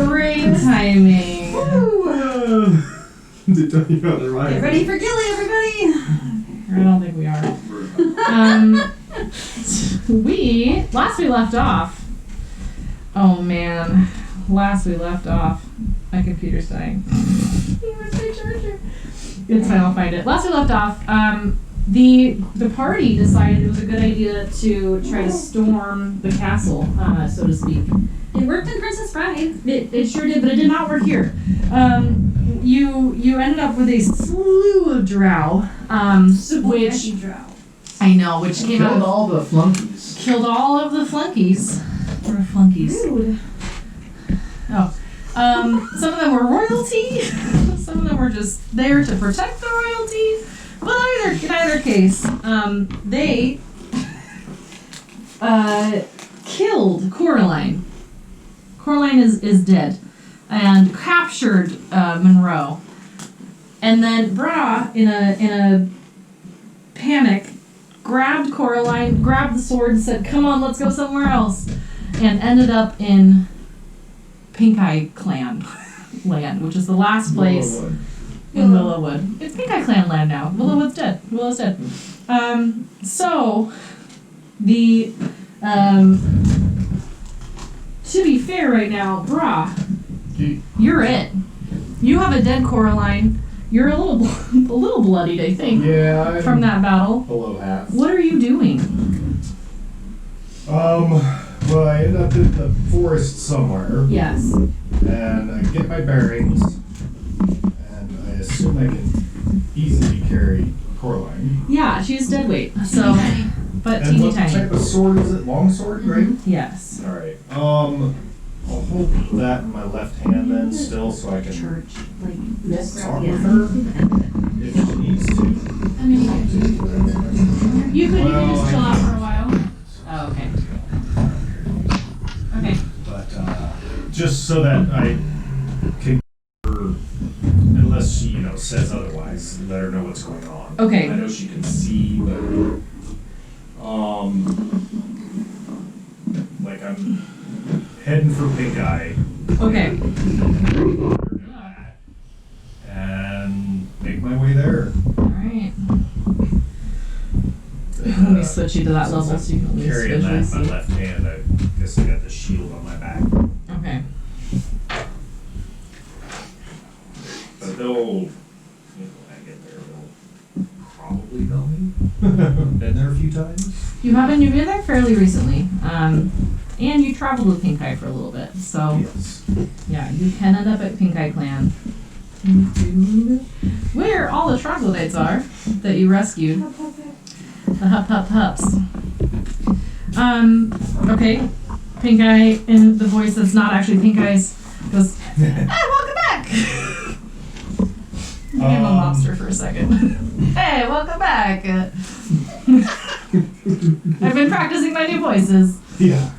Great timing. Get ready for Gilly, everybody! I don't think we are. Last we left off. Oh man, last we left off. My computer's dying. Where's my charger? It's fine, I'll find it. Last we left off, the party decided it was a good idea to try to storm the castle, so to speak. It worked in Princess Bride. It sure did, but it did not work here. You ended up with a slew of drow, which I know, which came out Killed all the flunkies. Killed all of the flunkies. What are flunkies? Rude. Oh. Some of them were royalty. Some of them were just there to protect the royalty. But in either case, they killed Coraline. Coraline is dead. And captured Monroe. And then Bra, in a panic, grabbed Coraline, grabbed the sword, and said, "Come on, let's go somewhere else," and ended up in Pink Eye Clan land, which is the last place in Willowwood. It's Pink Eye Clan land now. Willowwood's dead. Willow's dead. So the to be fair, right now, Bra, you're it. You have a dead Coraline. You're a little bloodied, I think. Yeah. From that battle. Below half. What are you doing? Well, I end up in the forest somewhere. Yes. And I get my bearings. And I assume I can easily carry Coraline. Yeah, she's dead weight. So, but and teeny what tiny. type of sword is it? Long sword, right? Yes. Alright. I'll hold that in my left hand then still so I can talk with her if she needs to. I mean, you could just chill out for a while. Oh, okay. Okay. But just so that I can, unless she, says otherwise, let her know what's going on. Okay. I know she can see, but like I'm heading for Pink Eye. Okay. And make my way there. Alright. Let me switch you to that level so you can at least carrying that visually in see. my left hand. I guess I got the shield on my back. Okay. But they'll, when I get there, they'll probably know me. Been there a few times. You've been there fairly recently. And you traveled with Pink Eye for a little bit. So, Yes. yeah, you can end up at Pink Eye Clan. Where all the troglodytes are that you rescued. The hups. Okay. Pink Eye, in the voice that's not actually Pink Eye's, goes, "Hey, welcome back!" I became a mobster for a second. Hey, welcome back! I've been practicing my new voices. Yeah.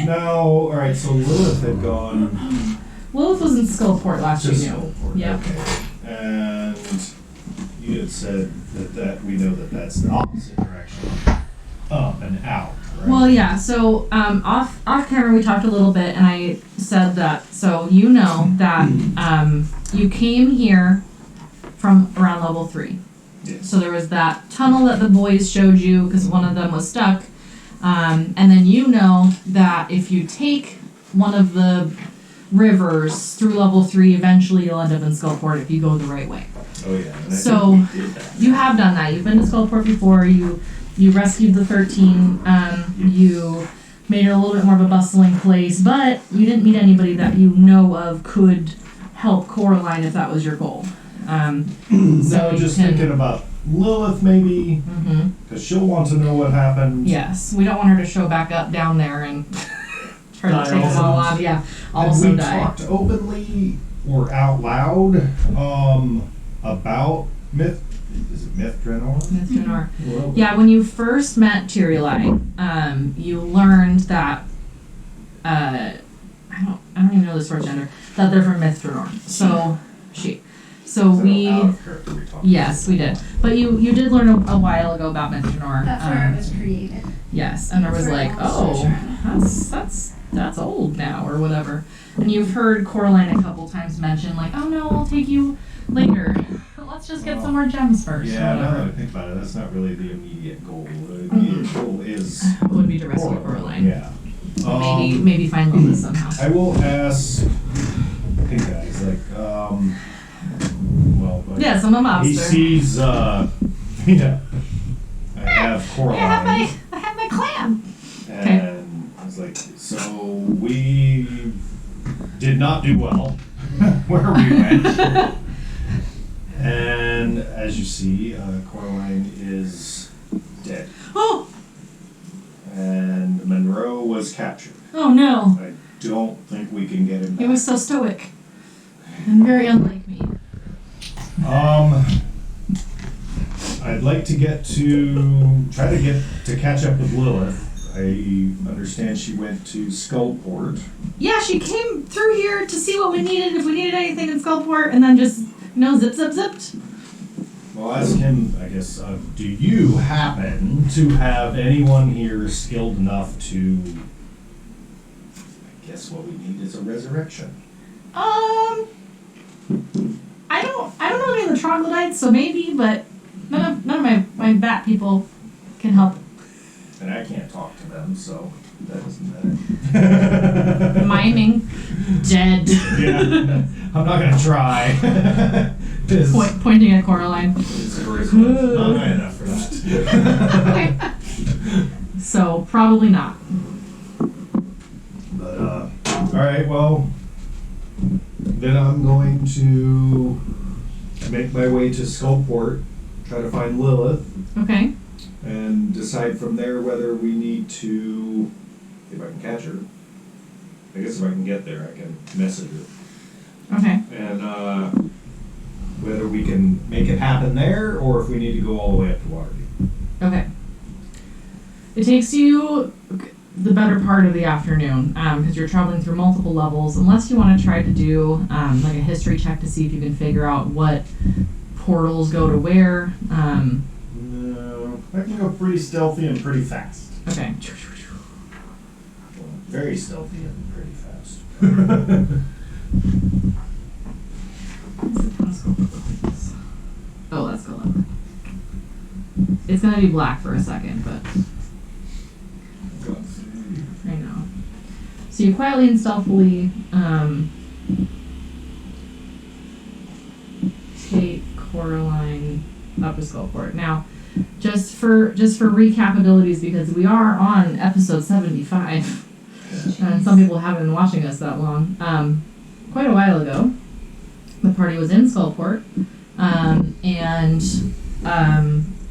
Now, alright, so Lilith had gone. Lilith was in Skullport last Just you knew. Skullport, Yep. okay. And you had said that we know that that's the opposite direction. Up and out, right? Well, yeah, so off camera we talked a little bit and I said that, so you know that you came here from around level 3. Yes. So there was that tunnel that the boys showed you because one of them was stuck. And then you know that if you take one of the rivers through level 3, eventually you'll end up in Skullport if you go the right way. Oh yeah. And I So think we did that. you have done that. You've been to Skullport before. You rescued the 13. You made it a little bit more of a bustling place, but you didn't meet anybody that you know of could help Coraline if that was your goal. So just thinking about Lilith maybe, because she'll want to know what happened. Yes, we don't want her to show back up down there and try to Die take us all on. Yeah, also we die. talked openly or out loud about Myth. Is it Myth Drenor? Myth Drenor. Yeah, when you first met Tyrielai, you learned that I don't even know the sword gender, that they're from Myth Drenor. So So we, Out of character we talked yes, we did. But you did learn a while ago about Mentionor. That's where it was created. Yes, and there was That's where like, it was that's old now or whatever. And you've heard Coraline a couple times mention like, oh no, I'll take you later. Let's just get some more gems first. Yeah, or now that I whatever. think about it, that's not really the immediate goal. The immediate goal is Would be to rescue Coraline. Yeah. Maybe find Lilith somehow. I will ask, hey guys, like, well, like, Yes, I'm a mobster. he sees, yeah, I have Coraline. I have my clan. And I was like, so we did not do well where we went. And as you see, Coraline is dead. Oh! And Monroe was captured. Oh no. I don't think we can get him back. He was so stoic. And very unlike me. I'd like to try to catch up with Lilith. I understand she went to Skullport. Yeah, she came through here to see what we needed, if we needed anything in Skullport, and then just, zipped. Well, ask him, I guess, do you happen to have anyone here skilled enough to, I guess what we need is a resurrection. I don't know any of the troglodytes, so maybe, but none of my bat people can help. And I can't talk to them, so that doesn't matter. Miming. Dead. Yeah, I'm not gonna try. Pointing at Coraline. His charisma not high enough for that. Okay. So, probably not. But, alright, well, then I'm going to make my way to Skullport, try to find Lilith, Okay. and decide from there whether we need to, if I can catch her. I guess if I can get there, I can message her. Okay. And, whether we can make it happen there, or if we need to go all the way up to Waterdeep. Okay. It takes you the better part of the afternoon, because you're traveling through multiple levels, unless you want to try to do like a history check to see if you can figure out what portals go to where. No, I can go pretty stealthy and pretty fast. Okay. Well, very stealthy and pretty fast. Oh, that's clever. It's gonna be black for a second, but I know. So you quietly and stealthily take Coraline up to Skullport. Now, just for recap abilities, because we are on episode 75, and some people haven't been watching us that long. Quite a while ago, the party was in Skullport, and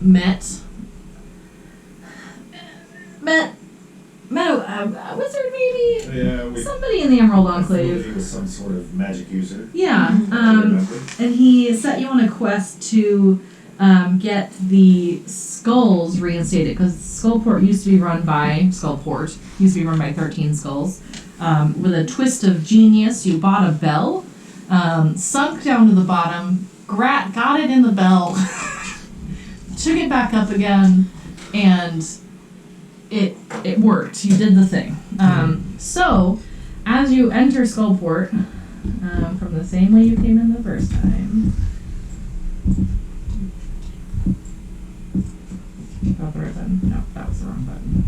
met a wizard, maybe? Yeah, Somebody in the Emerald Enclave. He was some sort of magic user. Yeah, I remember. and he set you on a quest to get the skulls reinstated, because Skullport used to be run by 13 skulls. With a twist of genius, you bought a bell, sunk down to the bottom, got it in the bell, took it back up again, and it worked. You did the thing. So, as you enter Skullport, from the same way you came in the first time. Oh, the right button. No, that was the wrong button.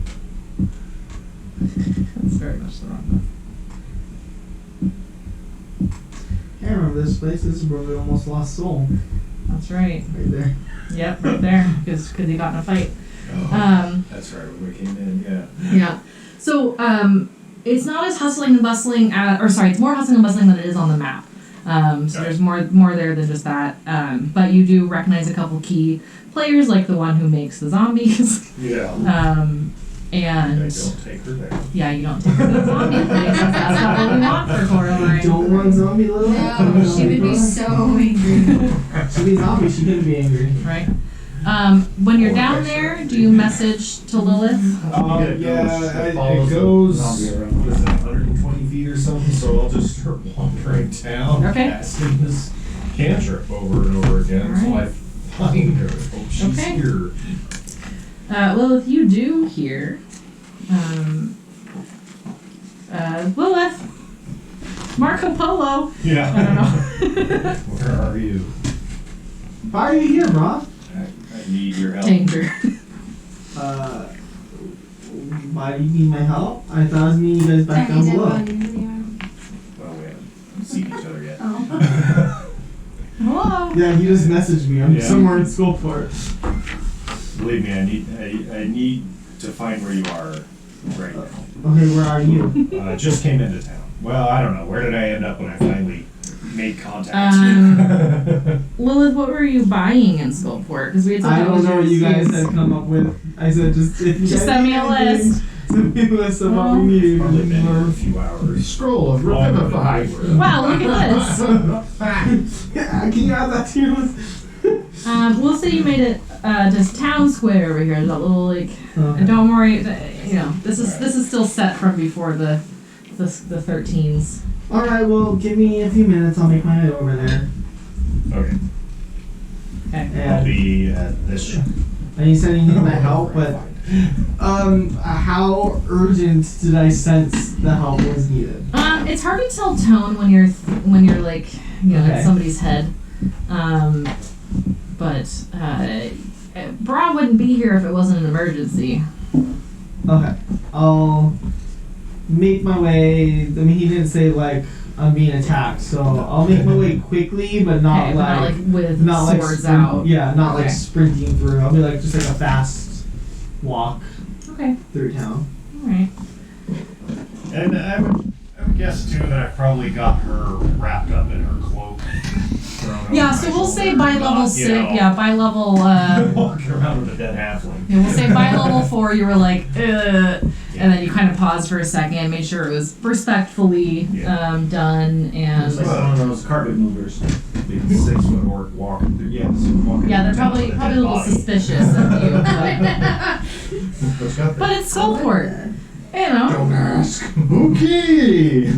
That's very much the wrong button. I remember this place. This is where we almost lost Soul. That's right. Right there. Yep, right there. Because he got in a fight. That's right, when we came in, yeah. Yeah. So, it's not as hustling and bustling it's more hustling and bustling than it is on the map. So there's more there than just that. But you do recognize a couple key players, like the one who makes the zombies. Yeah. And I don't take her there. yeah, you don't take her to the zombie place. That's not what we want for Coraline. Don't want zombie Lil? No, she would be so angry. She'd be zombie, she couldn't be angry. Right. When you're down there, do you message to Lilith? It goes, what is it, 120 feet or something, so I'll just start wandering down. Okay. Asking this cantrip over and over again, so I Alright. find her. Oh, she's Okay. here. Lilith, you do hear. Lilith, Marco Polo. Yeah. I don't know. Where are you? Why are you here, bro? I need your help. Danger. Why do you need my help? I thought I was meeting you guys back down below. Well, we haven't seen each other yet. Oh. Hello. Yeah, he just messaged me. I'm Yeah. somewhere in Skullport. Believe me, I need to find where you are right now. Okay, where are you? Just came into town. Well, I don't know. Where did I end up when I finally made contact? Lilith, what were you buying in Skullport? Because we had I don't know what you guys had. had come up with. I said just if you Just guys send me need a anything, list. Send me a list of what we Well, need. Probably been here a few hours. Scroll of Longer than Revivify. we were. Wow, look at this. Yeah, can you add that to your list? We'll say you made it to town square over here. That little like. Okay. Don't worry. You know, this is still set from before the 13s. All right, well, give me a few minutes. I'll make my way over there. Okay. Okay. I'll And be at this shop. you said you need my help, but how urgent did I sense the help was needed? It's hard to tell tone when you're like Okay. at somebody's head. But Bra wouldn't be here if it wasn't an emergency. Okay, I'll make my way. I mean, he didn't say like I'm being attacked, so I'll make my way quickly, but not Okay, but not like with not like swords sprint- out. Yeah, not like Okay. sprinting through. I'll be like just like a fast walk Okay. through town. All right. And I would guess too that I probably got her wrapped up in her cloak. thrown Yeah. over So my we'll say shoulder, by not, level you 6. know, Yeah, by level. walking around with a dead halfling. Yeah, we'll say by level 4 you were like, and then you kind of paused for a second, made sure it was respectfully done, It's like and one of those carpet movers. Being 6-foot orc walking through. Yes. Walking yeah, they're through town probably with a dead little body. suspicious of you, What's but it's Skullport, you know. Don't ask. Okay.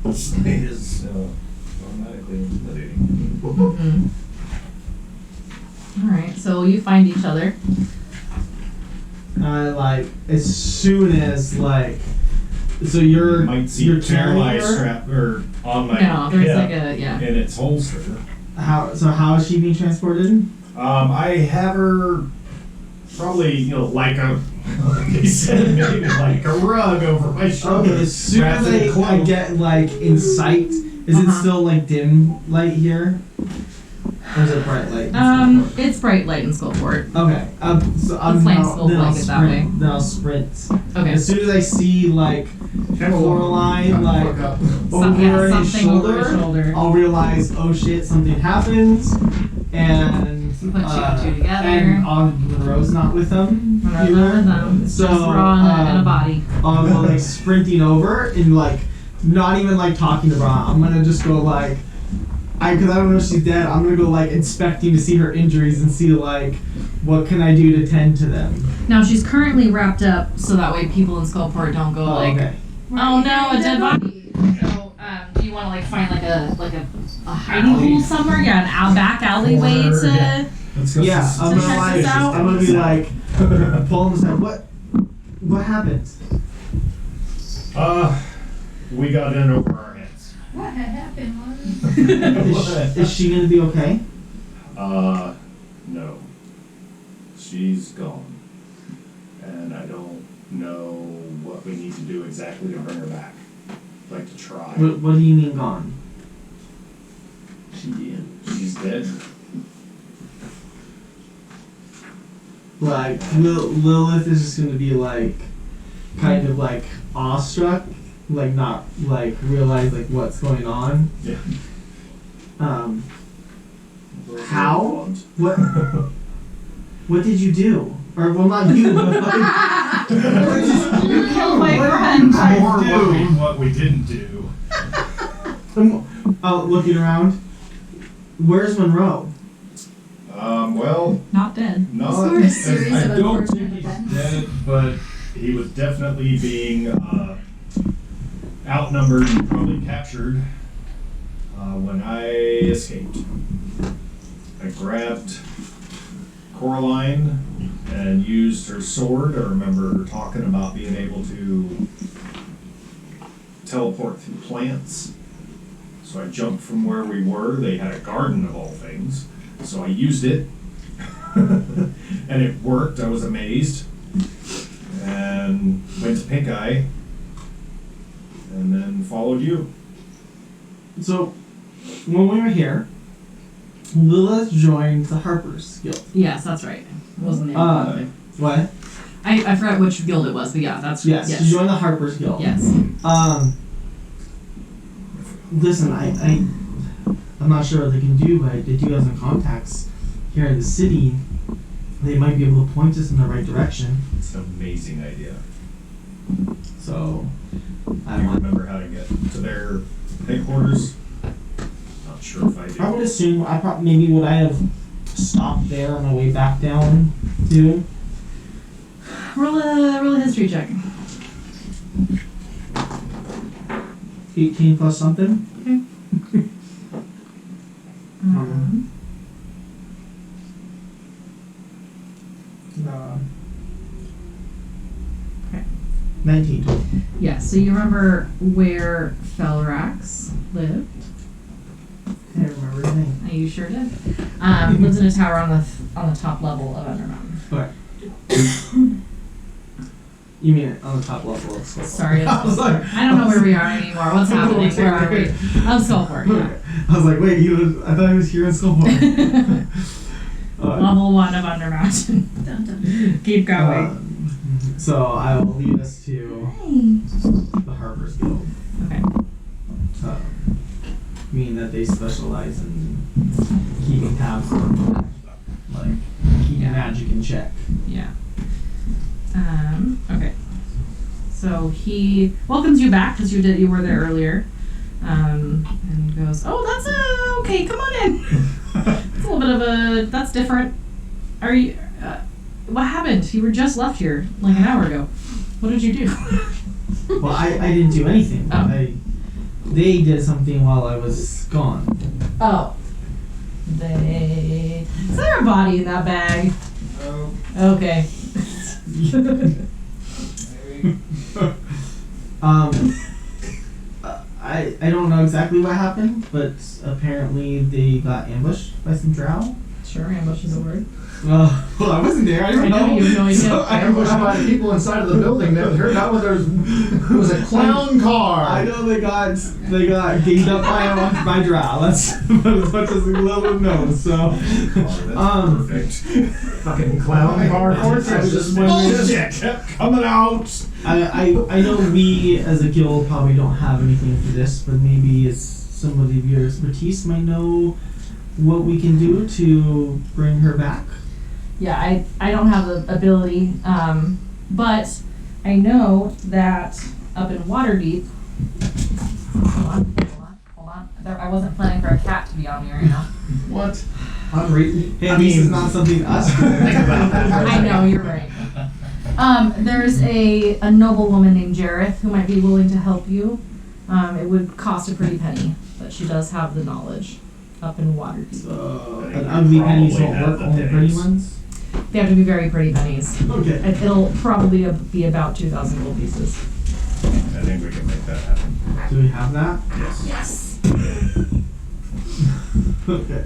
It is automatically intimidating. Mhm. All right, so you find each other. Like as soon as like, so you're You might see you're a paralyzed carrying her? strap or on my No, there's hip like a yeah. in its holster. How is she being transported? I have her probably, like he said, maybe like a rug over my shoulder. Okay, as soon wrapped as in a I cloak. get like in sight, is it Uh-huh. still like dim light here? Or is it bright light? It's bright light in Skullport. Okay. So The flames will then I'll blanket that way. sprint. Then I'll sprint. Okay. As soon as I see like Coraline like over his something over his shoulder, shoulder. I'll realize, oh shit, something happens, and Put two and two together. And Monroe's not with them. Monroe's either. not with them. It's So, just Raw in a body. I'll go like sprinting over and like not even like talking to Bra. I'm gonna just go like, because I don't know if she's dead. I'm gonna go like inspecting to see her injuries and see like what can I do to tend to them. Now she's currently wrapped up, so that way people in Skullport don't go like, okay. oh no, a dead body. So, do you want to like find like a hiding hole somewhere? Yeah, an back alleyway Corner, to. yeah. Let's go Yeah, s- I'm to gonna check like, this out? I'm gonna be like pulling this out. What happened? We got in over our heads. What had happened was. Is she gonna be okay? No. She's gone. And I don't know what we need to do exactly to bring her back. I'd like to try. What do you mean gone? She's dead. Like Lilith is just gonna be like, kind of like awestruck, like not like realize like what's going on. Yeah. How? What did you do? Or well, not you. But like, what did you killed my what friend. did you do? What we didn't do. I'm looking around. Where's Monroe? Well, Not dead. not. Sort of series I of don't unfortunate think he's events. dead, but he was definitely being outnumbered and probably captured. when I escaped. I grabbed Coraline and used her sword. I remember her talking about being able to teleport through plants. So I jumped from where we were. They had a garden of all things. So I used it. And it worked. I was amazed. And went to Pink Eye. And then followed you. So, when we were here, Lilith joined the Harper's Guild. Yes, that's right. It wasn't the What? I forgot which guild it was, but yeah, that's Yes, she joined the Harper's Guild. Yes. Listen, I'm not sure what they can do, but they do have some contacts here in the city. They might be able to point us in the right direction. It's an amazing idea. So, I I don't don't want. remember how to get to their headquarters. Not sure if I do. I would assume maybe would I have stopped there on my way back down too. Roll a history check. 18 plus something. Um, 19 total. yeah, so you remember where Felrax lived? I can't remember his name. You sure did. Lives in a tower on the top level of Undermountain. Okay. You mean on the top level of Skullport? Sorry, I was like, I don't know where we are anymore. What's happening? Where are we? Oh, Skullport, yeah. I was like, wait, I thought he was here in Skullport. Level 1 of Undermountain. Dun, dun. Keep going. So I will lead us to the Harper's Guild. Okay. Meaning that they specialize in keeping tabs on, like, keeping magic in check. Yeah. Okay. So he welcomes you back because you were there earlier, and goes, "Oh, that's okay. Come on in. It's a little bit of a that's different. Are you? What happened? You were just left here like an hour ago. What did you do?" Well, I didn't do anything. Oh. They did something while I was gone. Oh. Is there a body in that bag? Oh. Okay. I don't know exactly what happened, but apparently they got ambushed by some drow. Sure, ambush is a word. Well, I wasn't there. I don't I know, know. you have no idea. So I Ambushed by the people inside of the building that heard about what it was a clown car. I know they got ganged up by drow. That's about as much as Lilith knows. So, Oh, that's perfect. Fucking clown car horses. just wondering- Bullshit kept coming out. I know we as a guild probably don't have anything for this, but maybe as somebody of your expertise might know what we can do to bring her back. Yeah, I don't have the ability, but I know that up in Waterdeep. Hold on. I wasn't planning for a cat to be on me right now. What? Unread. Hey, this is not something us can think about. I know, you're right. There's a noble woman named Jareth who might be willing to help you. It would cost a pretty penny, but she does have the knowledge up in Waterdeep. An ugly pennies won't work, only pretty pennies. ones? They have to be very pretty pennies. Okay. It'll probably be about 2,000 gold pieces. I think we can make that happen. Do we have that? Yes. Yes. Okay.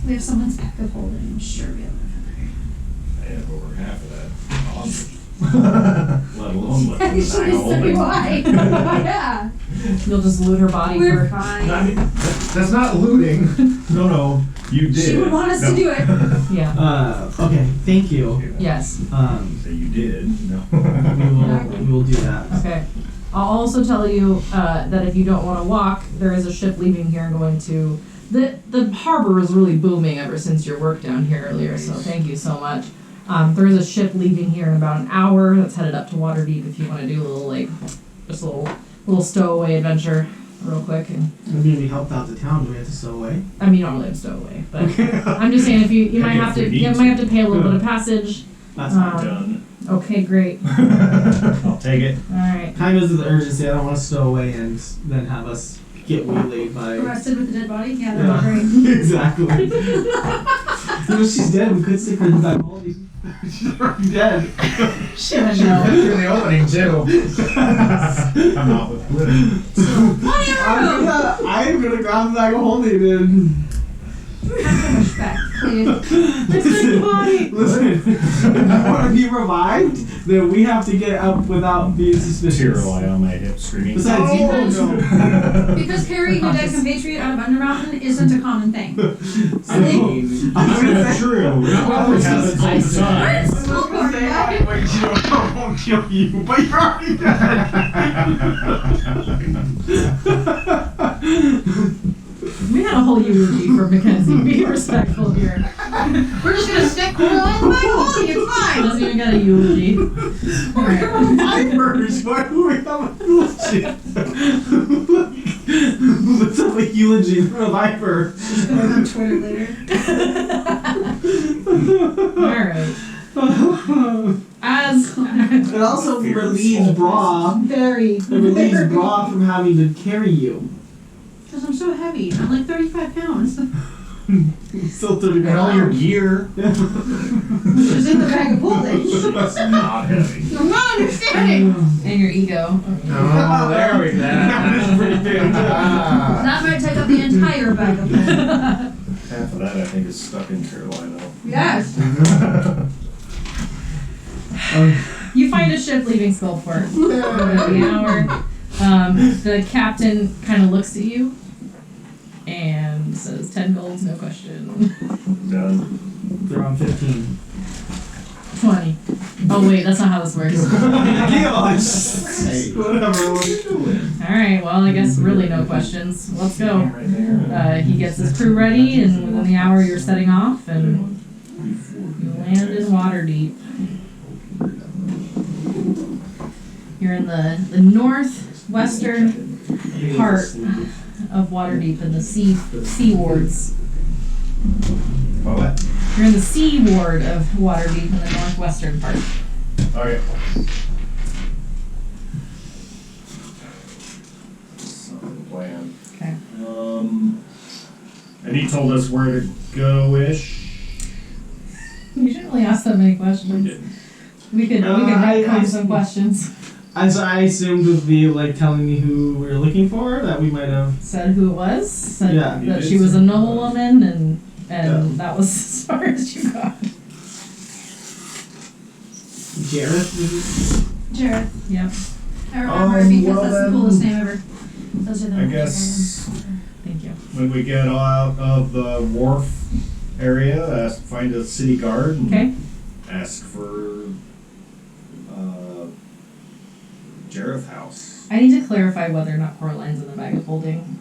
We have someone's back of holding. I'm sure we have enough. I have over half of that. Awesome. Let alone what Actually, the bag so holding. do I. Yeah. You'll just loot her body We're for. I fine. mean, that's not looting. No, you did. She would want us No. to do it. Yeah. Okay, thank you. Yes. Say you did. No. We will do that. Okay. I'll also tell you that if you don't want to walk, there is a ship leaving here going to. The harbor is really booming ever since your work down here earlier, so thank you so much. There is a ship leaving here in about an hour that's headed up to Waterdeep if you want to do a little, just a little stowaway adventure real quick. And I mean, we helped out the town. Do we have to stow away? I mean, you don't really have stowaway, but I'm just saying if you might have to pay a little bit of passage. That's fine. Done. Okay, great. I'll take it. All right. Time is of the urgency. I don't want to stow away and then have us get waylaid by. Arrested with a dead body? Yeah, that'd be great. Exactly. She's dead. We could stick her in the back hall. She's already dead. Shit, I know. In the opening too. Come out with glitter. I'm gonna grab the bag of holding and. Respect, please. Listen, if you want to be revived, then we have to get up without being suspicious. Tear lie on my hip, screaming. Besides, you won't go. Because carrying a dead compatriot out of Undermountain isn't a common thing. I mean, I'm gonna say True. It probably happens all the time. I won't kill you, but you're already dead. We had a whole eulogy for Mackenzie. Be respectful here. We're just gonna stick Coraline in the back of holding, it's fine. Doesn't even get a eulogy. Vipers, why do we have a eulogy? Let's have a eulogy for a viper. Just go on Twitter later. Alright. As It also relieves Bra. very, It relieves Bra from having to carry you. Because I'm so heavy. I'm like 35 pounds. Still 30 And all your gear. Which is in the bag of holding. That's not heavy. I'm not understanding. and your ego. Oh, there we go. That is pretty big. That might take up the entire bag of holding. Half of that, I think, is stuck in Carolina. Yes. You find a ship leaving Skullport for about an hour. The captain kind of looks at you and says 10 golds, no question. Done. They're on 15. 20. Oh wait, that's not how this works. Hey, whatever. Alright, well I guess really no questions. Let's go. He gets his crew ready and within the hour you're setting off and you land in Waterdeep. You're in the northwestern part of Waterdeep in the sea wards. What? You're in the sea ward of Waterdeep in the northwestern part. Okay. Solid plan. Okay. And he told us where to go-ish. You shouldn't really ask that many questions. We could retcon some questions. And so I assumed it would be like telling me who we were looking for, that we might have. Said who it was. Said Yeah, you that did she was say a noblewoman, and Yeah. that was as far as you got. Jareth? Jareth. Yep. I remember it because well that's the then, coolest name ever. Those are the I guess Thank you. when we get out of the wharf area, find a city guard and Okay. ask for Jareth House. I need to clarify whether or not Coraline's in the bag of holding.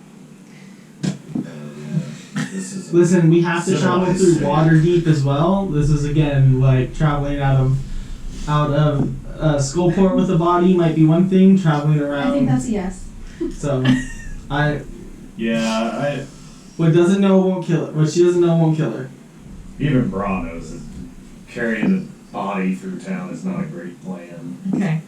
This is Listen, we have to travel through civilized Waterdeep as well. This is again like traveling out of Skullport with a body might be one thing. Traveling around. I think that's a yes. So, Yeah, what doesn't know won't kill it. What she doesn't know won't kill her. even Bra knows that carrying a body through town is not a great plan. Okay.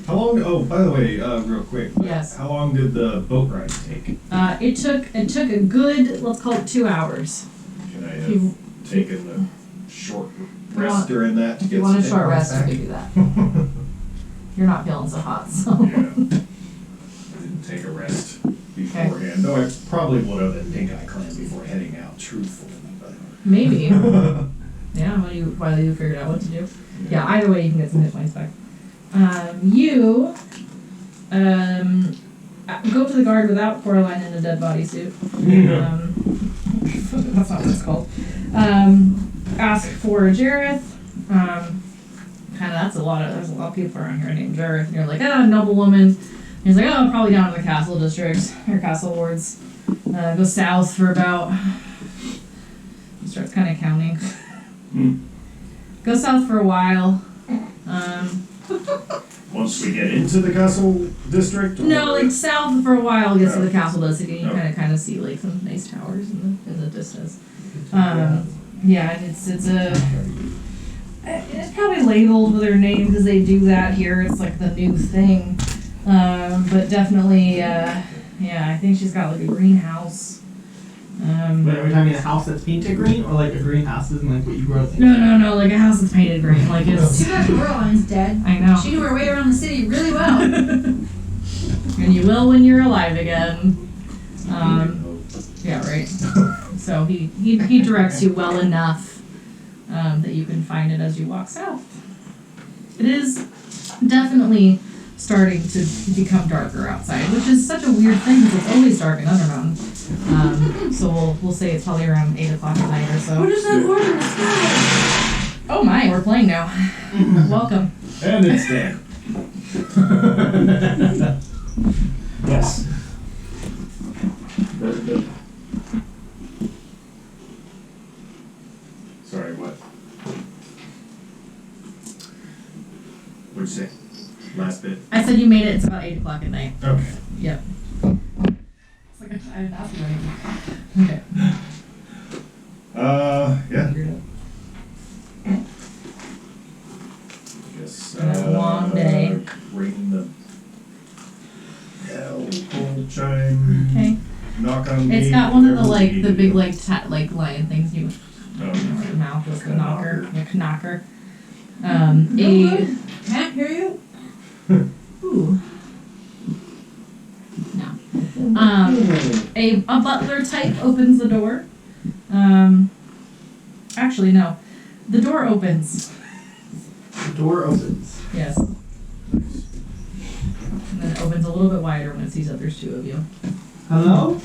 How long? Oh, by the way, real quick. Yes. How long did the boat ride take? It took a good, let's call it 2 hours. Should I If have you, taken the short you rest want- during that to if get you want a some short hit rest, points you could do that. You're not feeling so hot, so. back? Yeah. I didn't take a rest beforehand. Though I probably would have in Pink Eye Clan before heading out, truthfully. But Maybe. Yeah, while you figured out what to do. Yeah, either way you can get some hit points back. You go to the guard without Coraline in a dead body suit. That's not what it's called. Ask for Jareth. There's a lot of people around here named Jareth. And you're like, noblewoman. And he's like, probably down to the castle district, or castle wards. Go south for about. He starts kind of counting. Go south for a while. once we get into the castle district? No, or- like south for a while gets to the castle district, and you Okay. kind of see like some nice towers in the distance. Yeah, and it's probably labeled with their name because they do that here. It's like the new thing, but definitely Yeah, I think she's got like a greenhouse. Wait, are we talking a house that's painted green, or like a greenhouse isn't like what you grow things? No, like a house that's painted green. Like it's. Too bad Coraline's dead. I know. She knew her way around the city really well. And you will when you're alive again. Yeah, right. So he directs you well enough that you can find it as you walk south. It is definitely starting to become darker outside, which is such a weird thing because it's always dark in Undermountain. So we'll say it's probably around 8 o'clock at night or so. What is that word in the sky? Oh my, we're playing now. Welcome. And it's Dan. Yes. Very good. Sorry, what? What'd you say? Last bit? I said you made it. It's about 8 o'clock at night. Okay. Yep. It's like I didn't ask you anything. Okay. Yeah. Figured it. I guess, Been a long day. Ring the bell, cold chime. Okay. Knock on the It's gate, got one of the whatever we like need the to big do. like lion things you Oh, the mouth is the knocker. Knocker. Yeah, knocker. Can't hear you. Ooh. No. A butler type opens the door. Actually no. The door opens. The door opens. Yes. And then it opens a little bit wider when it sees that there's two of you. Hello?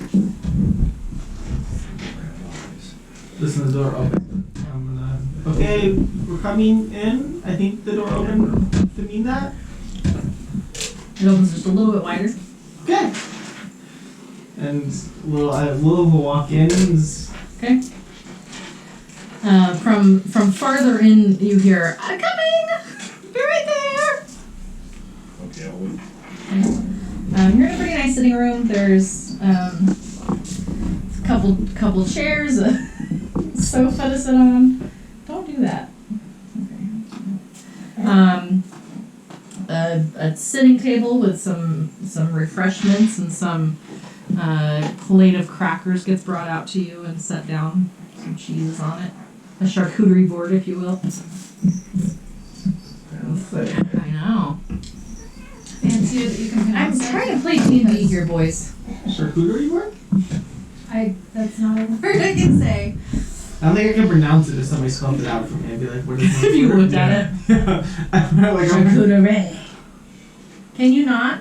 Listen, the door open. I'm gonna. Okay, we're coming in. I think the door opened to mean that. It opens just a little bit wider. Okay. And Lil will walk in. Okay. From farther in, you hear, "I'm coming! Be right there!" Okay, I'll wait. You're in a pretty nice sitting room. There's a couple chairs, a sofa to sit on. Don't do that. Okay. A sitting table with some refreshments and some plate of crackers gets brought out to you and set down. Some cheese on it. A charcuterie board, if you will. I know. Fancy that you can I'm pronounce it. trying to play D&D here, boys. Charcuterie board? That's not a word I can say. I don't think I can pronounce it if somebody spelled it out for me. I'd be like, what is If you looked at it. like, Charcuterie. Can you not?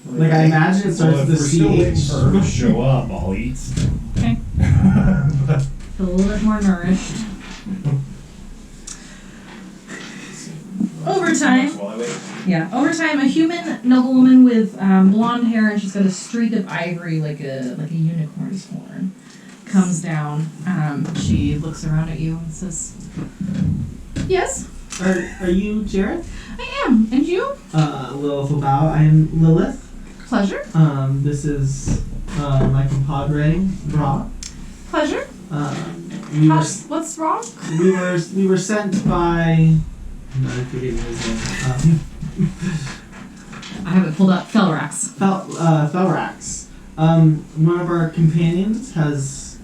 like I imagine it starts Well, if with we're still waiting CH. for her to show up, I'll eat. Okay. Feel a little bit more nourished. Over time, While I wait. over time, a human noblewoman with blonde hair and she's got a streak of ivory like a unicorn's horn comes down. She looks around at you and says, "Yes, Are you Jared? I am. And you? Lilith will bow. I am Lilith. Pleasure. This is my compadre, Bra. Pleasure. What's wrong? We were sent by. I'm not forgetting his name. I have it pulled up. Felrax. Felrax. One of our companions has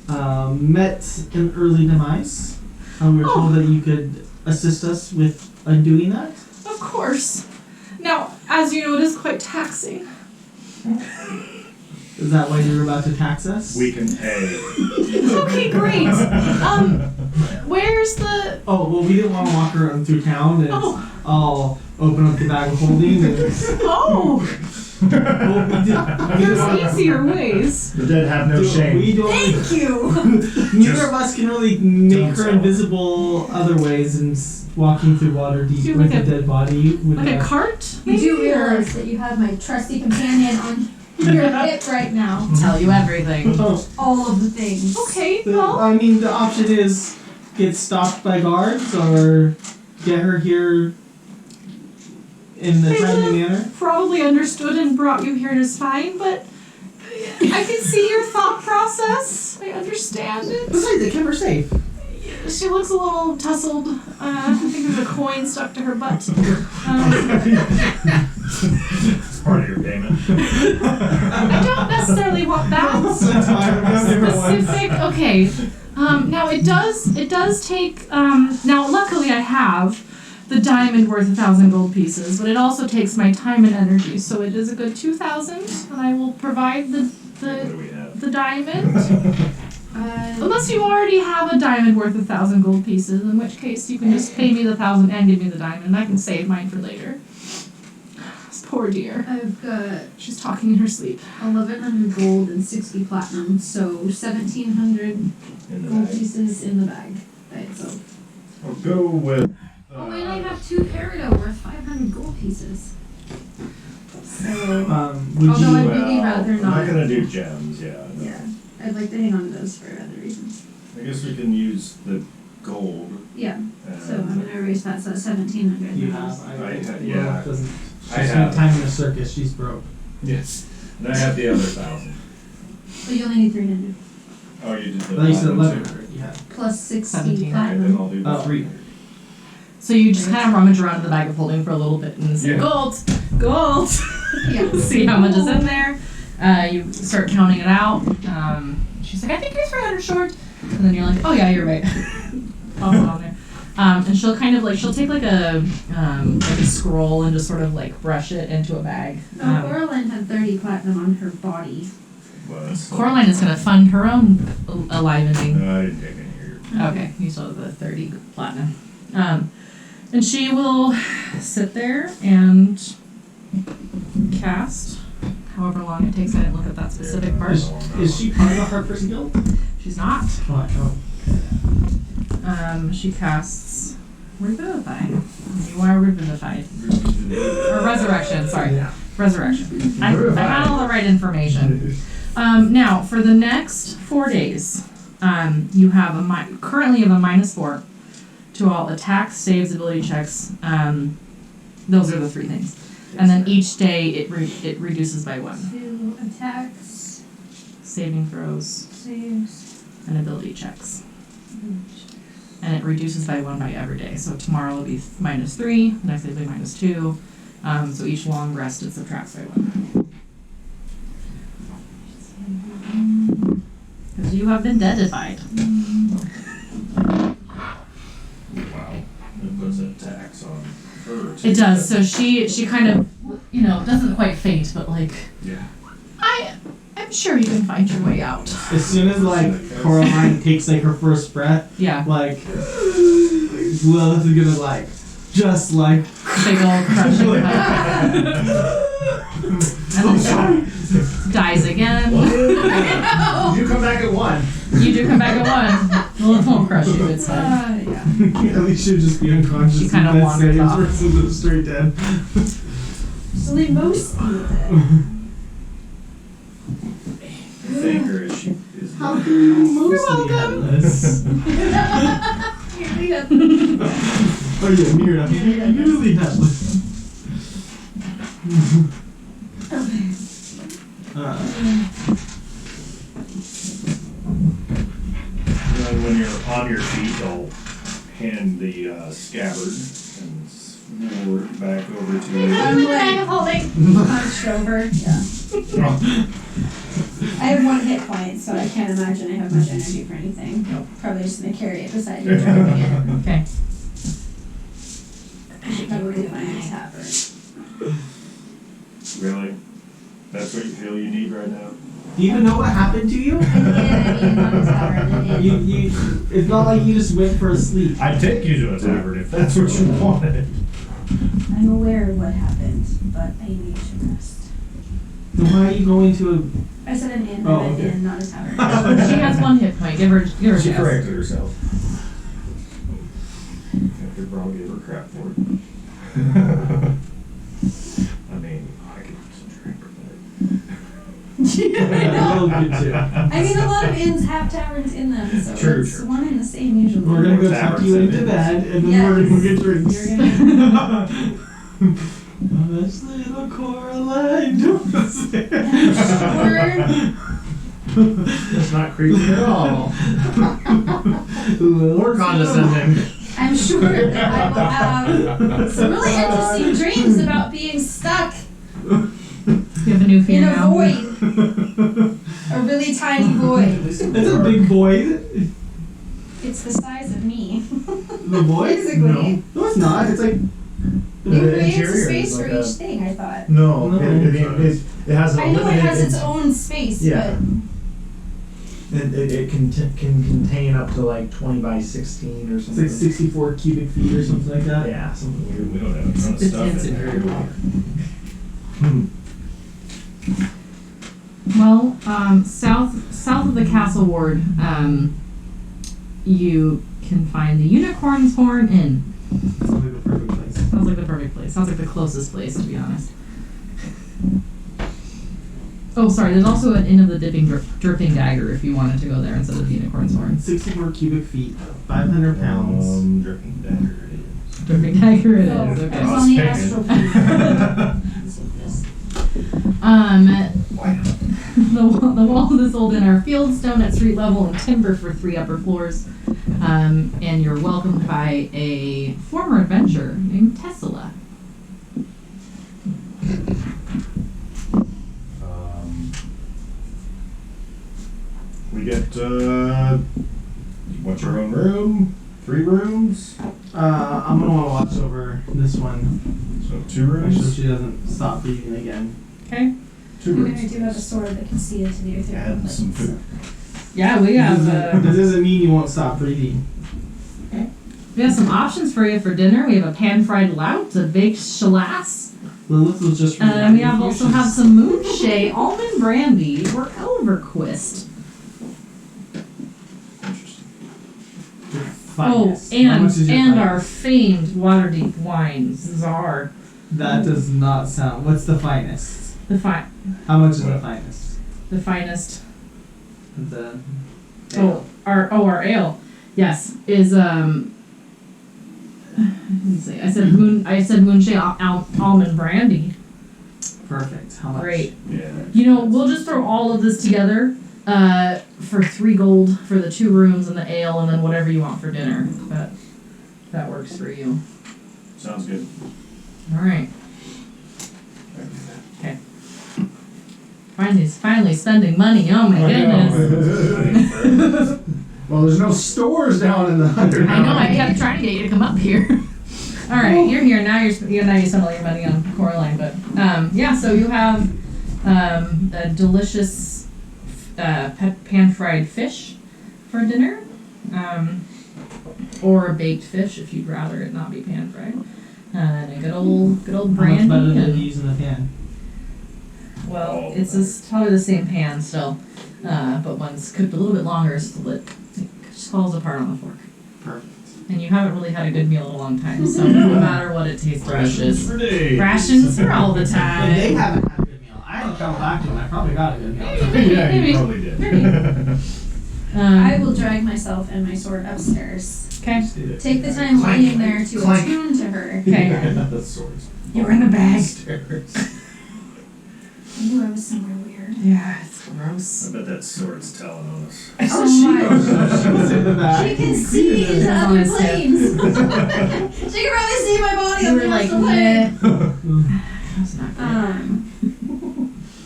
met an early demise. We were told that you could assist us with undoing that. Of course. Now, as you know, it is quite taxing. Is that why you're about to tax us? We can pay. Okay, great. Where's the... Oh, well, we didn't want to walk around through town and I'll open up the bag of holding and... Oh! Well, we did There's wanna- easier ways. The dead have no shame. We don't Thank you! Neither of us can really make don't her sell. invisible other ways, and walking through water deep Do with like a dead body would Like a cart? You do realize that you have my trusty companion on your hip right now. Tell you everything. All of the things. Okay, The- well... I mean, the option is get stopped by guards or get her here in the They timely would've manner. probably understood and brought you here just fine, but... I can see your thought process. I understand it. Besides, they kept her safe. she looks a little tussled. I think there's a coin stuck to her butt. It's part of your payment. I don't necessarily want that specific. Okay. Now it does take. Now luckily I have the diamond worth 1,000 gold pieces, but it also takes my time and energy. So it is a good 2,000, and I will provide What do we have? the diamond. Unless you already have a diamond worth 1,000 gold pieces, in which case you can just pay me the 1,000 and give me the diamond, and I can save mine for later. This poor dear. I've got She's talking in her sleep. 1,100 gold and 60 platinum, so 1,700 In the gold bag. pieces in the bag by itself. I'll go with. Oh wait, I have 2 peridot worth 500 gold pieces. So, Would although you? I'd really rather I'm not. not gonna do gems, yeah. No. Yeah, I'd like to hang on to those for other reasons. I guess we can use the gold. Yeah, so and- I'm gonna erase that, so 1,700. You now. have. yeah. Doesn't. She I spent have. time in a circus. She's broke. Yes. And I have the other 1,000. But you only need 300. Oh, you did the. I thought you said platinum too. 1,100. Yeah. Plus 60 17. Okay, then platinum. I'll do the Oh. 300. So you just kind of rummage around in the bag of holding for a little bit and say, Yeah. gold, gold. Yeah. See how much is in there. You start counting it out. She's like, I think you're 300 short. And then you're like, oh yeah, you're right. I'll put it on there. And she'll kind of like, she'll take like a scroll and just sort of like brush it into a bag. Oh, Coraline had 30 platinum on her body. Well, that's Coraline is going to fund her own alivening. I didn't take any here. Okay, you saw the 30 platinum. And she will sit there and cast however long it takes. I didn't look at that specific part. Is she part of the Harper's Guild? She's not. Oh. She casts Revivify. You are Revivified. Or Resurrection, sorry. Yeah. Resurrection. I had all the right information. Now, for the next 4 days, you have currently you have a -4 to all attacks, saves, ability checks. Those are the 3 things. And then each day it reduces by 1. 2 attacks, Saving throws saves. and ability checks. And it reduces by 1 by every day. So tomorrow will be -3, the next day will be -2. So each long rest it subtracts by 1. Because you have been deadified. Wow. It puts a tax on her. too. It does. So she kind of, doesn't quite faint, but like, Yeah. I'm sure you can find your way out. As soon as like Coraline takes like her first breath, Yeah. like Lilith is gonna like just like Big old crushing hug. And then she dies again. You come back at 1. You do come back at 1. Lilith won't crush you, it's fine. Yeah. at least she'll just be unconscious. She kinda and dead wanders saves off. versus the straight dead. So they mostly with it. Thank her as she is. How You're welcome. Oh yeah, Mira. Nearly headless. And when you're on your feet, I'll hand the scabbard and sword back over to you. I'm like hunched over. Yeah. I have 1 hit point, so I can't imagine I have much energy for anything. Nope. Probably just gonna carry it beside you, driving it. Okay. I should probably find a tavern. Really? That's what you feel you need right now? Do you even know what happened to you? I mean, not a tavern. an inn. You. It's not like you just went for a sleep. I'd take you to a tavern if that's what you wanted. I'm aware of what happened, but I need to rest. Then why are you going to a? I said an inn, Oh, an okay. inn, not a tavern. She has 1 hit point. Give her She a chance. corrected herself. I could probably give her crap for it. I mean, I could use a drink, but A little bit too. I mean, a lot of inns have taverns in them, so True, it's true. one and the same usually. We're gonna go Taverns tuck you and into inns. bed, and then Yes. we're gonna go get drinks. You're gonna. Oh, that's little Coraline. Don't say it. Word. It's not creepy at all. Or condescending. I'm sure that I will have some really interesting dreams about being stuck You have a new fear in a now. void. A really tiny void. It's a big void. It's the size of me. The void? Basically. No, it's not. It's like. It creates interior a is space like for each thing, I thought. No, No. it has a I know it limited. has its own space, Yeah. but It can contain up to like 20 by 16 or It's something. like 64 cubic feet or something like that. Yeah, something weird. We don't have a ton of It's stuff in very there. well. Well, south of the castle ward, you can find the Unicorn's Horn Inn. Sounds like the perfect place. Sounds like the perfect place. Sounds like the closest place, to be honest. Oh, sorry. There's also an Inn of the Dripping Dagger if you wanted to go there instead of the Unicorn's Horn. 64 cubic feet, 500 pounds. Dripping dagger it is. Dripping Dagger it oh, is. it's Okay. on the Picking. astral plane. Why not? The walls of this old inn are fieldstone at street level and timber for 3 upper floors. And you're welcomed by a former adventurer named Tessela. We get, what's your own room? 3 rooms? I'm gonna want to watch over this one. So 2 Make sure rooms? she doesn't stop breathing again. Okay. 2 I mean, rooms. I do have a sword that can see into the earth. And some food. Yeah, we have That doesn't mean you won't stop breathing. some options for you for dinner. We have a pan-fried lout, a baked shalass. Lilith was just. And we also have some moonshay, almond brandy, or elverquist. Interesting. Finest. Oh, How much is your and finest? our famed Waterdeep wine, Czar. That does not sound. What's the finest? How much is the finest? The finest. The. Our ale. Yes, is let me see. I said moonshay almond brandy. Perfect. How much? Great. Yeah. You know, we'll just throw all of this together for 3 gold for the 2 rooms and the ale, and then whatever you want for dinner. That works for you. Sounds good. All right. I can do that. Finally spending money. Oh my goodness. Well, there's no stores down in the under. I know. I kept trying to get you to come up here. All right, you're here now. You spend all your money on Coraline, but yeah. So you have a delicious pan-fried fish for dinner, or a baked fish if you'd rather it not be pan-fried, and a good old How much brandy. better than And, using the pan? well, it's probably the same pan still, but one's cooked a little bit longer, so it just falls apart on the fork. Perfect. And you haven't really had a good meal in a long time, so no matter what, it tastes Rations delicious. for days. Rations for all the If they time. haven't had a good meal, I haven't come back to them. I probably got a good meal. Yeah, Maybe. you probably did. I will drag myself and my sword upstairs. Okay. Take the time Clank, laying there to clank. attune to her. Okay. That's swords. You were in the bag. Stairs. I knew I was somewhere weird. Yeah, it's gross. I bet that sword's telling on us. Oh She my. was in the back. She can see into It's on other his hip. planes. She can probably see my body You on were the like, astral plane. That's not good.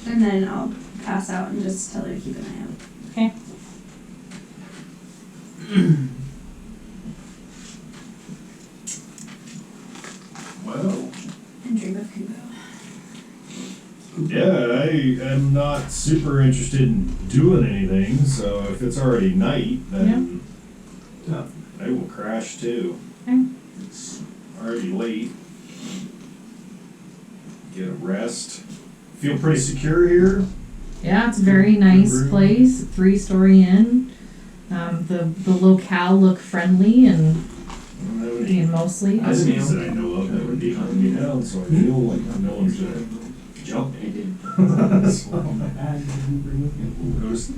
And then I'll pass out and just tell her to keep an eye out. Okay. Well, And dream of Kubo. yeah, I am not super interested in doing anything, so if it's already night, then I will crash too. Okay. It's already late. Get a rest. Feel pretty secure here. Yeah, it's a very nice room. place. 3-story inn. The locale look friendly and mostly. Enemies that I know of that would be hunting me down, so I feel like no one's gonna jump me. Ghost.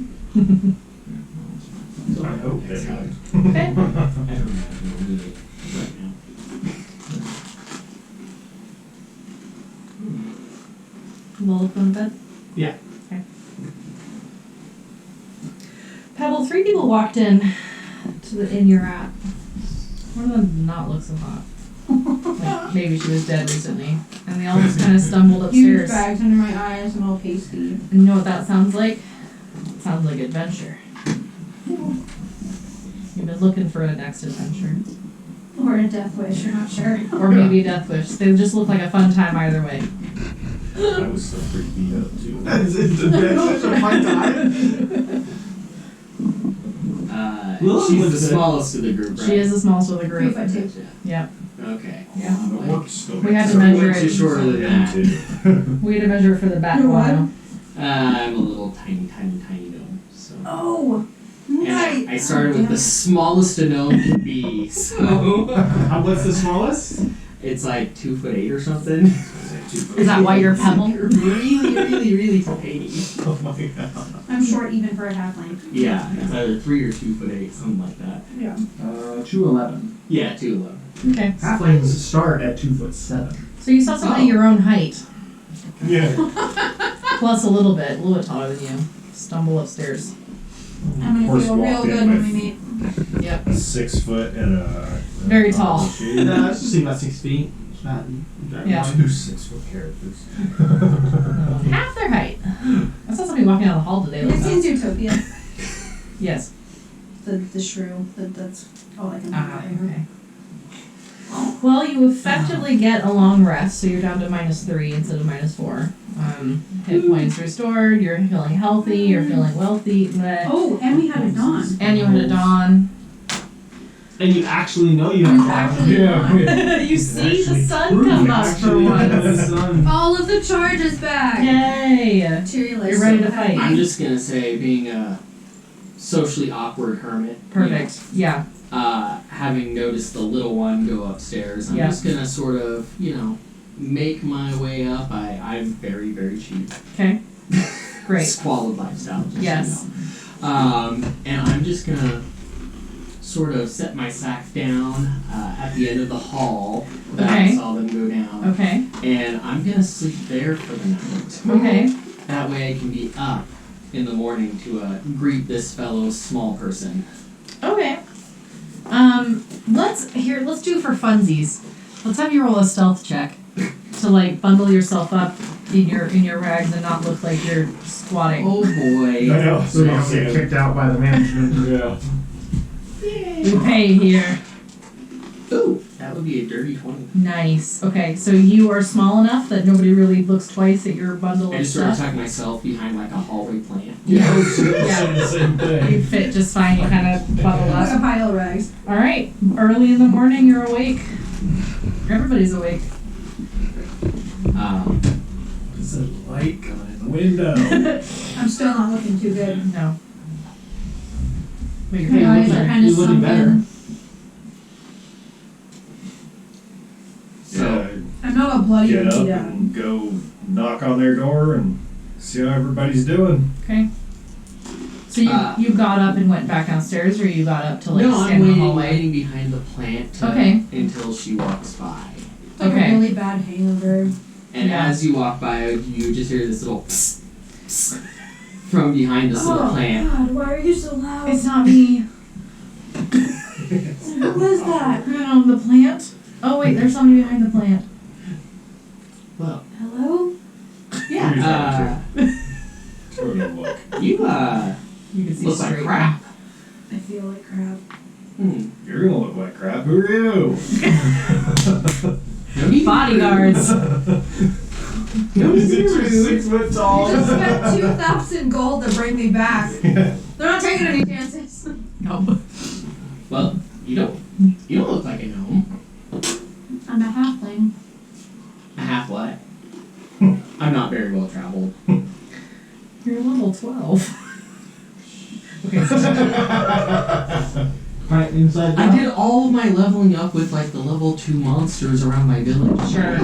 I hope that happens. Okay. Lilith going to bed? Yeah. Okay. So 3 people walked in to the inn you're at. One of them did not look so hot. Like maybe she was dead recently. And they all just kind of stumbled Huge upstairs. bags under my eyes and all pasty. And you know what that sounds like? It sounds like adventure. You've been looking for a next adventure. Or a death wish, you're not sure. Or maybe a death wish. They just look like a fun time either way. I was still pretty beat up too. It's such a fun time. She's the smallest of the group, right? She is the smallest of the group. 3'2". Yep. Okay. Yeah. The work's still We had to So measure what's it. shorter than that? We had to measure it for the bat You're what? while. I'm a little tiny gnome. So. Oh, And nice. I started with the smallest a gnome can be. So What's the smallest? it's like 2'8" or something. Is that why you're Pebble? really tiny. Oh my god. I'm short even for a halfling. Yeah, it's either 3 or 2'8", something like that. Yeah. 2'11". Yeah, 2'11". Okay. Halflings start at 2'7". So you saw somebody your own height, Yeah. plus a little bit taller than you, stumble upstairs. I'm gonna Horse feel real walked in good when with- we meet. Yep. 6 foot and a Very tall. shade. No, I was just about 6 feet. Yeah. 2 6-foot characters. Half their height. I saw somebody walking down the hall today. Have Like you that. seen Zootopia? Yes. The shrew. That's all I can Ah, think of. okay. Well, you effectively get a long rest, so you're down to -3 instead of -4. Hit points restored. You're feeling healthy. You're feeling wealthy. Bleh. Oh, and we had a dawn. And you had a dawn. And you actually know you have Actually, Yeah. You see the actually sun proved come it. up for Actually have the once. sun. all of the charges back. Yay! Cheery like You're ready so to fight. happy. I'm just gonna say, being a socially awkward hermit. Perfect. Yeah. Having noticed the little one go upstairs, I'm Yeah. just gonna sort of, make my way up. I'm very, very cheap. Okay. Great. Squalid lifestyle. Just, Yes. And I'm just gonna sort of set my sack down at the end of the hall that Okay. I saw them go down. Okay. And I'm gonna sleep there for the night. Okay. That way I can be up in the morning to greet this fellow small person. Okay. Let's do for funsies. Let's have you roll a stealth check to like bundle yourself up in your rags and not look like you're squatting. Oh boy. I know. So you don't get kicked out by the management. Yeah. You pay here. Ooh, that would be a dirty 20. Nice. Okay, so you are small enough that nobody really looks twice at your bundle I of just sort of stuff. tuck myself behind like a hallway plant. Yeah. Yeah. The same You thing. fit just fine. You kind of bundle Like a up. pile of rags. All right. Early in the morning, you're awake. Everybody's awake. There's a light going in the window. I'm still not looking too good. No. But you're My paying eyes are attention. kind of You're looking better. sunken. So, I'm not a bloody Get up beat up. and go knock on their door and see how everybody's doing. Okay. So you got up and went back downstairs, or you got up to like no, I'm stand in the waiting, hallway? waiting behind the plant Okay. until she walks by. It's like Okay. a really bad hangover. And Yeah. as you walk by, you just hear this little psst, psst from behind this little plant. God, why are you so loud? It's not me. Who was that? The plant. Oh wait, there's somebody behind the plant. Well, Hello? yeah. Turn and look. You You can see look like straight. crap. I feel like crap. Hmm. You're gonna look like crap. Who are you? No need to be Bodyguards. No need to be You're rude. 6 foot tall. You just spent 2,000 gold to bring me back. Yeah. They're not taking any chances. No. Well, you don't look like a gnome. I'm a halfling. A half what? I'm not very well traveled. You're level 12. Okay. Right inside I out. did all of my leveling up with like the level 2 monsters around my village. Sure.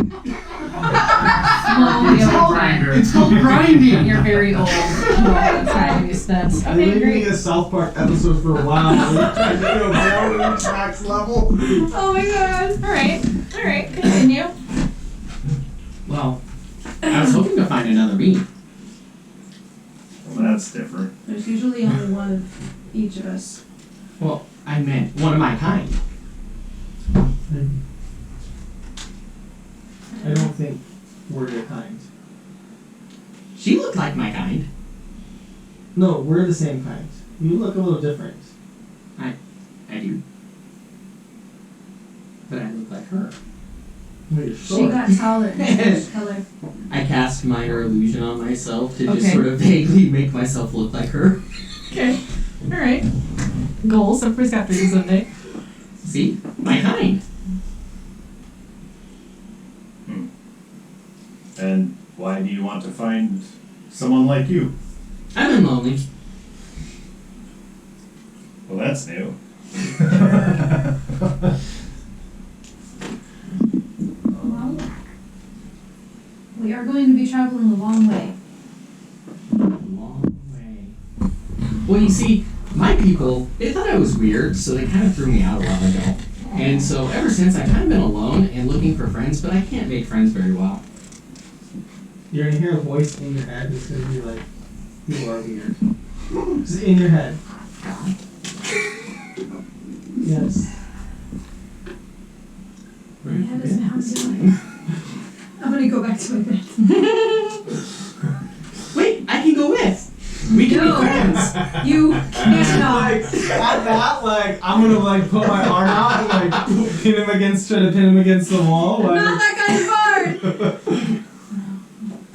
It's called grinding. You're very old. For all the time you spent. There Okay, may be great. a South Park episode for a while. Where you try to go down to max level. Oh my god. All right. Continue. Well, I was hoping to find another bean. Well, that's different. There's usually only one. each of us. Well, I meant one of my kind. I don't think we're your kind. She looked like my kind. No, we're the same kind. You look a little different. I do. But I look like her. Well, you're She short. got taller and changed color. I cast minor illusion on myself to just Okay. sort of vaguely make myself look like her. Okay. Alright. Goals. Everybody's got dreams someday. See? My kind. And why do you want to find someone like you? I've been lonely. Well, that's new. Well, we are going to be traveling a long way. Long way. Well, you see, my people, they thought I was weird, so they kind of threw me out a while ago. And so ever since, I've kind of been alone and looking for friends, but I can't make friends very well. You're gonna hear a voice in your head that's gonna be like, you are weird. Just in your head. Yes. My head is pounding. I'm gonna go back to my bed. Wait, I can go with. We can No. be friends. You cannot. Like, at that, like, I'm gonna, like, put my arm out and, like, try to pin him against the wall. I'm Like, not that kind of bard.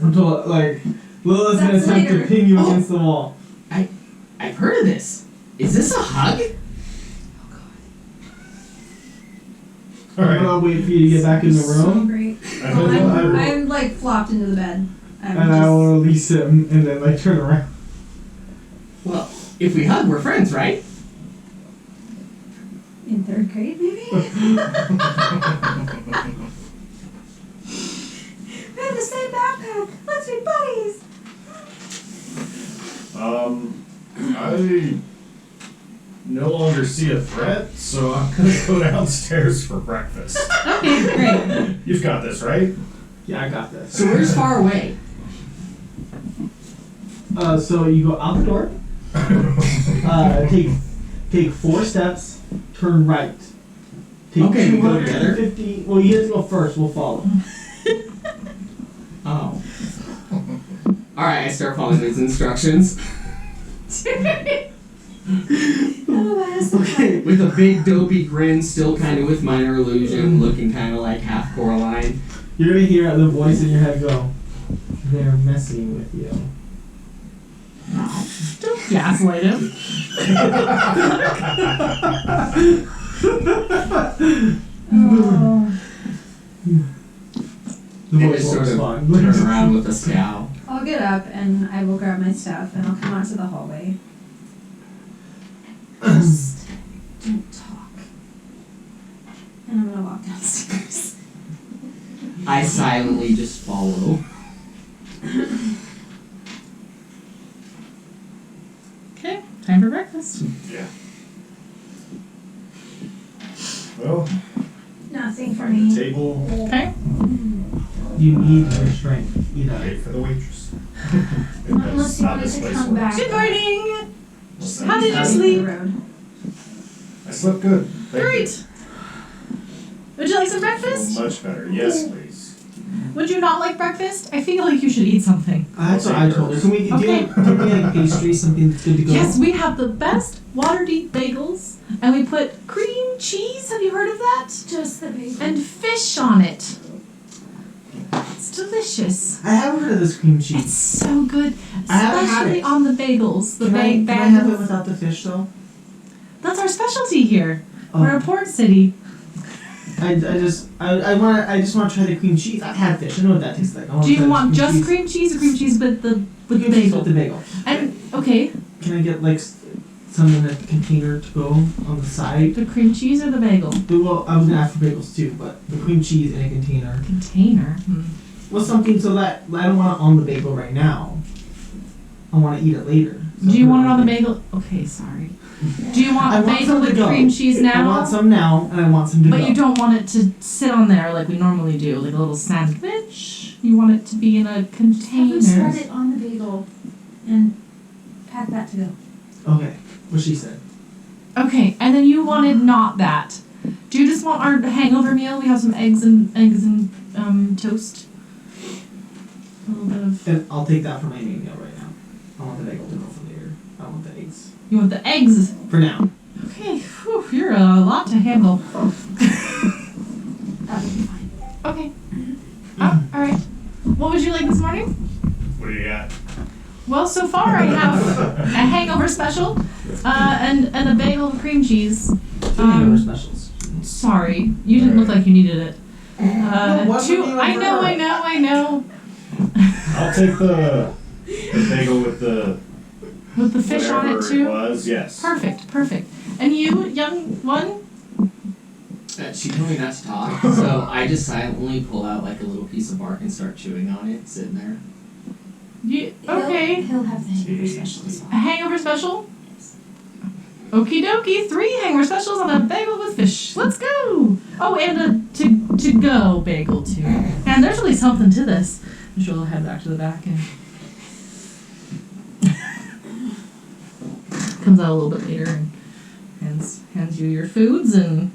until, like, Lila's gonna That's attempt to later. pin you Oh. against the wall. I've heard of this. Is this a hug? I'm gonna wait for you to get back in the So room, great. I Well, think I'm like flopped into the bed. I'm and I will release him, and then, like, turn around. Well, if we hug, we're friends, right? in 3rd grade, maybe? We have the same backpack. Let's be buddies. I no longer see a threat, so I'm gonna go downstairs for breakfast. Okay, great. You've got this, right? Yeah, I got this. So where's far away? So you go out the door, take 4 steps, turn right. Take Okay, we go 250. Well, you have to go first. We'll follow. Oh. Alright, I start following these instructions. Okay. With a big dopey grin, still kind of with minor illusion, looking kind of like half Coraline. You're gonna hear the voice in your head go, "They're messing with you." Don't gaslight him. Oh. The They voice just will sort of respond. turn around with a scowl. I'll get up and I will grab my stuff and I'll come out to the hallway. Just don't talk. And I'm gonna walk downstairs. I silently just follow. Okay, time for breakfast. Yeah. Well, Nothing for me. table. Okay. You need your strength. Eat up. Wait for the waitress. Unless you Not wanted this to place come works. back. Good morning. Listen, How did you Out of sleep? the road. I slept good. Thank Great. Would you like some you. breakfast? Oh, much better. Yes, please. Would you not like breakfast? I feel like you should eat something. That's what I told her. Can we do? Okay. Can we like pastry? Something that's good to go. Yes, we have the best Waterdeep bagels, and we put cream cheese. Have you heard of that? Just the bagel. And fish on it. It's delicious. I haven't heard of this cream cheese. It's so good, I haven't had especially it. on the bagels. The Can I bagels. have it without the fish though? That's our specialty here. Oh. We're a port city. I just want to try the cream cheese. I've had fish. I know what that tastes like. I wanna Do try you the want just cheese. cream cheese or cream cheese with the Cream cheese bagel? with the bagel? And okay, Can I get like some in a container to go on the side? the cream cheese or the bagel? Well, I was gonna ask for bagels too, but the cream cheese in a container. Container. Well, something so that I don't want it on the bagel right now. I want to eat it later. So Do you want it on the bagel? bagel? Okay, sorry. Do you want I want bagel some to with go. cream cheese now? I want some now, and I want some to But go. you don't want it to sit on there like we normally do, like a little sandwich. You want it to be in a Have container. them spread it on the bagel and pack that to go. Okay. What she said. Okay, and then you wanted not that. Do you just want our hangover meal? We have some eggs and toast. A little bit of. Then I'll take that for my main meal right now. I want the bagel to go for later. I want the eggs. You want the eggs? For now. Okay, whew, you're a lot to handle. That'll be fine. Okay. Oh, all right. What would you like this morning? What do you got? Well, so far I have a hangover special, and a bagel and cream cheese. Hangover specials. Sorry, you didn't look like you needed it. what Two. would you I prefer? know. I'll take the bagel with the Fish on it whatever too. It was, yes. Perfect. And you, young one? She told me not to talk, so I just silently pull out like a little piece of bark and start chewing on it, sitting there. You okay? He'll have the hangover special as A well. hangover special? Okie dokie, 3 hangover specials on a bagel with fish. Let's go! Oh, and a to-go bagel too. And there's really something to this. And she'll head back to the back and comes out a little bit later and hands you your foods, and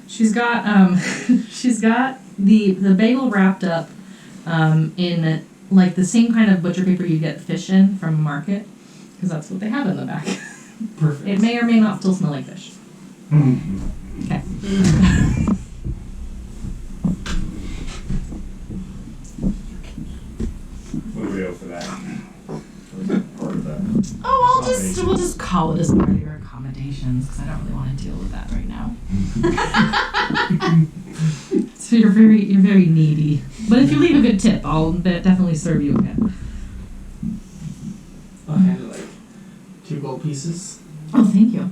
she's got the bagel wrapped up in like the same kind of butcher paper you get fish in from a market, because that's what they have in the back. Perfect. It may or may not still smell like fish. Okay. What do we owe for that? Or is that part of that? Oh, we'll just call it as part of your accommodations, because I don't really want to deal with that right now. So you're very needy. But if you leave a good tip, I'll definitely serve you again. I'll hand her like 2 gold pieces. Oh, thank you.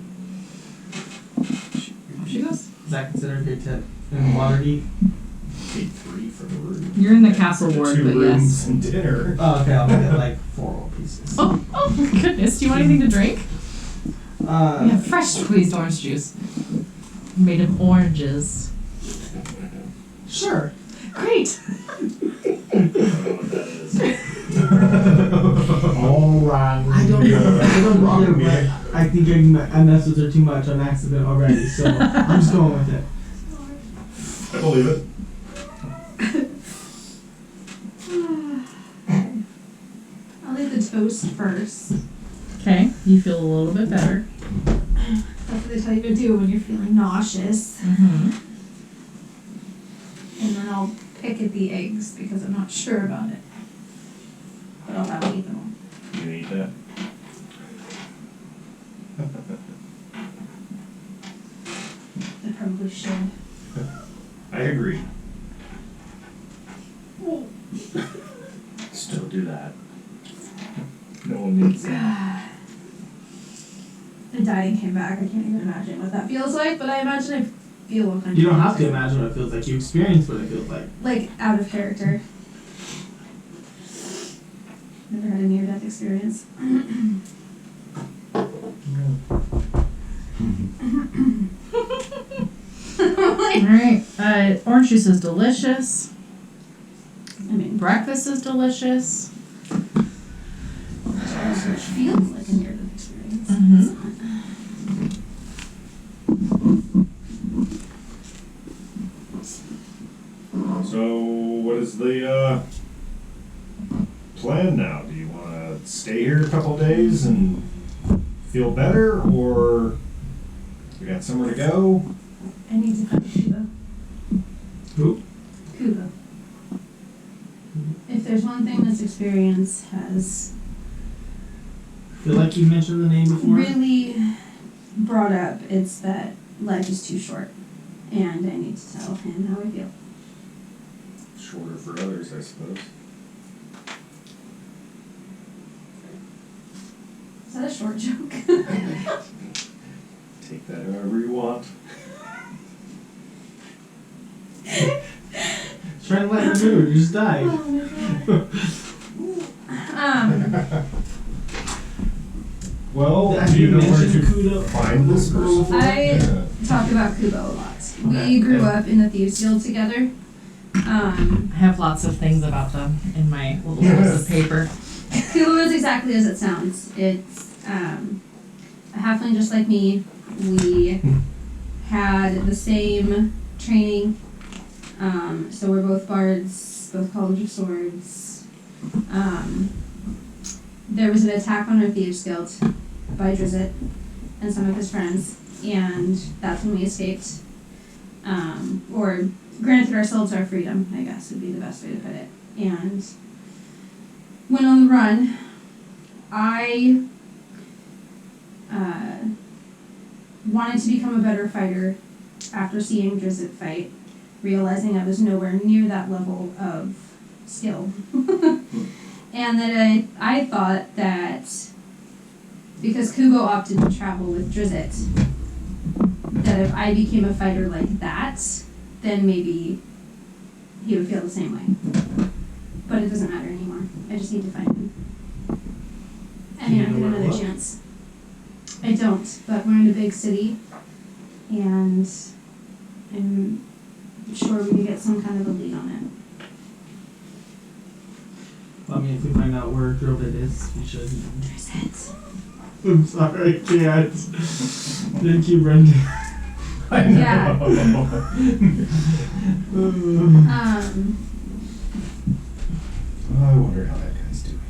Off she goes. Is that considered a good tip? In Waterdeep? Paid 3 for the room. You're in the castle ward, 2 but rooms yes. and dinner. Oh, okay, I'll get like 4 gold pieces. Oh my goodness. Do you want anything to drink? We have fresh squeezed orange juice. Made of oranges. Sure. Great. I don't know what that is. Alright. I don't know either, but I think I messed with her too much on accident already, so I'm just going with it. I believe it. I'll eat the toast first. Okay. You feel a little bit better. That's what they tell you to do when you're feeling nauseous. Mm-hmm. And then I'll pick at the eggs because I'm not sure about it. But I'll have to eat them all. You can eat that. I probably should. I agree. Still do that. No one needs that. I died and came back. I can't even imagine what that feels like, but I imagine I feel 100. You don't have to imagine what it feels like. You experience what it feels like. Like, out of character. Never had a near-death experience. Alright. Orange juice is delicious. I mean, Breakfast is delicious. it feels like a near-death experience. Mhm. It's not. So, what is the plan now? Do you want to stay here a couple days and feel better, or we got somewhere to go? I need to find Kubo. Who? Kubo. If there's one thing this experience has Feel like you mentioned the name before? really brought up, it's that life is too short. And I need to tell him how I feel. Shorter for others, I suppose. Is that a short joke? Take that however you want. Try and lighten the mood. You just died. Well, Have do you you know where mentioned to Kudo? find this person? I talk about Kubo a lot. We grew up in the Thieves Guild together. I have lots of things about them in my little piece of paper. Kubo is exactly as it sounds. It's a halfling just like me. We had the same training. So we're both bards, both College of Swords. There was an attack on our Thieves Guild by Drizzt and some of his friends, and that's when we escaped. Or granted ourselves our freedom, I guess would be the best way to put it. And went on the run. I wanted to become a better fighter after seeing Drizzt fight, realizing I was nowhere near that level of skill. And that I thought that because Kubo opted to travel with Drizzt, that if I became a fighter like that, then maybe he would feel the same way. But it doesn't matter anymore. I just need to find him. I mean, I'll get another chance. I don't, but we're in a big city, and I'm sure we can get some kind of a lead on it. I mean, if we find out where Drizzt is, we should. Drizzt. I'm sorry, I can't. Thank you, Brendan. I know. Yeah. I wonder how that guy's doing.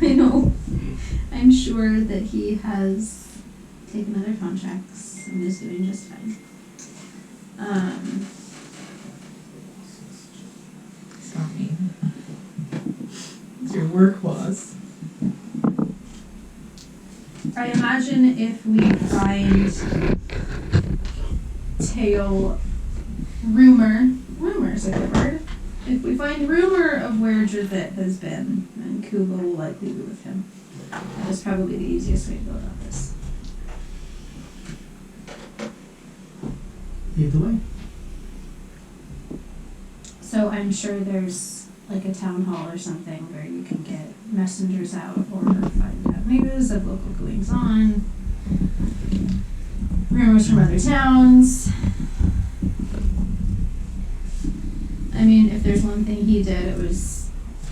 I know. I'm sure that he has taken other contracts and is doing just fine. Sorry. It's your work was. I imagine if we find rumor's a good word. If we find rumor of where Drizzt has been, then Kubo will likely be with him. That is probably the easiest way to go about this. Lead the way. So I'm sure there's like a town hall or something where you can get messengers out or find out news of local goings on, rumors from other towns. I mean, if there's one thing he did, it was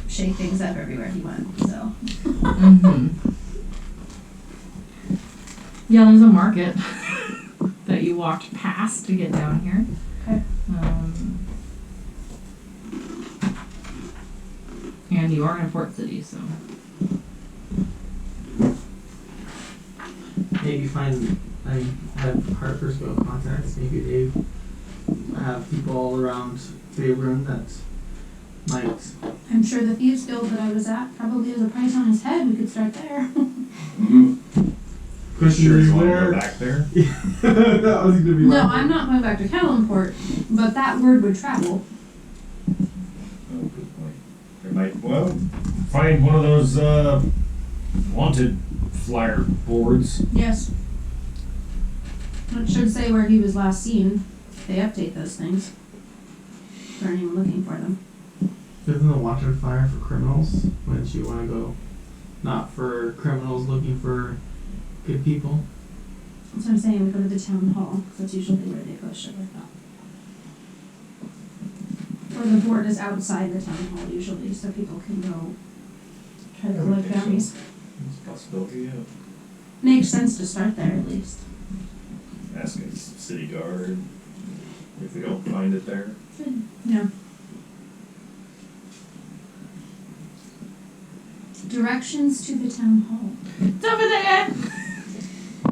shake things up everywhere he went, so. Mm-hmm. Yeah, there's a market that you walked past to get down here. Okay. And you are in Port City, so. Maybe I have Harper's Go contacts. Maybe they have people all around Faerun that might. I'm sure the Thieves Guild that I was at probably has a price on his head. We could start there. Question Sure is you want to where. go back there? That was gonna be No, my- I'm not going back to Kellenport, but that word would travel. Oh, good point. There might, well, find one of those wanted flyer boards. Yes. It should say where he was last seen. They update those things. For anyone looking for them. Isn't the wanted flyer for criminals? Wouldn't you want to go? Not for criminals looking for good people. That's what I'm saying. We go to the town hall. 'Cause that's usually where they post shit like that. Or the board is outside the town hall usually, so people can go try to collect bounties. It's a possibility, yeah. Makes sense to start there at least. Ask a city guard if they don't find it there. Yeah. Directions to the town hall. It's over there!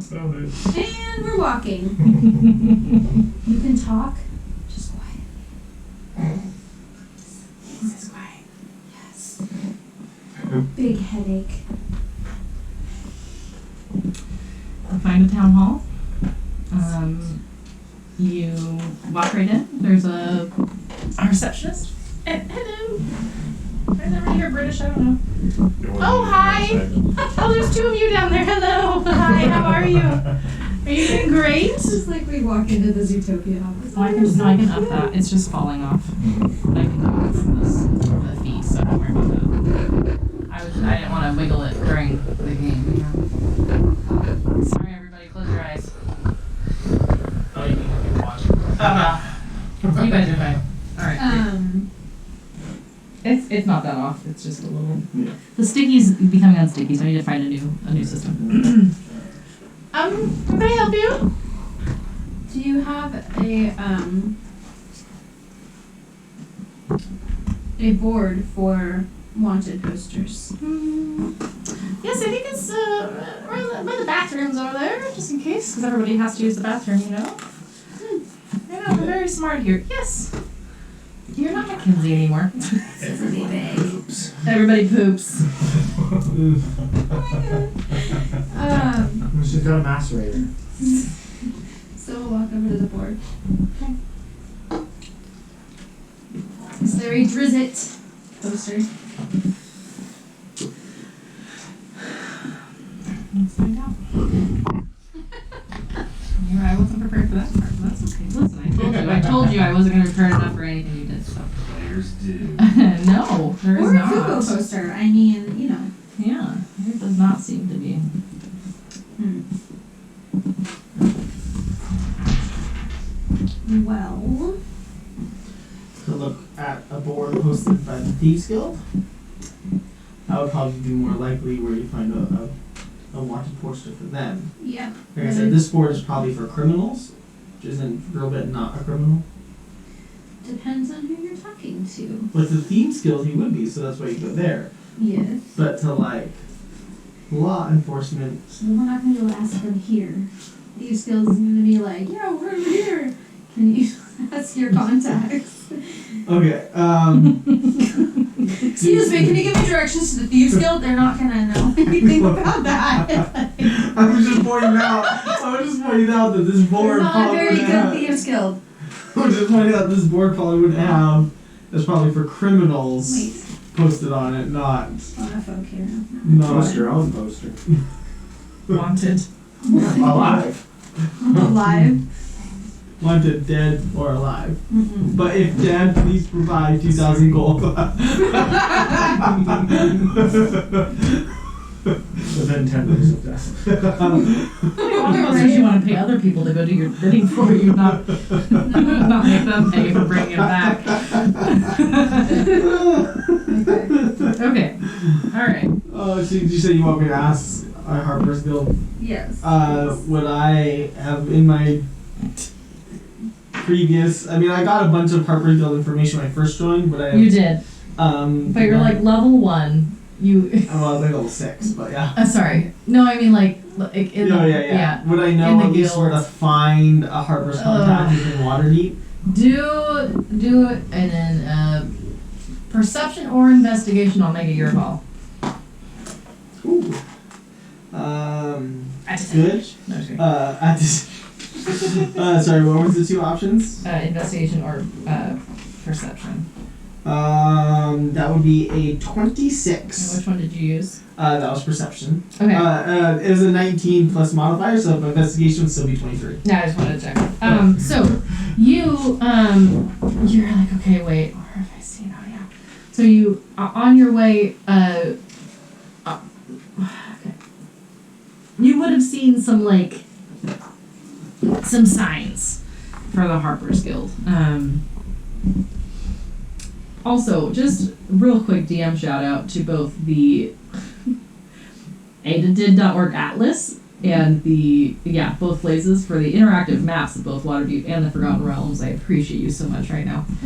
Found it. And we're walking. You can talk, just quietly. This is quiet. Yes. Big headache. Find a town hall. You walk right in. There's a receptionist. Hello. There's everybody here British, I don't know. Oh, hi. Oh, there's two of you down there. Hello. Hi, how are you? Are you doing great? It's just like we walk into the Zootopia office. I can up that. It's just falling off. I can do it from the feet, so don't worry about that. I didn't want to wiggle it during the game. Yeah. Sorry, everybody. Close your eyes. Oh, you can watch. You guys are fine. All right. Um, It's It's not that off. It's just a little. Yeah. The sticky's becoming unsticky, so I need to find a new system. Can I help you? Do you have a board for wanted posters? Yes, I think it's where the bathrooms over there, just in case, because everybody has to use the bathroom, you know. Yeah, we're very smart here. Yes. You're not Mackenzie anymore. Everybody poops. Everybody poops. She's got a macerator. So we'll walk over to the board. Okay. Is there a Drizzt poster? Let's find out. I wasn't prepared for that part, but that's okay. Listen, I told you I wasn't going to prepare enough for anything you did, so. Players do. No, there is Or a not. Fugo poster. I mean, you know. Yeah, there does not seem to be. Well, To look at a board hosted by the Thieves Guild, that would probably be more likely where you find a wanted poster for them. yeah. Like I said, this board is probably for criminals, which isn't a little bit not a criminal. Depends on who you're talking to. With the Thieves Guild, he would be, so that's why you go there. Yes. But to like law enforcement, Well, we're not going to go ask them here. These skills is going to be like, yeah, we're over here. Can you ask your contacts? okay. Excuse me, can you give me directions to the Thieves Guild? They're not going to know anything about that. I was just pointing out that this board They're not probably very wouldn't good have. Thieves Guild. I was just pointing out this board probably wouldn't have. It's probably for criminals Wait, posted on it, not. on a folk here. Post your own poster. Wanted. Alive. Alive. Wanted dead or alive. Mm-mm. But if dead, please provide 2,000 gold. Within 10 days of death. Because you want to pay other people to go do your bidding for you, not make them pay for bringing it back. Okay. All right. Oh, so did you say you want me to ask Harper's Guild? Yes. Would I have in my previous? I mean, I got a bunch of Harper's Guild information when I first joined. Would I have? You did, but you're would I- like level 1. You. Oh, well, I was like level 6, but yeah. Sorry. No, I mean like in the, Yeah. Would I in know the at least where to guild. find a Harper's contact in Waterdeep? Do it and then perception or investigation. I'll make it your call. Ooh. Good. No, just kidding. At this. Sorry, what was the two options? Investigation or perception. That would be a And 26. which one did you use? That was perception. Okay. It was a 19 plus modifier, so investigation would still be 23. No, I just wanted to check. So you you're like, okay, wait, where have I seen? Oh yeah. So you on your way. Okay. You would have seen some some signs for the Harper's Guild. Also, just real quick DM shout out to both the AdaDid.org Atlas and both places for the interactive maps of both Waterdeep and the Forgotten Realms. I appreciate you so much right now. I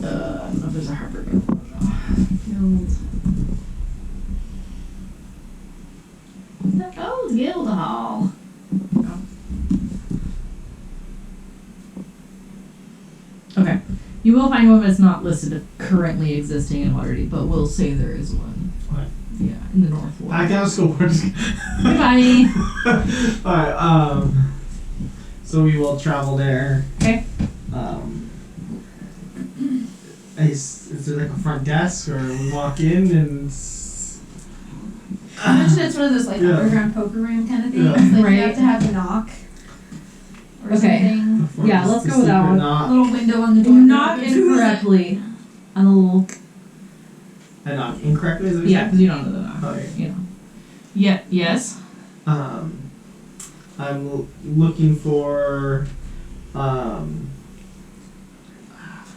don't know if there's a Harper Guild. Old Guild Hall. Oh. Okay. You will find one that's not listed as currently existing in Waterdeep, but we'll say there is one. What? Yeah, in the North Ward. I can't school board. Goodbye. Alright, so we will travel there. Okay. Is there like a front desk, or we walk in and... I mentioned it's one of those like Yeah. underground poker room kind of things. Yeah. Like Right. you have to have a knock or Okay. something. Yeah, let's go with that one. A little window on the door. You knock Who's it? incorrectly on the little. I knock incorrectly, is that what Yeah, you because you don't know the knock. Okay. You know. Yeah. Yes. said? I'm looking for,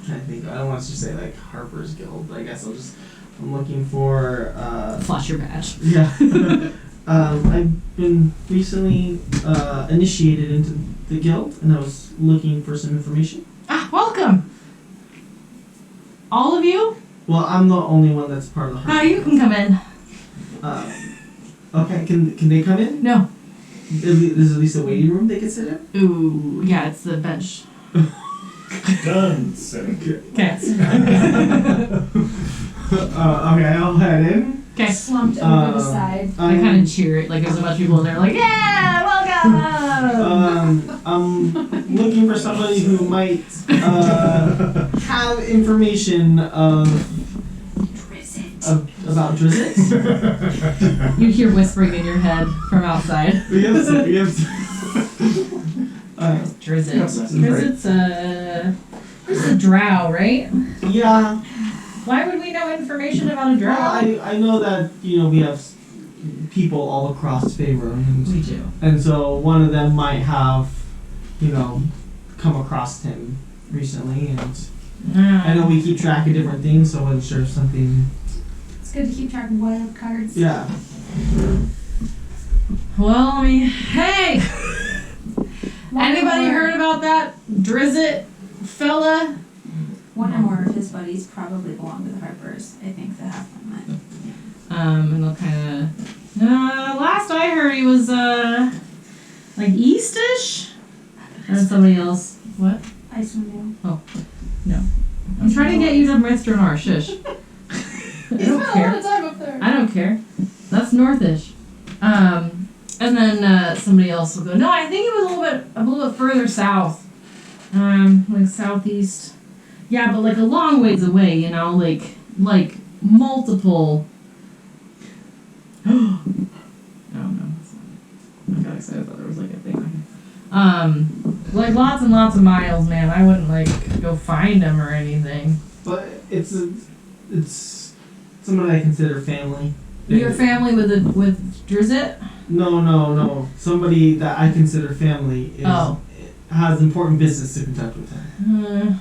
trying to think. I don't want to just say like Harper's Guild. But I guess I'm looking for. Flash your badge. Yeah. I've been recently initiated into the guild, and I was looking for some information. Ah, welcome. All of you? Well, I'm the only one that's part of the Ah, you can come in. Okay, can they come in? No. There's at least a waiting room they can sit in? Ooh, yeah, it's the bench. Done. Seven. Okay. Okay, I'll head in. Okay. Slumped over the side. I kind of cheer it. Like, there's a bunch of people in there like, yeah, welcome! I'm looking for somebody who might have information about Drizzt. You hear whispering in your head from outside. Yes. Drizzt's a drow, right? Yeah. Why would we know information about a drow? Well, I know that, we have people all across Favor. We do. And so one of them might have, come across him recently. And I know we keep track of different things, so I wasn't sure if something... It's good to keep track of wild cards. Yeah. Well, hey! Anybody heard about that Drizzt fella? One or more of his buddies probably belong to the Harpers. I think the half one might. And they'll kind of... last I heard he was, like Eastish? Or somebody else. What? Icewind Dale. Oh, no. I'm trying to get you to Mithranor, shush. I don't care. time up there. I don't care. That's Northish. And then somebody else will go, no, I think it was a little bit further south. Like southeast. Yeah, but like a long ways away, like multiple. Oh no, I got excited. I thought there was like a thing. Like lots and lots of miles, man. I wouldn't like go find them or anything. But it's someone I consider family. Your family with Drizzt? No. Somebody that I consider family has important business to conduct with him.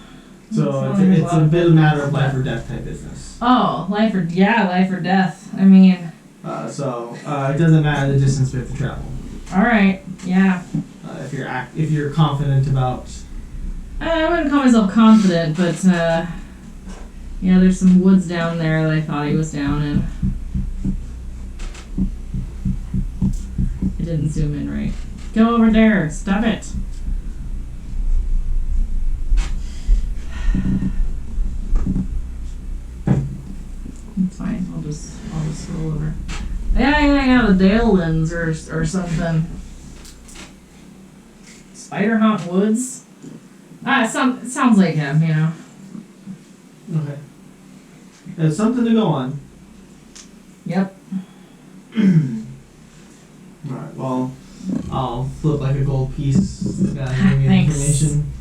So it's a bit of a matter of life or death type business. Oh, life or death. I mean. So it doesn't matter the distance we have to travel. All right. Yeah. If you're confident about. I wouldn't call myself confident, but yeah, there's some woods down there that I thought he was down in. It didn't zoom in right. Go over there. Stop it. It's fine. I'll just scroll over. Yeah, hang out of Dalelands or something. Spider Haunt Woods. It sounds like him, Okay. There's something to go on. Yep. Alright, well, I'll flip like a gold piece. This guy gave me the Thanks. information.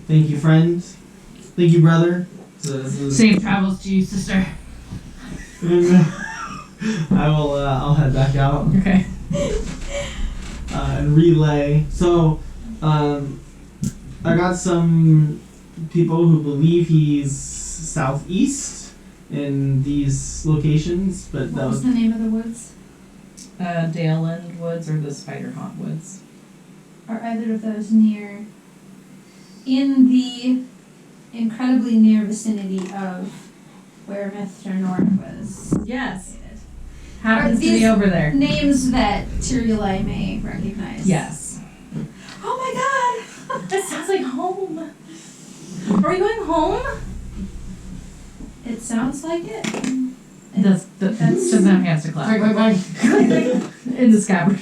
Thank you, friend. Thank you, brother. Safe travels to you, sister. I'll head back out Okay. and relay. So, I got some people who believe he's southeast in these locations, but What was the name of the woods? Daleland Woods or the Spider Haunt Woods. Are either of those in the incredibly near vicinity of where Mithranor was? Yes. located? Happens Are to be these over there. Names that Tyruli may recognize. Yes. Oh my god! That sounds like home. Are we going home? It sounds like it. That's doesn't have hands to clap. In the scabbard.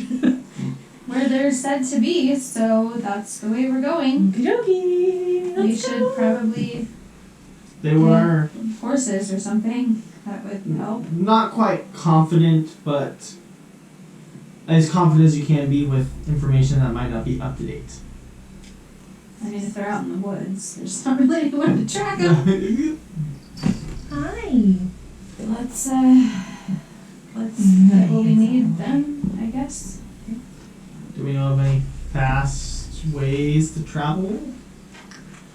Where they're said to be, so that's the way we're going. Okey-dokey. We Let's should go. probably they were horses or something. That would help. not quite confident, but as confident as you can be with information that might not be up to date. I mean, if they're out in the woods, there's not really anyone to track them. Hi. Let's get what we need then, I guess. Do we know of any fast ways to travel?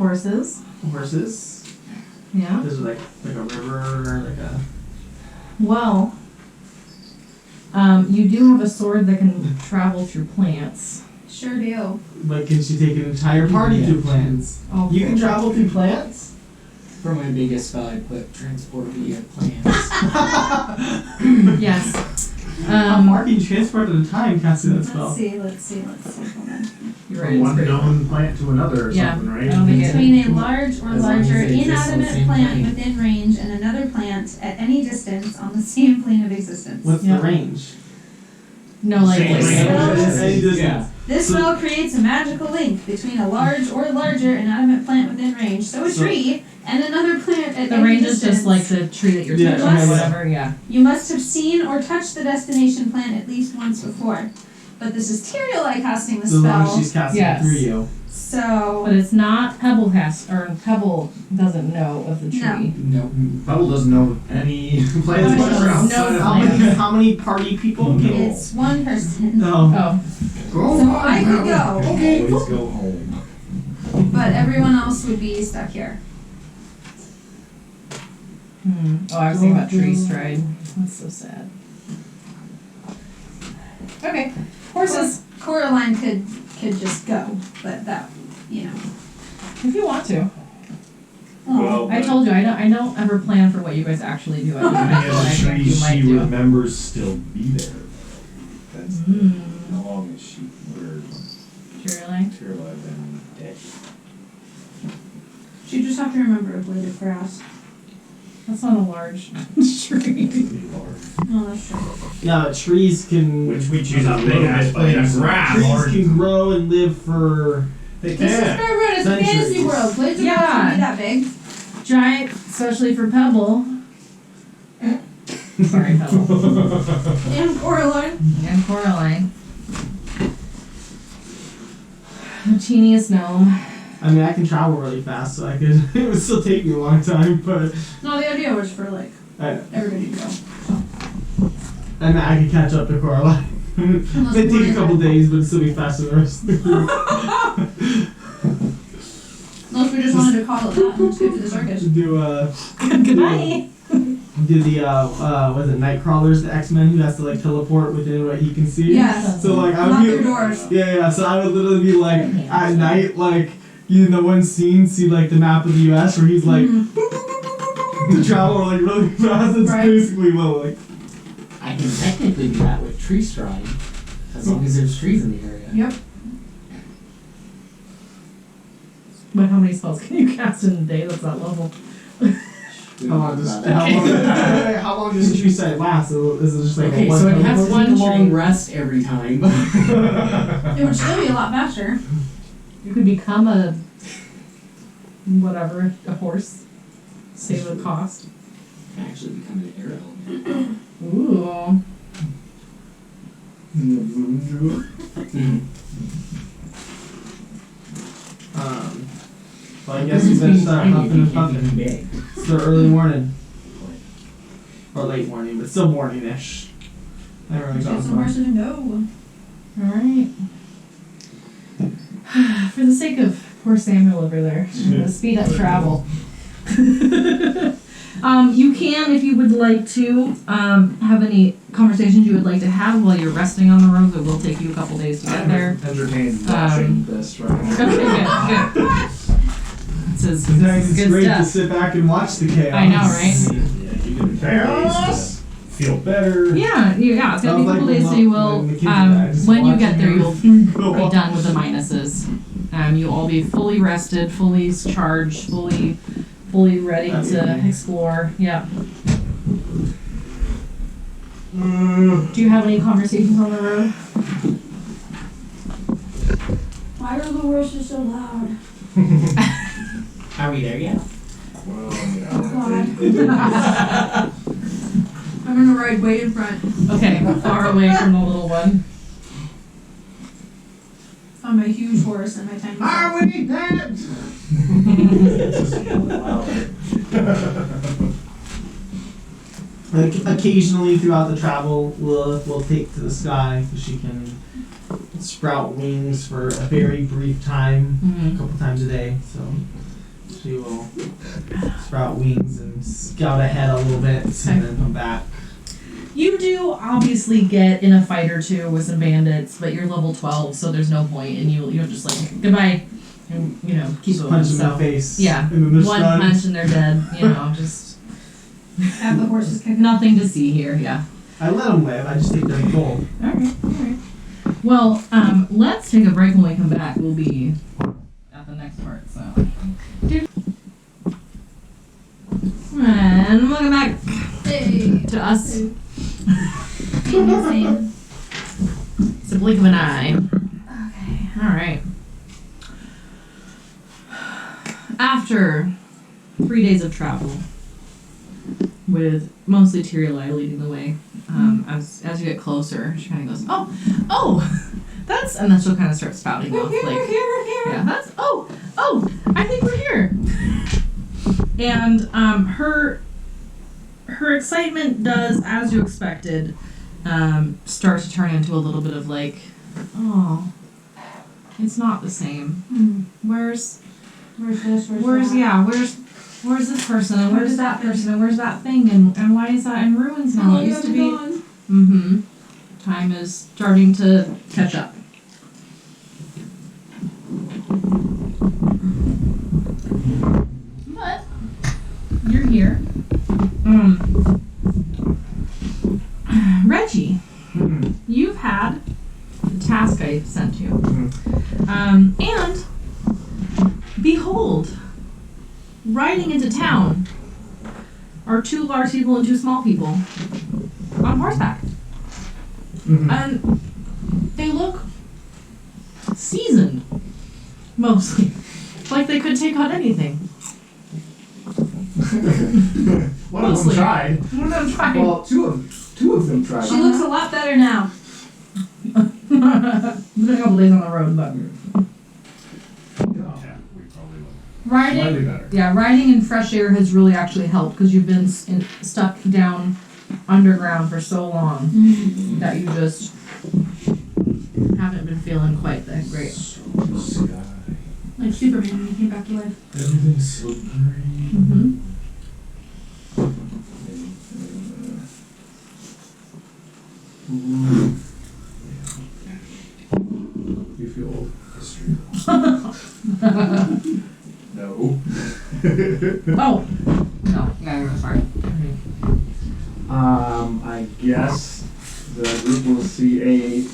Horses. Horses. Yeah. There's like a river or like a. Well, you do have a sword that can travel through plants. Sure do. But can she take an entire party through plants? Oh, You can travel through plants? For my biggest spell, I put transport via plants. Yes. How far can you transport at a time casting that spell? Let's see. Hold on. You're right. From It's one pretty- known plant to another or Yeah, something, I right? don't think it- Between a large or As long as larger it exists on the inanimate same plant plane. within range and another plant at any distance on the same plane of existence. What's Yeah. the range? No, like, Same like range. Any distance. Yeah. This So- spell creates a magical link between a large or larger inanimate plant within range, so a So- tree, and another plant at the any range distance. is just like the tree that you're Yeah, touching okay, or yeah. whatever. Yeah. You must have seen or touched the destination plant at least once before. But this is Tyrioli casting the So long as spell, she's casting Yes. it through you. so But it's not Pebble Pebble doesn't know of the tree. No. Pebble doesn't know any plants No, much no, around. no. How many party people can it's one person. No. Oh. Go So on, I could Pebble. go, Always go home. but everyone else would be stuck here. Oh, I was thinking about tree stride. That's so sad. Okay. Horses. Coraline could just go, but that, If you want to. Well, I told you I don't ever plan for what you guys actually do. I do Many of what I the think you trees might she do. remembers still be there. That's Mm. how long is she? Where Surely. Tyrla been dead? You just have to remember a blade of grass. That's not a large tree. Pretty large. Oh, that's true. Yeah, but trees can. Which we choose a Not little big ass bit by blade of using grass. Trees large- can grow and live for. They This is can. for everyone. It's a fantasy Centuries. world. Blades of Yeah. grass can be that big. Giant, especially for Pebble. Sorry, Pebble. And Coraline. And Coraline. The teeniest gnome. I mean, I can travel really fast, so I could. It would still take me a long time, but No, the idea was for like I everybody to go. mean, I could catch up to Coraline. Unless It'd take one a couple is- days, but it'd still be faster than the rest of the group. Unless we just wanted to call it that and skip to the circus. Do Good night. did the was it Nightcrawlers, the X-Men who has to like teleport within what he can see? Yes. So like I Lock would your be doors. yeah. So I would literally be like at night, like you in the one scene see like the map of the U.S. where he's like Mhm. to travel like really fast. That's Right. basically what like. I can technically do that with tree stride, as long as there's trees in the area. Yep. But how many spells can you cast in a day that's that level? We How don't long talk does about that. how long does the tree side last? Is it just like Okay, a one so it has teleport? one long rest every time. It would still be a lot faster. You could become a whatever, a horse. Save the cost. Can actually become an arrow. Ooh. Well, I guess we better start huffing and puffing. Big. It's the early morning. Or late morning, but still morning-ish. I haven't really Get gone some far. horses and go. Alright. For the sake of poor Samuel over there, I'm gonna speed up travel. You can, if you would like to, have any conversations you would like to have while you're resting on the road. It will take you a couple days to get there. I'm entertained watching this right now. Okay, good. This is Sometimes it's good great to stuff. sit back and watch the chaos. I know, right? Yeah, you can days to feel better. Yeah, it's gonna be a couple days, so you will. When the kids are there, just When you get watching there, you'll everything go be on. done with the minuses. You'll all be fully rested, fully charged, fully ready That's to okay. explore. Yeah. Do you have any conversations on the road? Why are the horses so loud? Are we there yet? Well, Oh, God. I'm gonna ride way in front. Okay, far away from the little one. On my huge horse and my tiny Are horse. we dead? Like, occasionally throughout the travel, we'll take to the sky because she can sprout wings for a very brief time, a Mhm. couple times a day. So She will sprout wings and scout ahead a little bit and then come back. You do obviously get in a fight or two with some bandits, but you're level 12, so there's no point, and you'll just like goodbye, and keep Just moving. punch them So in the face. yeah, And then they're one stunned. punch and they're dead. Just Have the horses kick. nothing to see here. Yeah. I let them live. I just take their gold. All right. Well, let's take a break. When we come back, we'll be at the next part. So. And welcome back Hey. to us. Insane. It's a blink of an eye. Okay. All right. After 3 days of travel, with mostly Tyrielai leading the way, as you get closer, she kind of goes, "Oh, that's," and then she'll kind of start spouting off like, "Yeah, that's I think we're here." And her excitement does, as you expected, start to turn into a little bit of like, "Oh, it's not the same. Where's this? where's this person? And where's that person? And where's that thing? And why is that in ruins now? It used to be." Mm-hmm. Time is starting to catch up. But you're here. Reggie, you've had the task I sent you. And behold, riding into town are 2 large people and 2 small people on horseback. And they look seasoned, mostly. Like they could take on anything. One of them Mostly. tried. One of them tried. Well, two of them tried. She looks a lot better now. It's been a couple days on the road, but Yeah, we probably will. riding, Slightly better. yeah, riding in fresh air has really actually helped because you've been stuck down underground for so long that you just haven't been feeling quite that great. Sky. Like Superman when he came back to life. Everything's so green. Mm-hmm. You feel old. History. No. Oh no, yeah, sorry. I guess the group will see a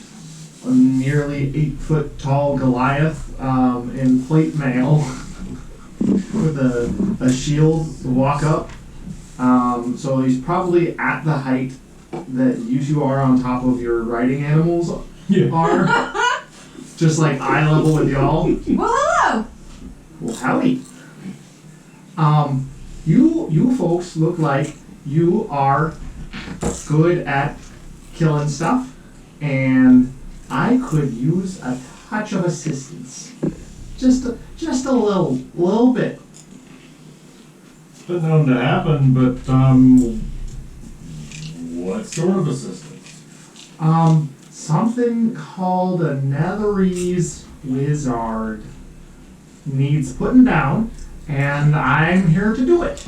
nearly 8-foot tall Goliath in plate mail with a shield walk up. So he's probably at the height that you two are on top of your riding animals are. Just like eye level with y'all. Well, hello. Well, howdy. You folks look like you are good at killing stuff, and I could use a touch of assistance. Just a little bit. It's been known to happen, but what sort of assistance? Something called a Netherese wizard needs putting down, and I'm here to do it.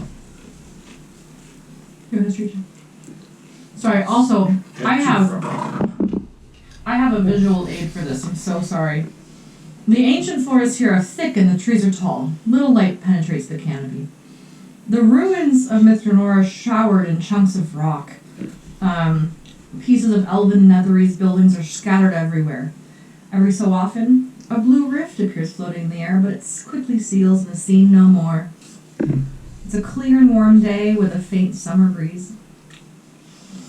Your history check. Sorry. Also, I have a visual aid for this. I'm so sorry. The ancient forests here are thick and the trees are tall. Little light penetrates the canopy. The ruins of Mithranor are showered in chunks of rock. Pieces of elven Netherese buildings are scattered everywhere. Every so often, a blue rift appears floating in the air, but it quickly seals and is seen no more. It's a clear and warm day with a faint summer breeze.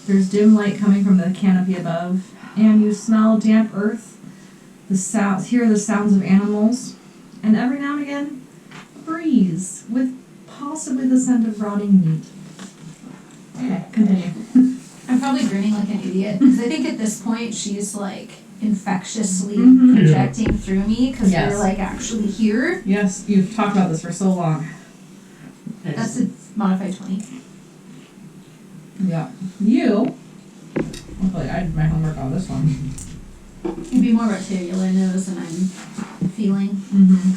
There's dim light coming from the canopy above, and you smell damp earth, hear the sounds of animals, and every now and again, a breeze with possibly the scent of rotting meat. Okay, continue. I'm probably grinning like an idiot because I think at this point she's like infectiously Mhm. projecting through me because Yes. we're like actually here. Yes, you've talked about this for so long. That's a modified 20. Yeah. You. Luckily, I did my homework on this one. It'd be more about Tyrielai knows than I'm feeling. Mm-hmm.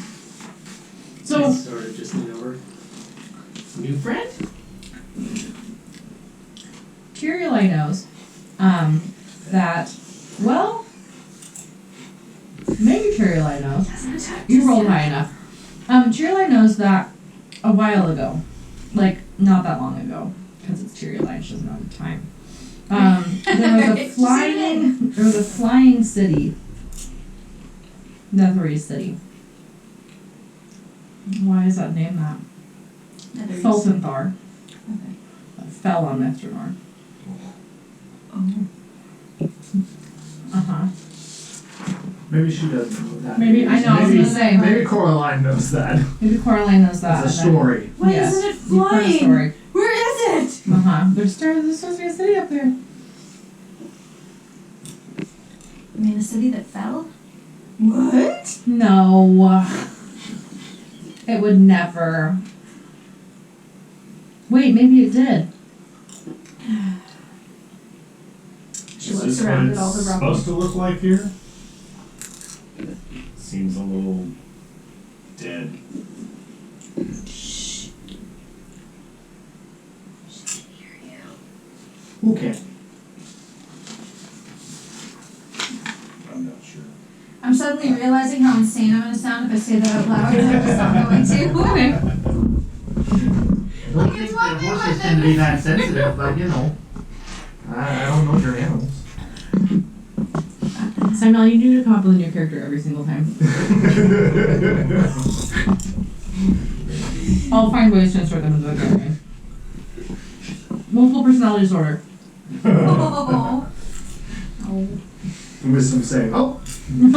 So sort of just lean over. New friend? Tyrion knows that, well, maybe Tyrion knows. You rolled high enough. Tyrion knows that a while ago, like not that long ago, because it's Tyrion, she doesn't know the time. There was a flying city, Netherese City. Why is that named that? Sultanthar. Okay. That fell on Mithranor. Oh. Uh-huh. Maybe she doesn't know that. Maybe, I know, I was Maybe, gonna say. maybe Coraline knows that. Maybe Coraline knows that. It's a and then- story. Why Yes, isn't it you've heard the flying? story. Where is it? Uh-huh. There's supposed to be a city up there. I mean, a city that fell? What? No. It would never. Wait, maybe it did. She Is looks this around what at all the it's rubble. supposed to look like here? Seems a little dead. Shh. She can hear you. Who can? I'm not sure. I'm suddenly realizing how insane I'm going to sound if I say that out loud, and I'm just not going to. I don't think the horses tend to be that sensitive, but you know. I don't know your animals. Samuel, you need to come up with a new character every single time. I'll find ways to insert them into the campaign. Multiple personality disorder. Oh. Oh. With some saying, oh. New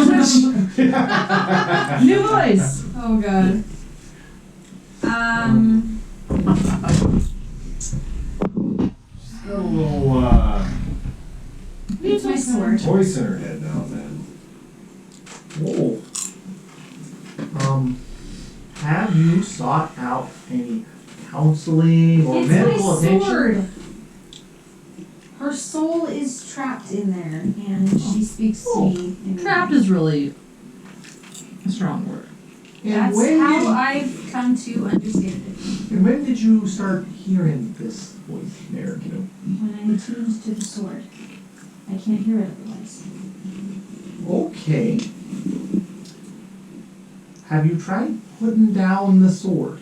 voice. Oh, God. She's got a little It's my sword. voice in her head now and then. Whoa. Have you sought out any counseling or It's medical my attention? sword. Her soul is trapped in there, and she speaks to me. in- Trapped is really a strong word. And That's when how did, I've come to understand it. and when did you start hearing this voice there, you know? When I'm tuned to the sword, I can't hear it otherwise. Okay. Have you tried putting down the sword?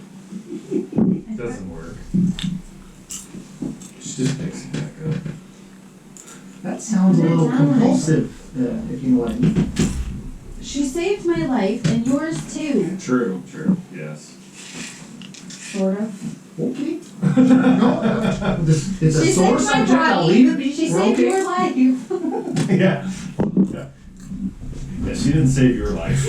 Doesn't work. She just picks it back up. That sounds a Put it little down. compulsive, if you know what I mean. She saved my life, and yours too, True, yes. sort of. Okay. No, it's a She sore saved my subject. I'll leave it be. She We're saved okay. your life. Yeah. Yeah, she didn't save your life.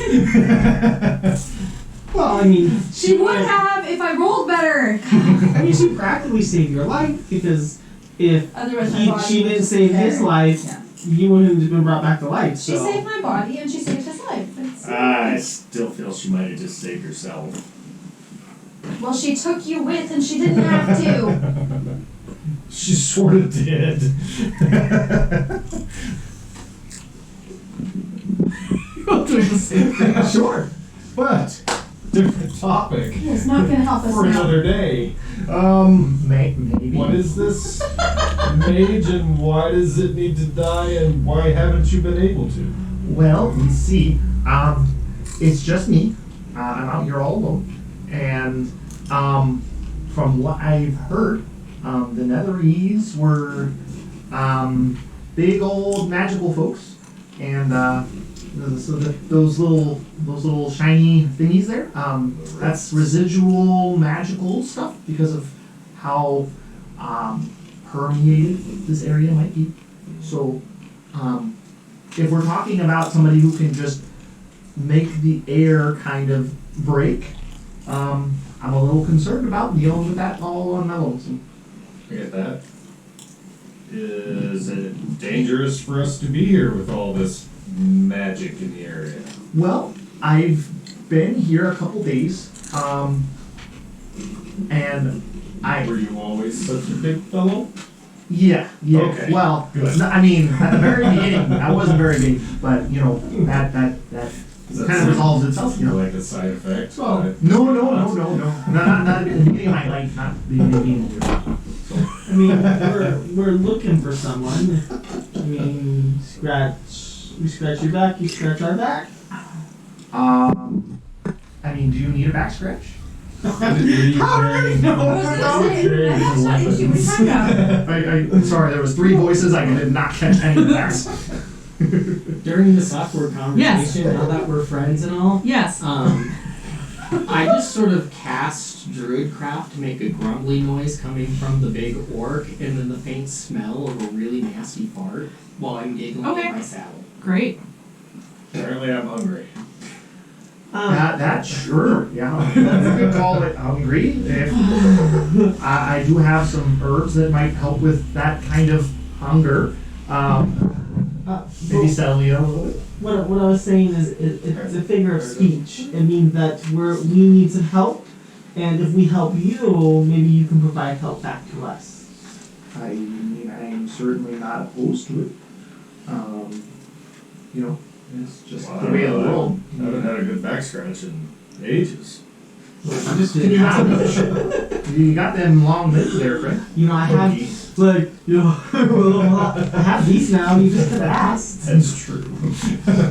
Well, I mean, She would have if I rolled better. I mean, she practically saved your life because if Otherwise, my body she would didn't just save be his there. life, Yeah. he wouldn't have been brought back to life. She So. saved my body, and she saved his life. It's, I still feel she might have just saved herself. well, she took you with, and she didn't have to. She sort of did. doing the same thing. Sure, but different topic It's not going to help us for now. another day. Maybe. What is this mage and why does it need to die and why haven't you been able to? Well, you see, it's just me. I'm out here all alone, and from what I've heard, the Netherese were big old magical folks, and those little shiny thingies there, that's residual magical stuff because of how permeated this area might be. So, if we're talking about somebody who can just make the air kind of break, I'm a little concerned about dealing with that all on my lonesome. I get that. Is it dangerous for us to be here with all this magic in the area? Well, I've been here a couple days, and Were you always such a big fellow? yeah. Okay, Well, good. I mean, at the very beginning, I wasn't very big, but you know that kind of resolves itself, you know. Like a side effect. Well, but- no. Not at the beginning of my life, not the beginning of your life. So, I mean, we're looking for someone. I mean, we scratch your back, you scratch our back. I mean, do you need a back scratch? I was gonna say, that's not an issue. What are you talking about? I'm sorry, there was 3 voices, I did not catch any of that. During the software conversation, now that we're friends and all, Yes. I just sort of cast Druidcraft to make a grumbly noise coming from the big orc, and then the faint smell of a really nasty fart while I'm giggling Okay. in my saddle. Great. Apparently I'm hungry. That sure, yeah. That's a good call it hungry. If, I do have some herbs that might help with that kind of hunger. Maybe settle you a little bit. What I was saying is it's a figure of speech. It means that we need some help, and if we help you, maybe you can provide help back to us. I mean, I'm certainly not opposed to it. You know, it's just Well, the way of the world. I haven't had a good back scratch in ages. You got them long limbs there, friend. You know, I have like I have these now. You just could have asked. That's true.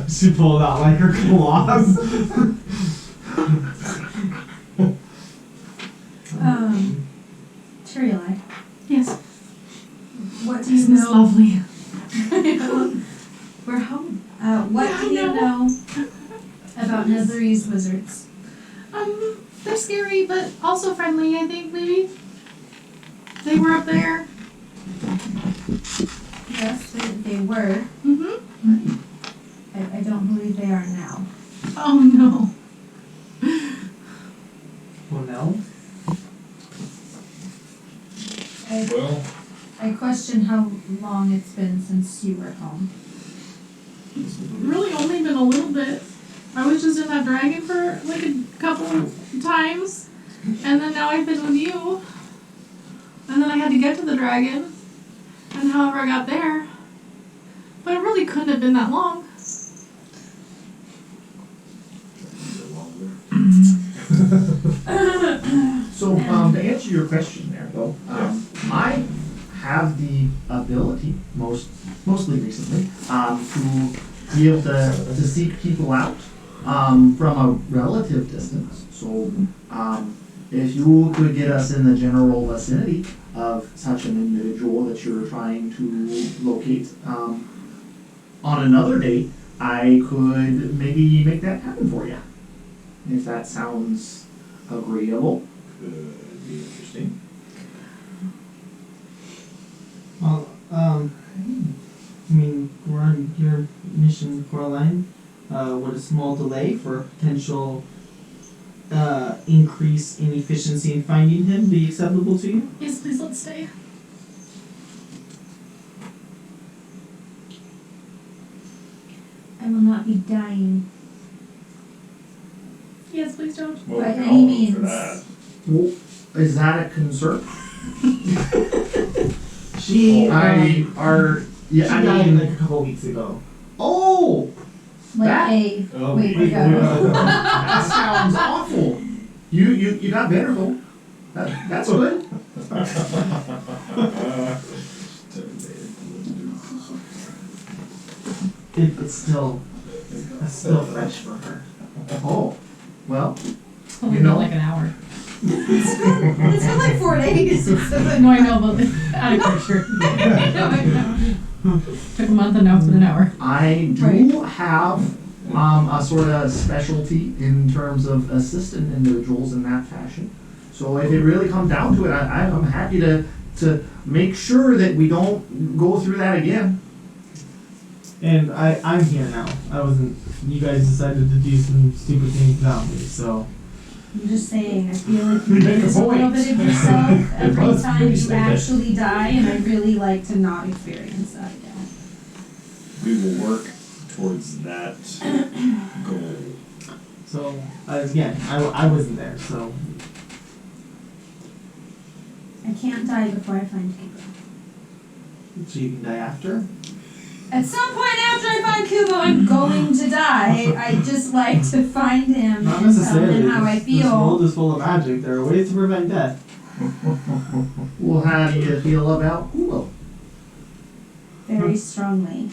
She pulled out like her claws. Cheerioli, Yes. what do you Isn't this know? lovely? We're home. What Yeah, do I you know. know about Netherese wizards? They're scary, but also friendly, I think, maybe. They were up there. Yes, they were. Mm-hmm. I don't believe they are now. Oh, no. Well, no. Well, I question how long it's been since you were home. Really only been a little bit. I was just in that dragon for like a couple times, and then now I've been with you. And then I had to get to the dragon, and however I got there. But it really couldn't have been that long. So, to answer your question there, though, I have the ability, mostly recently, to be able to seek people out from a relative distance. So, if you could get us in the general vicinity of such an individual that you're trying to locate on another date, I could maybe make that happen for you. If that sounds agreeable. could be interesting. Well, I mean, we're on your mission, Coraline. Would a small delay for potential increase in efficiency in finding him be acceptable to you? Yes, please, let's stay. I will not be dying. Yes, please don't. Well, By we can any all means. for that. Well, is that a concern? She, I died mean, like a couple weeks ago. oh, Like That- a Oh, wait, wait, that sounds awful. You got better though. That's good. It's still fresh for her. Oh, well, Only You know- been like an hour. It's been like 4 days. No, I know, but out of picture. Took a month and now it's been an hour. I do have a sort of specialty in terms of assistant individuals in that fashion. So if it really comes down to it, I'm happy to make sure that we don't go through that again. And I'm here now. I wasn't. You guys decided to do some stupid things without me, so. I'm just saying, I feel like you You make a lose a little point. bit of yourself every was time pretty you stupid. actually die, and I really like to not experience that again. We will work towards that goal. So again, I wasn't there, so. I can't die before I find Kubo. So you can die after. At some point after I find Kubo, I'm going to die. I just like to find him Not and tell necessarily. him how I This world feel. is full of magic. There are ways to prevent death. Well, how do you feel about Hulo? Very strongly.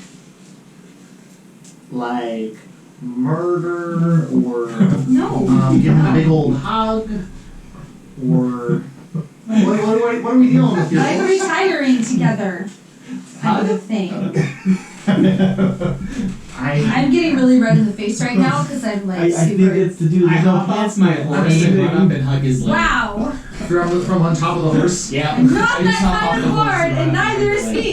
Like murder or No. give him a big old hug or what are we dealing with here? Like retiring together. Kind of thing. I'm getting really red in the face right now because I'm like I think super. it's to do I with hop off my horse and run up and hug his leg. Wow. from on top of the horse. Yeah. I'm not I just that hop off kind the of horse bard, run and up neither hug is his leg. he.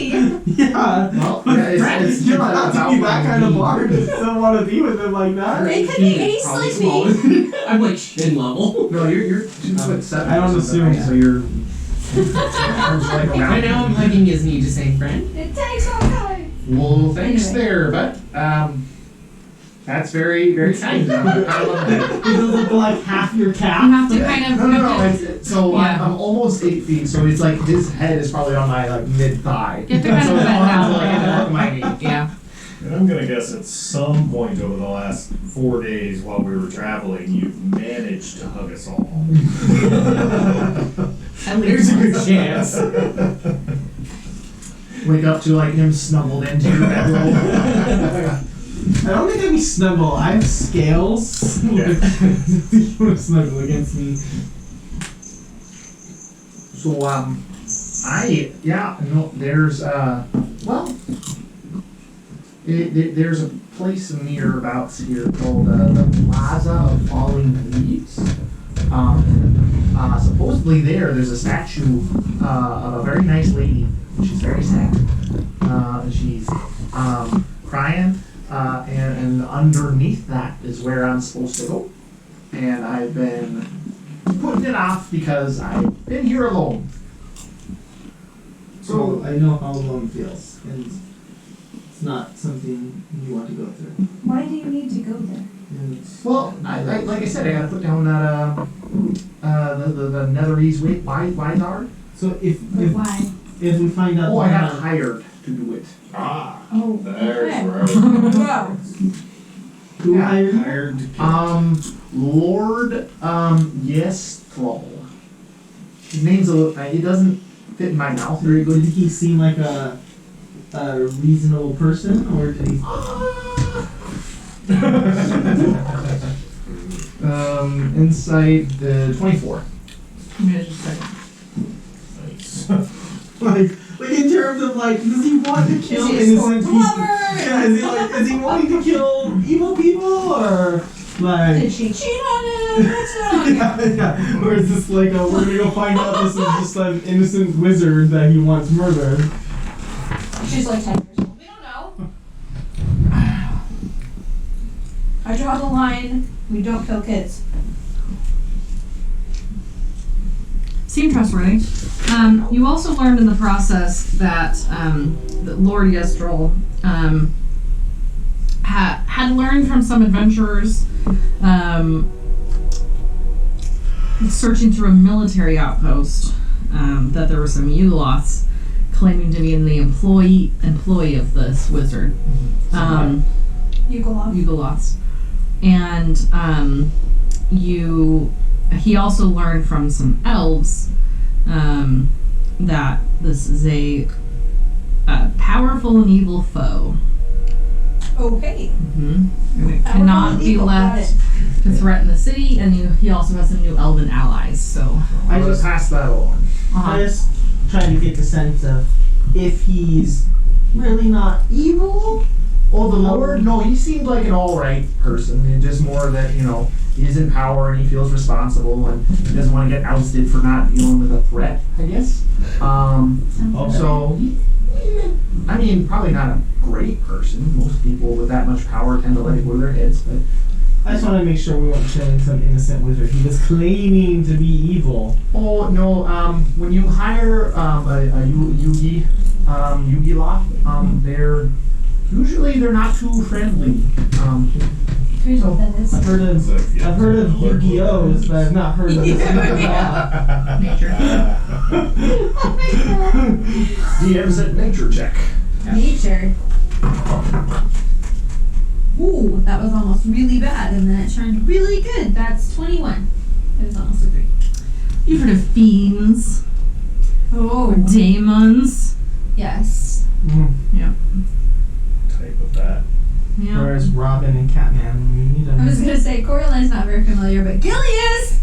Yeah. Well, it's You don't have to be that kind of bar. bard. You still want to be with him like that. It could be any Probably like me. smaller. I'm like shin level. No, you're 2'7". I don't or something, assume. right? So you're. arms like Right around. now I'm hugging his knee, just saying, friend. It takes all time. Well, thanks Anyway. there, but that's very very kind. I love that. It does look like half your You calf. have to kind of. No. So Yeah. I'm almost 8 feet, so it's like his head is probably on my like mid thigh. You have to kind so of his bend arms down are, like, a little on my knee. Yeah. And I'm gonna guess at some point over the last 4 days while we were traveling, you've managed to hug us all. There's a good chance. Wake up to like him snuggled into your bedroll. I don't think I'd be snuggle. I have scales. Yeah. You want to snuggle against me? So there's there's a place nearabouts here called the Plaza of Falling Leaves. Supposedly there's a statue of a very nice lady. She's very sad. She's crying, and underneath that is where I'm supposed to go. And I've been putting it off because I've been here alone. So I know how alone feels, and it's not something you want to go through. Why do you need to go there? Well, I like I said, I gotta put down that the Netherese Weidard. So But why? if we find out, Oh, I got hired to do it. Ah, Oh, there's okay. right. Wow. who Yeah. hired to Lord Yestral. His name's it doesn't fit in my mouth very Did good. he seem like a reasonable person, or did he? Inside the 24. Give me just a second. Nice. like in terms of like, does he want to kill Is he a innocent people? lover? Yeah, is he wanting to kill evil people, or like? Did she cheat on him? What's going on here? Yeah. Or is this like we're gonna go find out this is just an innocent wizard that he wants murdered? She's like 10 years old. We don't know. I draw the line. We don't kill kids. Seem trustworthy. You also learned in the process that Lord Yestral had learned from some adventurers searching through a military outpost that there were some Yugoloths claiming to be the employee of this wizard. Yugoloths. And he also learned from some elves that this is a powerful and evil foe. Okay. And it cannot be left to threaten the city, and he also has some new elven allies. So I just passed that along. I just trying to get the sense of if he's really not evil. Oh, the Lord? No, he seemed like an alright person. And just more that, he's in power and he feels responsible and he doesn't want to get ousted for not dealing with a threat, I guess. So, I mean, probably not a great person. Most people with that much power tend to let it go to their heads, but I just want to make sure we weren't killing some innocent wizard. He was claiming to be evil. oh no, when you hire a Yugi-Loth, they're not too friendly. Here's what that is. I've heard of Yu-Gi-Ohs, but I've not heard of this. nature. DM said nature check. Nature. Ooh. ooh, that was almost really bad, and then it turned really good. That's 21. It was almost a 3. You've heard of fiends Oh, or daemons? yes. Type of that. Yeah. Whereas Robin and Catman, we need I was them. gonna say Coraline's not very familiar, but Gilly is.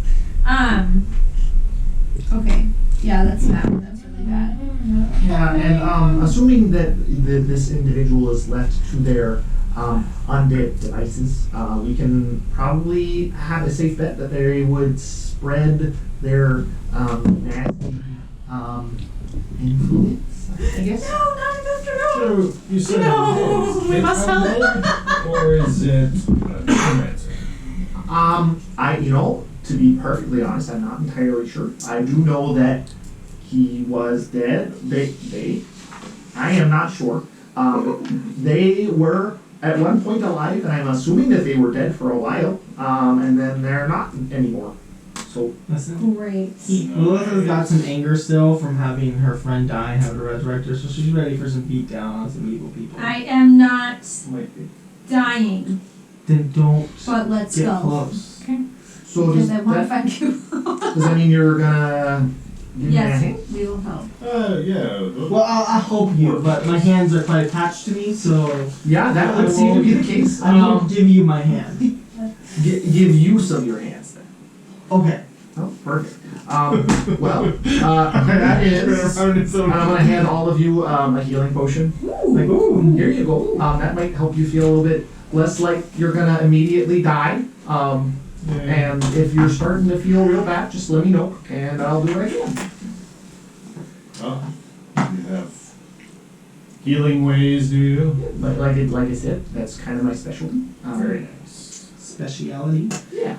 Okay. Yeah, that's bad. That's really bad. Yeah, and assuming that this individual is left to their undead devices, we can probably have a safe bet that they would spread their nasty influence, I guess. No, not enough to know. So you said No, we must help. or is it necromancer? To be perfectly honest, I'm not entirely sure. I do know that he was dead. I am not sure. They were at one point alive, and I'm assuming that they were dead for a while, and then they're not anymore. So, Listen. Great. Lilith has got some anger still from having her friend die and have to resurrect her, so she's ready for some beatdown on some evil people. I am not Might be. dying, Then don't but let's get go. close. so Because does I want to that, find you. does that mean you're gonna give me a Yes, hand? we will help. Yeah. Well, I'll help you, but my hands are quite attached to me, so Yeah, that would seem to be the case. I won't give you my hand. Give use of your hands then. Okay. Oh, perfect. That is. And I'm gonna hand all of you a healing potion. Like, here you go. That might help you feel a little bit less like you're gonna immediately die. And if you're starting to feel real bad, just let me know, and I'll do what I can. Oh, you have healing ways, do you? But like I said, that's kind of my specialty. Very nice. Speciality. Yeah.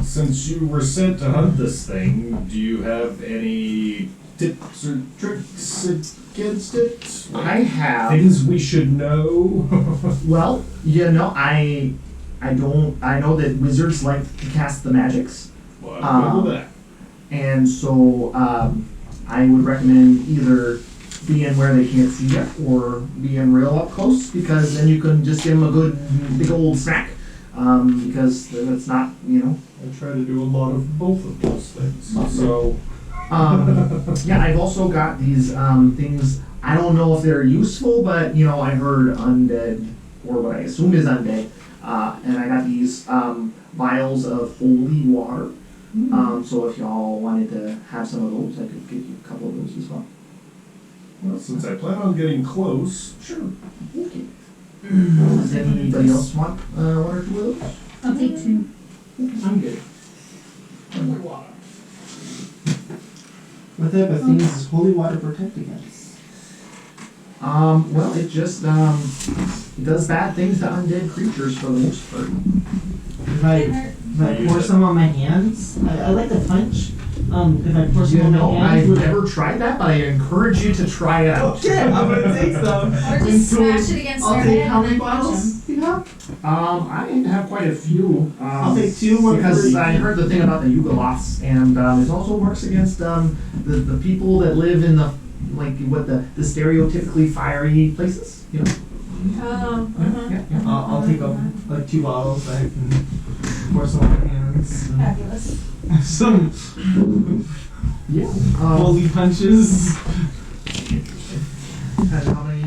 Since you were sent to hunt this thing, do you have any tips or tricks against it? I have. Things we should know? Well, I know that wizards like to cast the magics. Well, I'm good with that. And so I would recommend either being where they can't see you or being real up close, because then you can just give them a good big old smack. Because it's not, I try to do a lot of both of those things. So, yeah, I've also got these things. I don't know if they're useful, but I heard undead, or what I assume is undead, and I got these vials of holy water. So if y'all wanted to have some of those, I could give you a couple of those as well. well, since I plan on getting close, Sure. Okay. Does anybody else want one or two of those? I'll take 2. I'm good. What type of things does holy water protect against? Well, it just it does bad things to undead creatures for the most part. If I pour some on my hands, I like to punch. If I pour some on my hands, I've never tried that, but I encourage you to try it out. Okay, I'm gonna take some. Or just smash it against I'll their take head how and many then punch bottles? You have? I have quite a few. I'll take 2 more Because for I heard the thing about the Yugoloths, and it also works against the people that live in the the stereotypically fiery places. Oh, Yeah. I'll take like 2 bottles. I can pour some on my hands. fabulous. Some Yeah. holy punches. And how many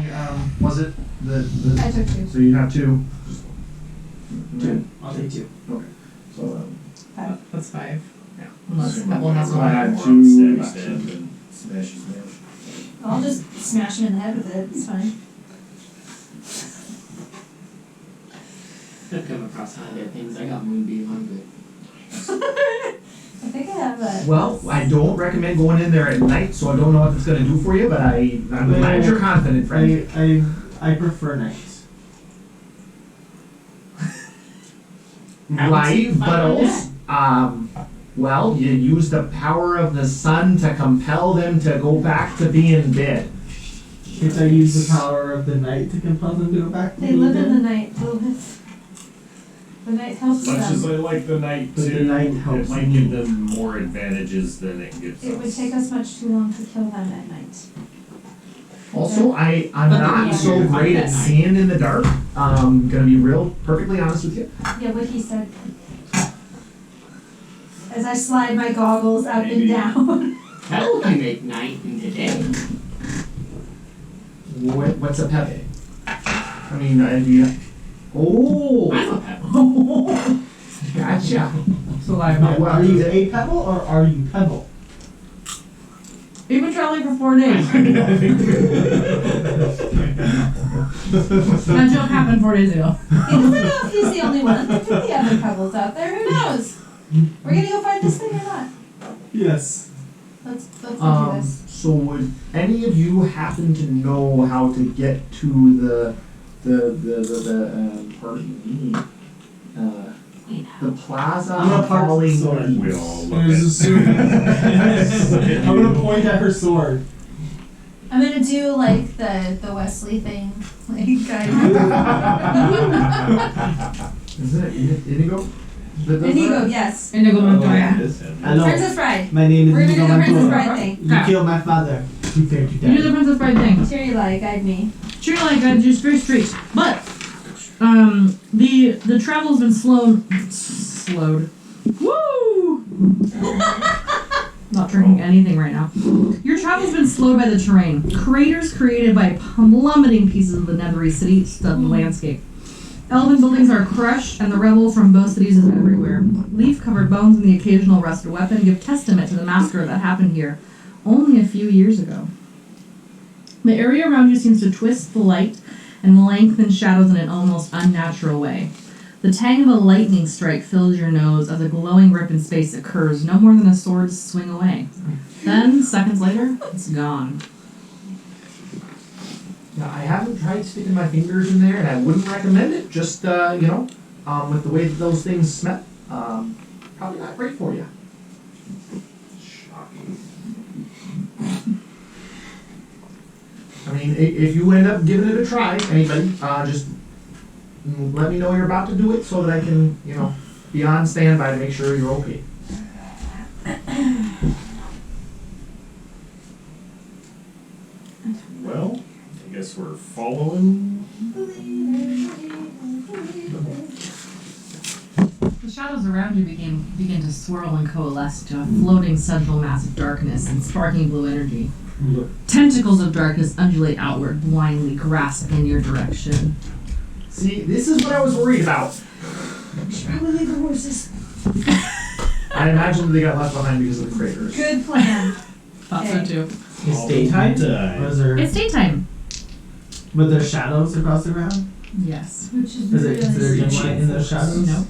was it? I took 2. So you have 2. 2. I'll take 2. So That's 5. Yeah. Unless Pebble has I one. had more 2 stabby left. stab and smashy smash. I'll just smash him in the head with it. It's fine. I've come across undead things. I got moonbeam. I'm good. I think I have that. Well, I don't recommend going in there at night, so I don't know what it's going to do for you, but I'm glad you're confident, friend. I prefer night. Right, but also, well, you use the power of the sun to compel them to go back to being dead. Can't I use the power of the night to compel them to go back? to They being live in dead? the night. The night helps As much as them. I like the night But the too, night it helps might them. give them more advantages than it gives It would us. take us much too long to kill them at night. Also, I'm But not yeah, so you're fine great at at night. seeing in the dark. Gonna be perfectly honest with you. Yeah, what he said. As I slide my goggles up and Maybe. down. Pebble can make night into day. What's a pebble? I mean, idea. Oh, I'm a pebble. gotcha. So I Well, Are you a pebble or are you pebble? You've been traveling for 4 days. That joke happened 4 days ago. He doesn't know if he's the only one. There could be other pebbles out there. Who knows? We're gonna go find this thing or not? Yes. Let's do this. So would any of you happen to know how to get to pardon me, the plaza? I'm gonna park the Falling sword. Leaves? We all look There's a at sword. I'm gonna point at her sword. I'm gonna do like the Wesley thing. Like Isn't it Indigo? Indigo, yes. Indigo Montoya. Hello. Princess Bride. My name is We're gonna do Indigo the Princess Montoya. Bride thing. You killed my father. Prepare to You do the die. Princess Bride thing. Cherry light, guide me. Sure, like just very straight. But the travel's been slowed. Woo! Not drinking anything right now. Your travel's been slowed by the terrain. Craters created by plummeting pieces of the nethery city studded landscape. Elven buildings are crushed, and the rubble from both cities is everywhere. Leaf-covered bones and the occasional rusted weapon give testament to the massacre that happened here only a few years ago. The area around you seems to twist the light and lengthen shadows in an almost unnatural way. The tang of a lightning strike fills your nose as a glowing rip in space occurs no more than a sword's swing away. Then, seconds later, it's gone. Yeah, I haven't tried sticking my fingers in there, and I wouldn't recommend it. Just with the way that those things smell, probably not great for you. Shocking. I mean, if you end up giving it a try, anybody, just let me know you're about to do it so that I can, be on standby to make sure you're okay. Well, I guess we're following. The shadows around you begin to swirl and coalesce to a floating central mass of darkness and sparking blue energy. Tentacles of darkness undulate outward, blindly grasping your direction. See, this is what I was worried about. Should probably leave the horses. I imagine they got left behind because of the craters. Good plan. Thought so too. It's daytime? Time. Or is there, It's daytime. but there's shadows across the ground? Yes. Which is Is it really considered sweet. dim light in those shadows? No.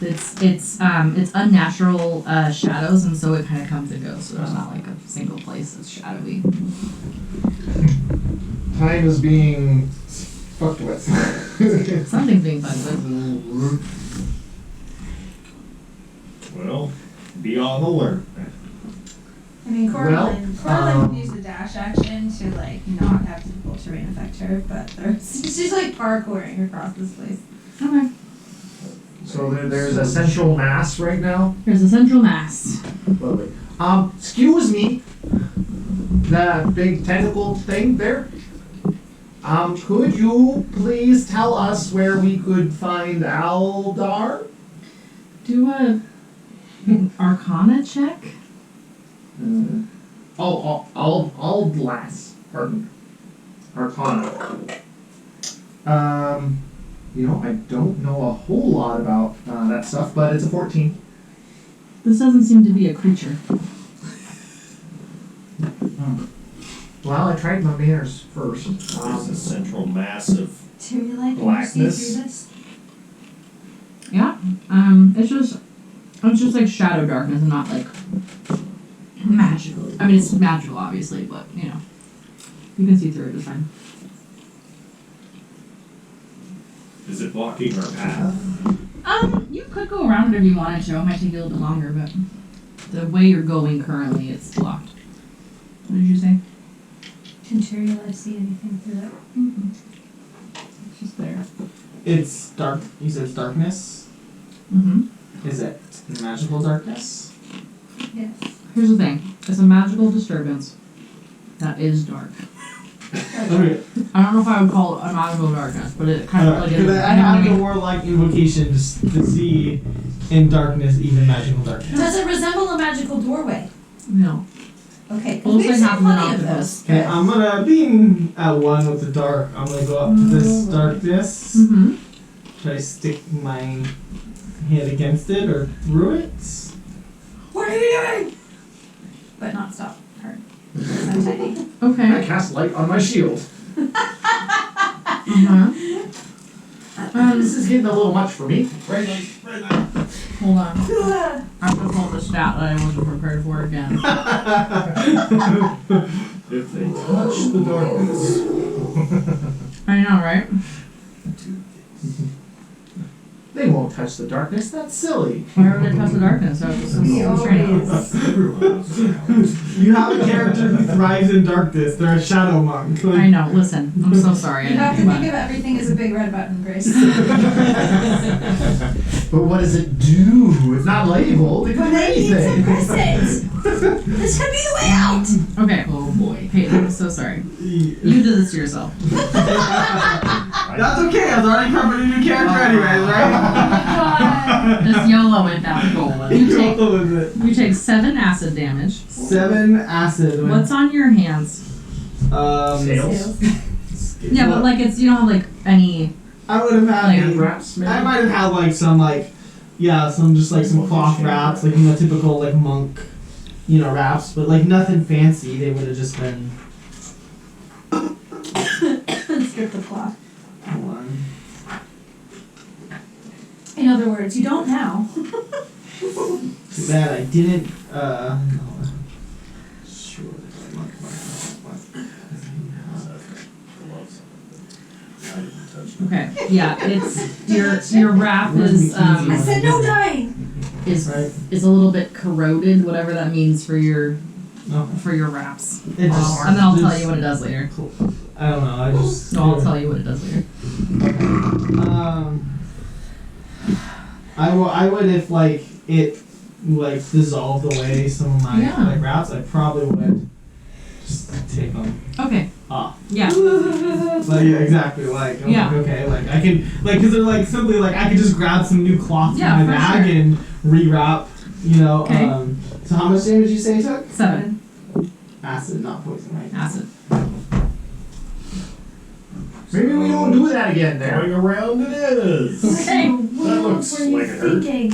It's unnatural shadows, and so it kind of comes and goes. So there's not like a single place that's shadowy. Time is being fucked with. Something's being fun with. Well, be on the alert. I mean, Coraline Well, can use the dash action to like not have typical terrain affect her, but she's like parkouring across this place. Okay. So there's a central mass right now. Here's a central mass. Lovely. Excuse me. That big tentacle thing there. Could you please tell us where we could find Aldar? Do a Arcana check. Aldlas. Pardon. Arcana. I don't know a whole lot about that stuff, but it's a 14. This doesn't seem to be a creature. Well, I tried my manners first. There's a central mass of. Do you like Blackness. see through this? Yeah. It's just like shadow darkness and not like magical. I mean, it's magical, obviously, but you can see through it just fine. Is it blocking our path? You could go around it if you wanted to. It might take you a little bit longer, but the way you're going currently, it's blocked. What did you say? Can Cherry see anything through it? It's just there. It's dark. You said it's darkness? Mm-hmm. Is it magical darkness? Yes. Here's the thing. It's a magical disturbance. that is dark. Okay. I don't know if I would call it a magical darkness, but it kind of like Because I have the warlike invocation just to see in darkness, even magical darkness. Does it resemble a magical doorway? No. Okay. 'cause Well, we've it's seen like half of an plenty of octopus. those. Okay, I'm gonna, being at one with the dark, I'm gonna go up to this darkness. Mm-hmm. Try to stick my hand against it or through it. What are you doing? But not stop her. Because I'm tiny. I Okay. cast light on my shield. Uh-huh. This is getting a little much for me. Right now. Hold on. I have to pull the stat that I wasn't prepared for again. If they touch the darkness. I know, right? They won't touch the darkness. That's silly. Why would they touch the darkness? That was just some You have a character who thrives in darkness. They're a shadow monk. I know. Listen, I'm so sorry. You have to But- think of everything as a big red button, Grace. But what does it do? It's not labeled. It could do anything. Press it. This could be the way out. Okay. Oh boy. Peyton, I'm so sorry. You did this to yourself. That's okay. I was already covered a new character anyways, right? Just YOLO with that goal. What was it? You take 7 acid damage. 7 acid. What's on your hands? Tails. Yeah, but like it's you don't have like any. I would have had. Like, Wraps, maybe? I might have had like some some just like some cloth wraps, like typical like monk, wraps, but like nothing fancy. They would have just been. Strip the cloth. Hold on. In other words, you don't now. Too bad I didn't. No. Sure. Okay. Yeah, it's your wrap is I said no dying. is Right. is a little bit corroded, whatever that means for your No. wraps. It just. And then I'll tell just- you what it does later. I don't know. I just. No, I'll tell you what it does later. I would if like it like dissolved away some of my Yeah. like wraps. I probably would just take them Okay. off. Yeah. Like yeah, exactly. Like I'm Yeah. like, okay, like I can because they're like simply like I could just grab some new cloth Yeah, from my for bag sure. and rewrap. Okay. So how much damage did you say you took? 7 Acid, not poison, right? acid. Maybe we don't do that again there. Going around it is. Okay. That looks like it hurt. Thinking.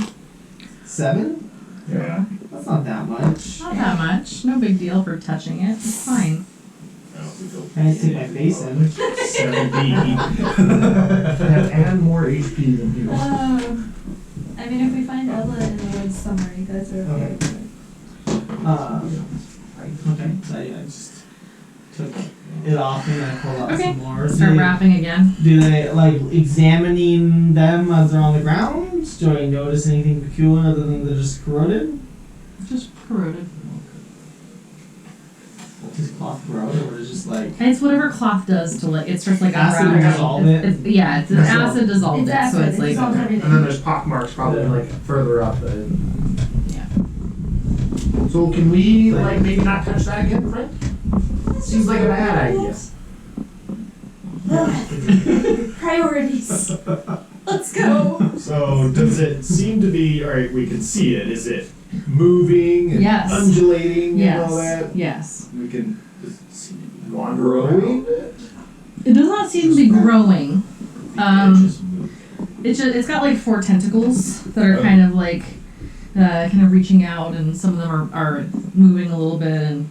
7? Yeah. That's not that much. Not that much. No big deal for touching it. It's fine. I need to take my face in. 70. And more HP than you. I mean, if we find Ella in the woods somewhere, you guys are okay. Okay, so I just took it off and I pulled out Okay. some more. Start wrapping again. Do they, like, examining them as they're on the ground? Do I notice anything peculiar other than they're just corroded? Just corroded. Is cloth corroded or is it just like... It's whatever cloth does to like it starts like Acid unraveling. dissolve it? Yeah, it's Dissolve. acid dissolved It's it, so acid. it's It like dissolves And everything. then there's pock marks probably Yeah. like further up. yeah. So can we like maybe not touch that again, Fred? Seems like a bad idea. Priorities. Let's go. So does it seem to be, alright, we can see it. Is it moving and Yes. undulating and all that? Yes. We can see Wander growing. It does not seem to be growing. Just moving. It's got like 4 tentacles that are Oh. kind of like kind of reaching out, and some of them are moving a little bit, and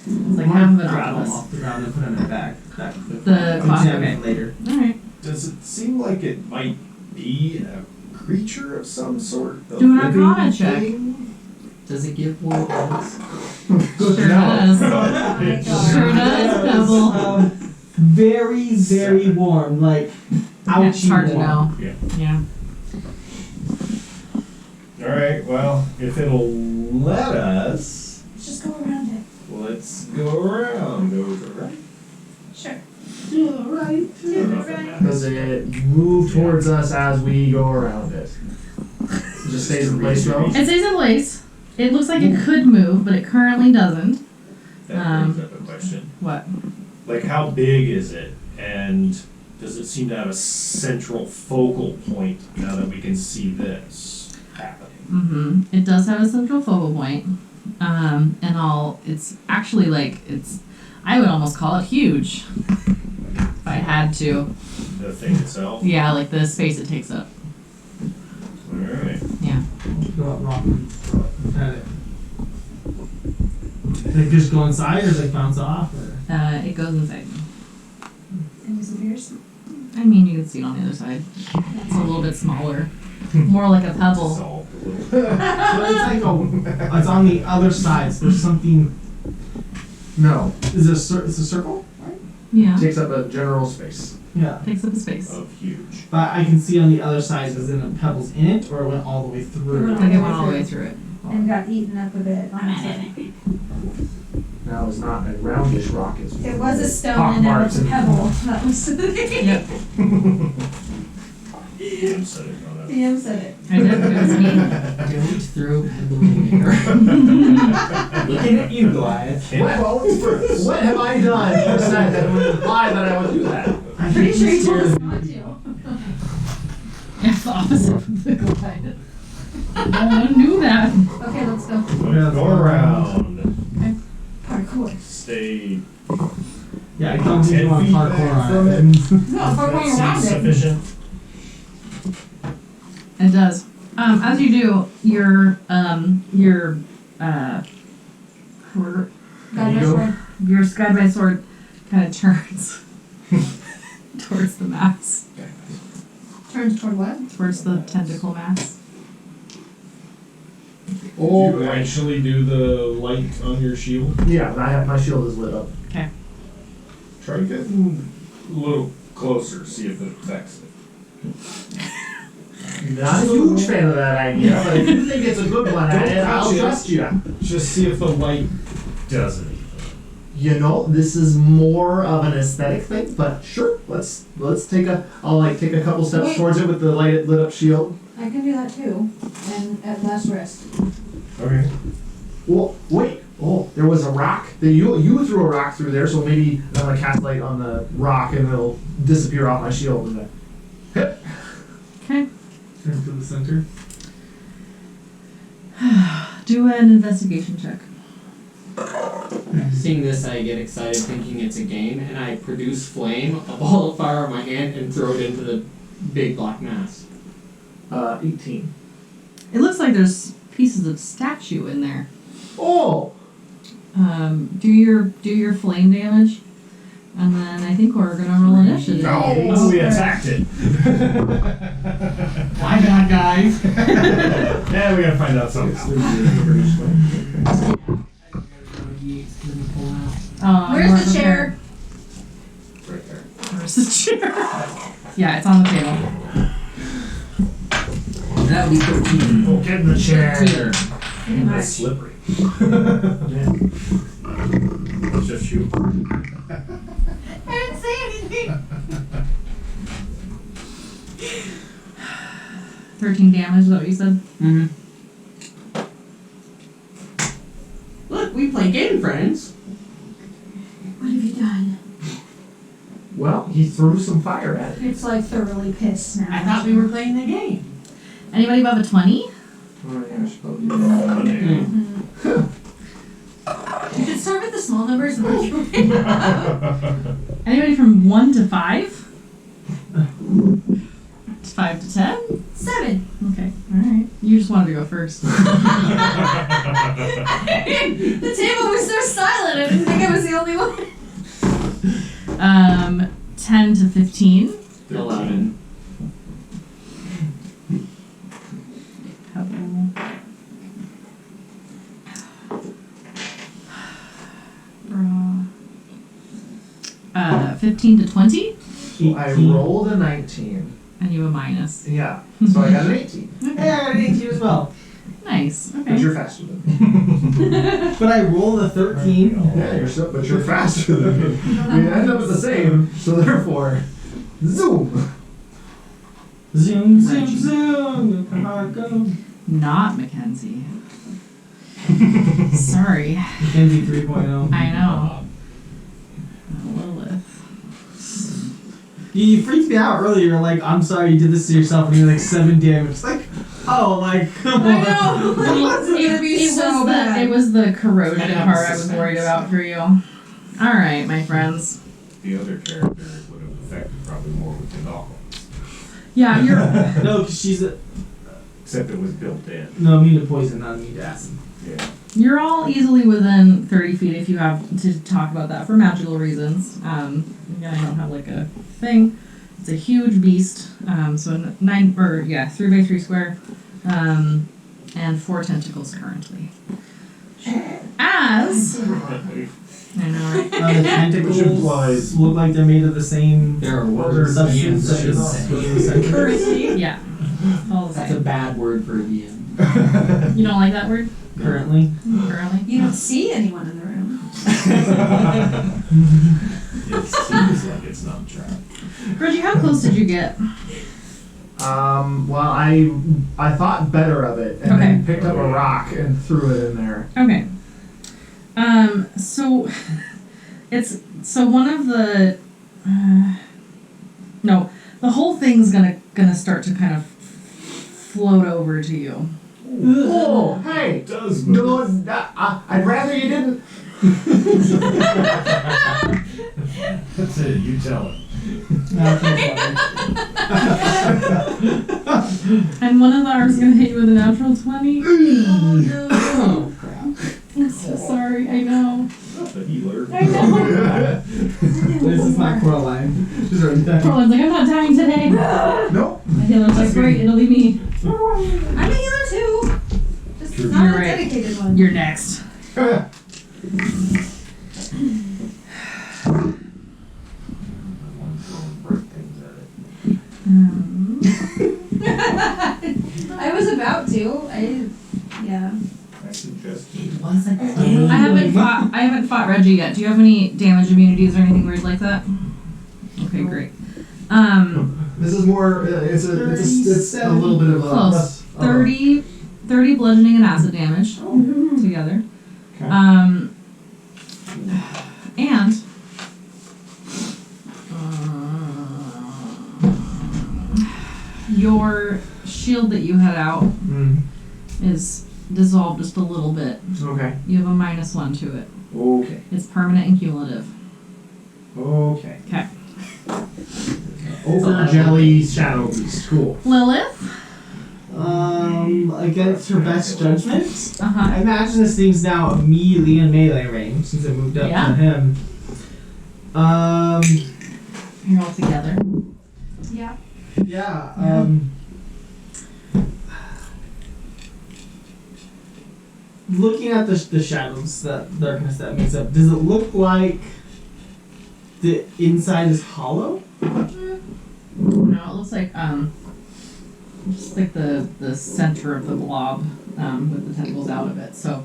it's like half of an grab them octopus. off the ground and put them in the bag. The cloth, Examine okay. later. All right. Does it seem like it might be a creature of some sort? A Do an living Arcana check. thing? Does it give more points? Sure does. Oh my God. Sure does, Pebble. Very, very warm. Like, ouchie It's hard to warm. know. Yeah. Yeah. Alright, well, if it'll let us, Let's just go around it. let's go around over, right? Sure. To the right. To the right. Does it move towards us as we go around it? It just stays in place though? It stays in place. It looks like it could move, but it currently doesn't. That brings up a question. question. What? Like, how big is it? And does it seem to have a central focal point now that we can see this happening? It does have a central focal point. And it's actually I would almost call it huge. If I had to. The thing itself? Yeah, like the space it takes up. Alright. Yeah. Go up rock and throw it at it. Like just go inside or like bounce off or? It goes inside. And disappears. I mean, you can see it on the other side. It's a little bit smaller. More like a pebble. Solved a little. So it's on the other side. So there's something. No, Is it it's a circle? Yeah. takes up a general space. Yeah. Takes up a space. Of huge. But I can see on the other side, was it pebbles in it or it went all the way through? I think it went all the way through it. And got eaten up a bit on that side. Now it's not a roundish rock. It's It was a stone and now it's a pebble. That was Yep. Jim said it, not us. DM said it. I did. It was me. Don't throw Pebble in there. Looking at you, Goliath. What have I done besides that would imply that I would do that? I'm Pretty sure he told us not to. It's the opposite of the Goliath. No one knew that. Okay, let's go. Go around. Parkour. Stay. Yeah, I don't think you 10 want feet parkour back on from it. No, parkour That around seems it. sufficient. It does. As you do, your Guide my sword. your guide by sword kind of turns towards the mass, Turns toward what? towards the tentacle mass. Oh, you actually do the light on your shield? yeah, I have my shield is lit up. Okay. Try getting a little closer, see if it affects it. Not a huge fan of that idea, but if you think it's a good one, I'll trust you. Just see if the light does it. You know, this is more of an aesthetic thing, but sure, let's take I'll take a couple steps towards it with the lit up shield. I can do that too. And at last rest. Okay. Well, wait. Oh, there was a rock that you threw a rock through there, so maybe I'm gonna cast light on the rock and it'll disappear off my shield. And Okay. Turn to the center. Do an investigation check. Seeing this, I get excited thinking it's a game, and I produce flame, a ball of fire on my hand, and throw it into the big black mass. 18. It looks like there's pieces of statue in there. Oh, Do your flame damage, and then I think we're gonna roll initiative. No, we attacked it. My bad, guys. Yeah, we gotta find out somehow. Where's the chair? right there. Where's the chair? Yeah, it's on the table. That would be 13. Oh, get in the chair. Here. That's slippery. It's just you. I didn't say anything. 13 damage, is that what you said? Mm-hmm. Look, we play game, friends. What have you done? Well, he threw some fire at it. It's like thoroughly pissed now. I thought we were playing the game. Anybody above a 20? Oh yeah, I should probably do that. You should start with the small numbers and work your way up. Anybody from 1 to 5? 5 to 10? 7. Okay, alright. You just wanted to go first. The table was so silent, I didn't think I was the only one. 10 to 15. 11. Pebble. 15 to 20, So I rolled a 19. and you a minus. Yeah, so I got an 18. Hey, I got an 18 as well. Nice. But Okay. you're faster than me. But I rolled a 13. Yeah, but you're faster than me. We end up at the same, so therefore, zoom. Zoom, zoom, zoom. Look how it goes. Not Mackenzie. Sorry. Mackenzie 3.0. I know. You freaked me out earlier. Like, I'm sorry you did this to yourself, and you're like 7 damage. It's like, oh, like, come on. I know. It would be so bad. It was the corrosion And part I was suspense. worried about for you. All right, my friends. The other character would have affected probably more with the goggles. Yeah, you're. No, because she's a. Except it was built in. No, immune to poison, not immune to acid. Yeah. You're all easily within 30 feet if you have to talk about that for magical reasons. Again, I don't have like a thing. It's a huge beast. So 3x3 square, and 4 tentacles currently. As I know, right? The tentacles Which implies- look like they're made of the same There are words substance DMs that should is say. within the center. Currently, yeah. All the That's a same. bad word for a DM. You don't like that word? Currently. Currently? You don't see anyone in the room. It seems like it's not trapped. Reggie, how close did you get? Well, I thought better of it and then picked up a rock and threw it in there. Okay. So one of the no, the whole thing's gonna start to kind of float over to you. Oh, hey! It does No, I'd rather you didn't. That's it, you tell it. And one of ours is gonna hit you with a natural 20. Oh no! Oh, crap. I'm so sorry. I know. The healer. I know. This is not Coraline. She's already dead. Coralin's like, I'm not dying today. Nope. The healer's like, great, it'll be me. I'm a healer too. Just True. not You're a right. dedicated one. You're next. I was about to. Yeah. I suggest It was a I game. haven't fought Reggie yet. Do you have any damage immunities or anything weird like that? Okay, great. This is more. It's a little bit of a Close. less. 30 bludgeoning and acid damage together. Okay. And your shield that you had out is dissolved just a little bit. Okay. You have a -1 to it. Okay. It's permanent and cumulative. Okay. Okay. Over jelly shadow beast. Cool. Lilith? Against her best judgment, Uh-huh. I imagine this thing's now immediately in melee range since it moved up Yeah. to him. You're all together. Yeah. Yeah. Looking at the shadows, that darkness that makes up, does it look like the inside is hollow? No, it looks like just like the center of the blob with the tentacles out of it. So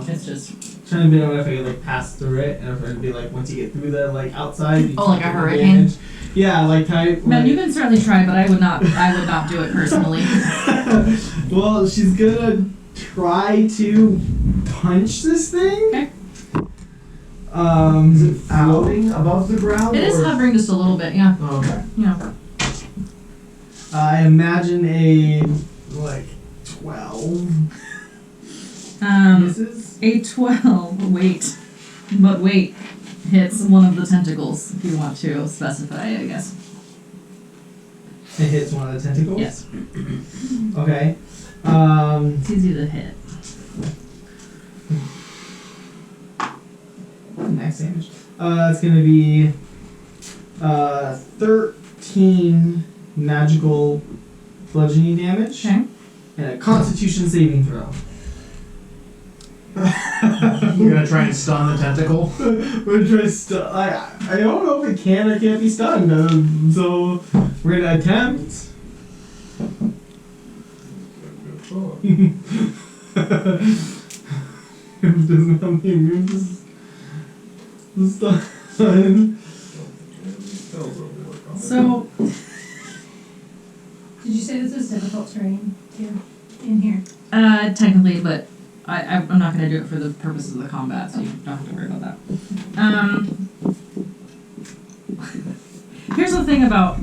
it's just Trying to know if I could like pass through it, and if it'd be like once you get through the like outside. You like a take the hurricane? damage. Yeah, like type. man, like, you can certainly try, but I would not do it personally. Well, she's gonna try to punch this thing. Okay. Is it floating above the ground? It is or? hovering just a little bit, yeah. Oh, okay. Yeah. I imagine a like 12 misses. A 12. Wait. Hits one of the tentacles. If you want to specify, I guess. It hits one of the tentacles. Yes. Okay. It's easy to hit. Max damage. It's gonna be 13 magical bludgeoning damage Okay. and a Constitution saving throw. You're gonna try and stun the tentacle? We're just I don't know if it can or can't be stunned. So we're gonna attempt. It doesn't have the immune to stun. So Did you say this is difficult terrain too? In here. technically, but I'm not going to do it for the purposes of the combat, so you don't have to worry about that. Here's the thing about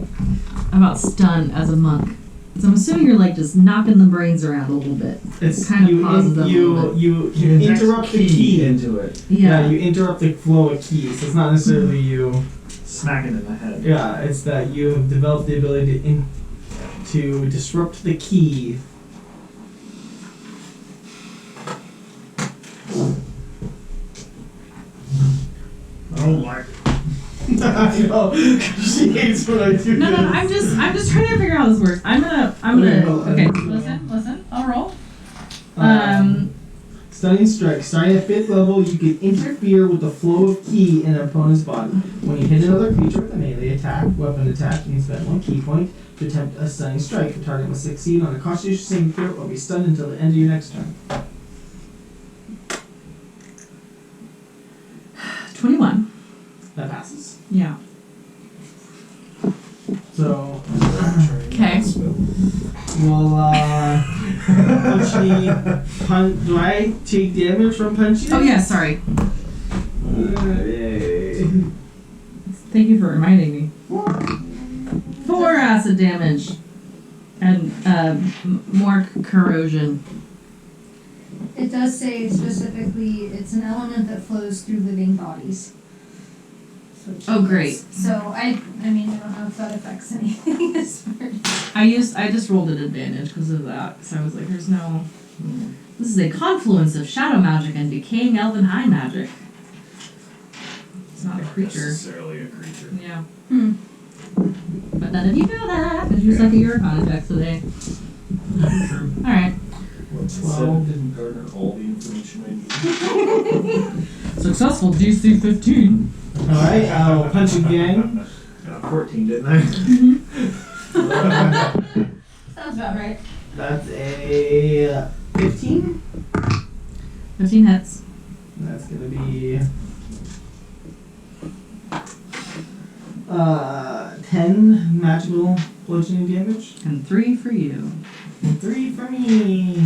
stun as a monk. So I'm assuming you're like just knocking the brains around a little bit. It's kind of you, pauses them a little bit. you inject interrupt the key. into it. Yeah, you interrupt the flow of keys. So it's not necessarily you. Smack it in the head. Yeah, it's that you have developed the ability to disrupt the key. I don't like it. I know. She hates when I do No, this. I'm just trying to figure out how this works. I'm gonna. Okay, listen. I'll roll. Stunning strike. Starting at 5th level, you can interfere with the flow of ki in an opponent's body. When you hit another creature with a melee attack, weapon attack, you can spend 1 key point to attempt a stunning strike. The target must succeed on a Constitution saving throw or be stunned until the end of your next turn. 21. That passes. Yeah. So, Okay. we'll punch. Do I take damage from punching? Oh yeah. Sorry. Yay. Thank you for reminding me. 4 acid damage, and more corrosion. It does say specifically it's an element that flows through living bodies. Oh, great. So I mean, I don't know if that affects anything this part. I just rolled an advantage because of that. So I was like, there's no. This is a confluence of shadow magic and decaying elven high magic. It's not a creature. Necessarily a creature. Yeah. But none of you know that because you're sucking your arcana checks today. True. All right. Well, didn't garner all the information I need. Successful DC 15. Alright, I'll punch again. Got a 14, didn't I? Sounds about right. That's a 15. 15 hits. That's gonna be 10 magical bludgeoning damage. And 3 for you. And 3 for me.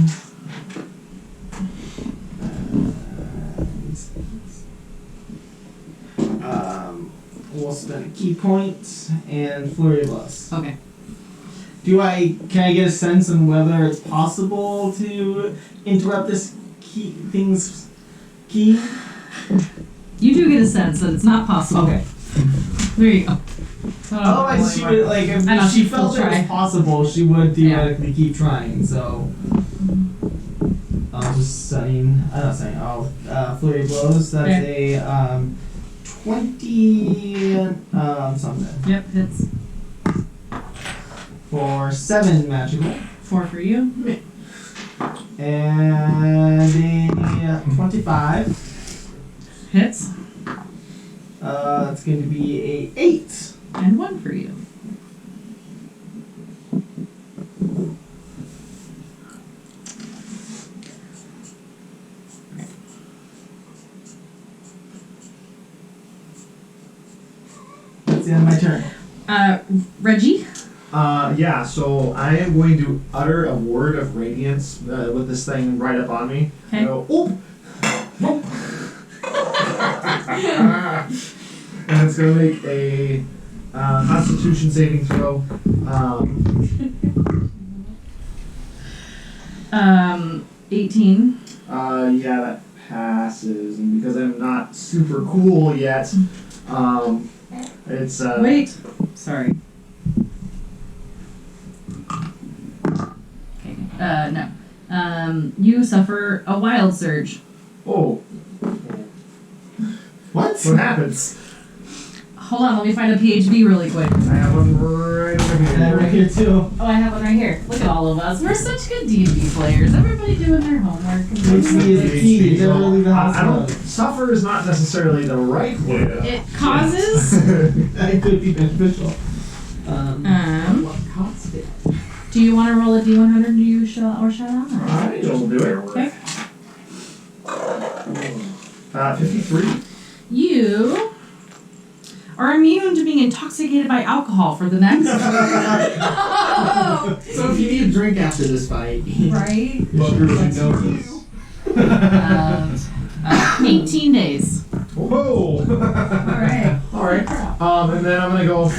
We'll spend a key point and flurry of blows. Okay. Can I get a sense on whether it's possible to interrupt this key? You do get a sense that it's not possible. Okay. There you go. Otherwise, she would I know, if she she'd felt still it was try. possible, she would theoretically keep trying. So I'll just flurry of blows. That's a 20 something. Yep, hits. For 7 magical. 4 for you. And a 25. Hits. It's going to be a 8. And 1 for you. That's the end of my turn. Reggie? Yeah, so I am going to utter a word of radiance with this thing right up on me. Okay. I go, oop! And it's going to make a Constitution saving throw. 18. Yeah, that passes. And because I'm not super cool yet, it's... Wait. Sorry. Okay. No. You suffer a wild surge. Oh. What? What happens? Hold on, let me find a PHB really quick. I have one right over here. And right here too. Oh, I have one right here. Look at all of us. We're such good D&D players. Everybody doing their homework. PHB is the key. You never leave the house I don't. alone. Suffer is not necessarily the right word. It causes. That could be beneficial. What cost it? Do you want to roll a D100? Do you shut or shut on? I don't do it. Okay. 53. You are immune to being intoxicated by alcohol for the next. So if you need a drink after this fight, Right? Let's 18 days. Whoa! Alright. Alright. And then I'm gonna go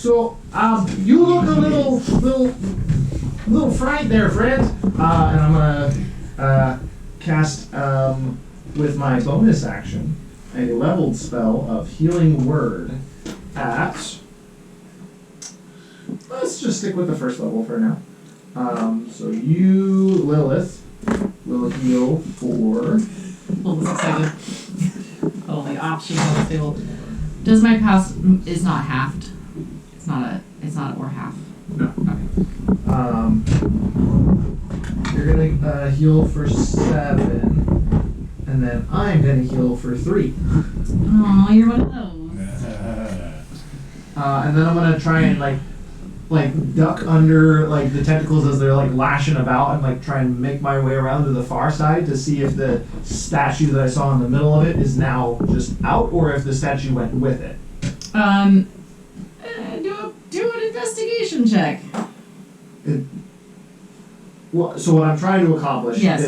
So, you look a little fried there, friend. And I'm gonna cast with my bonus action a leveled spell of Healing Word at. Let's just stick with the first level for now. So you, Lilith, will heal for. Well, this excited. Oh, the option on the table. Does my cost is not halved? It's not or half. No. Okay. You're gonna heal for 7, and then I'm gonna heal for 3. Oh, you're one of those. And then I'm gonna try and like duck under like the tentacles as they're like lashing about, and like try and make my way around to the far side to see if the statue that I saw in the middle of it is now just out, or if the statue went with it. Do an investigation check. Well, so what I'm trying to accomplish Yes.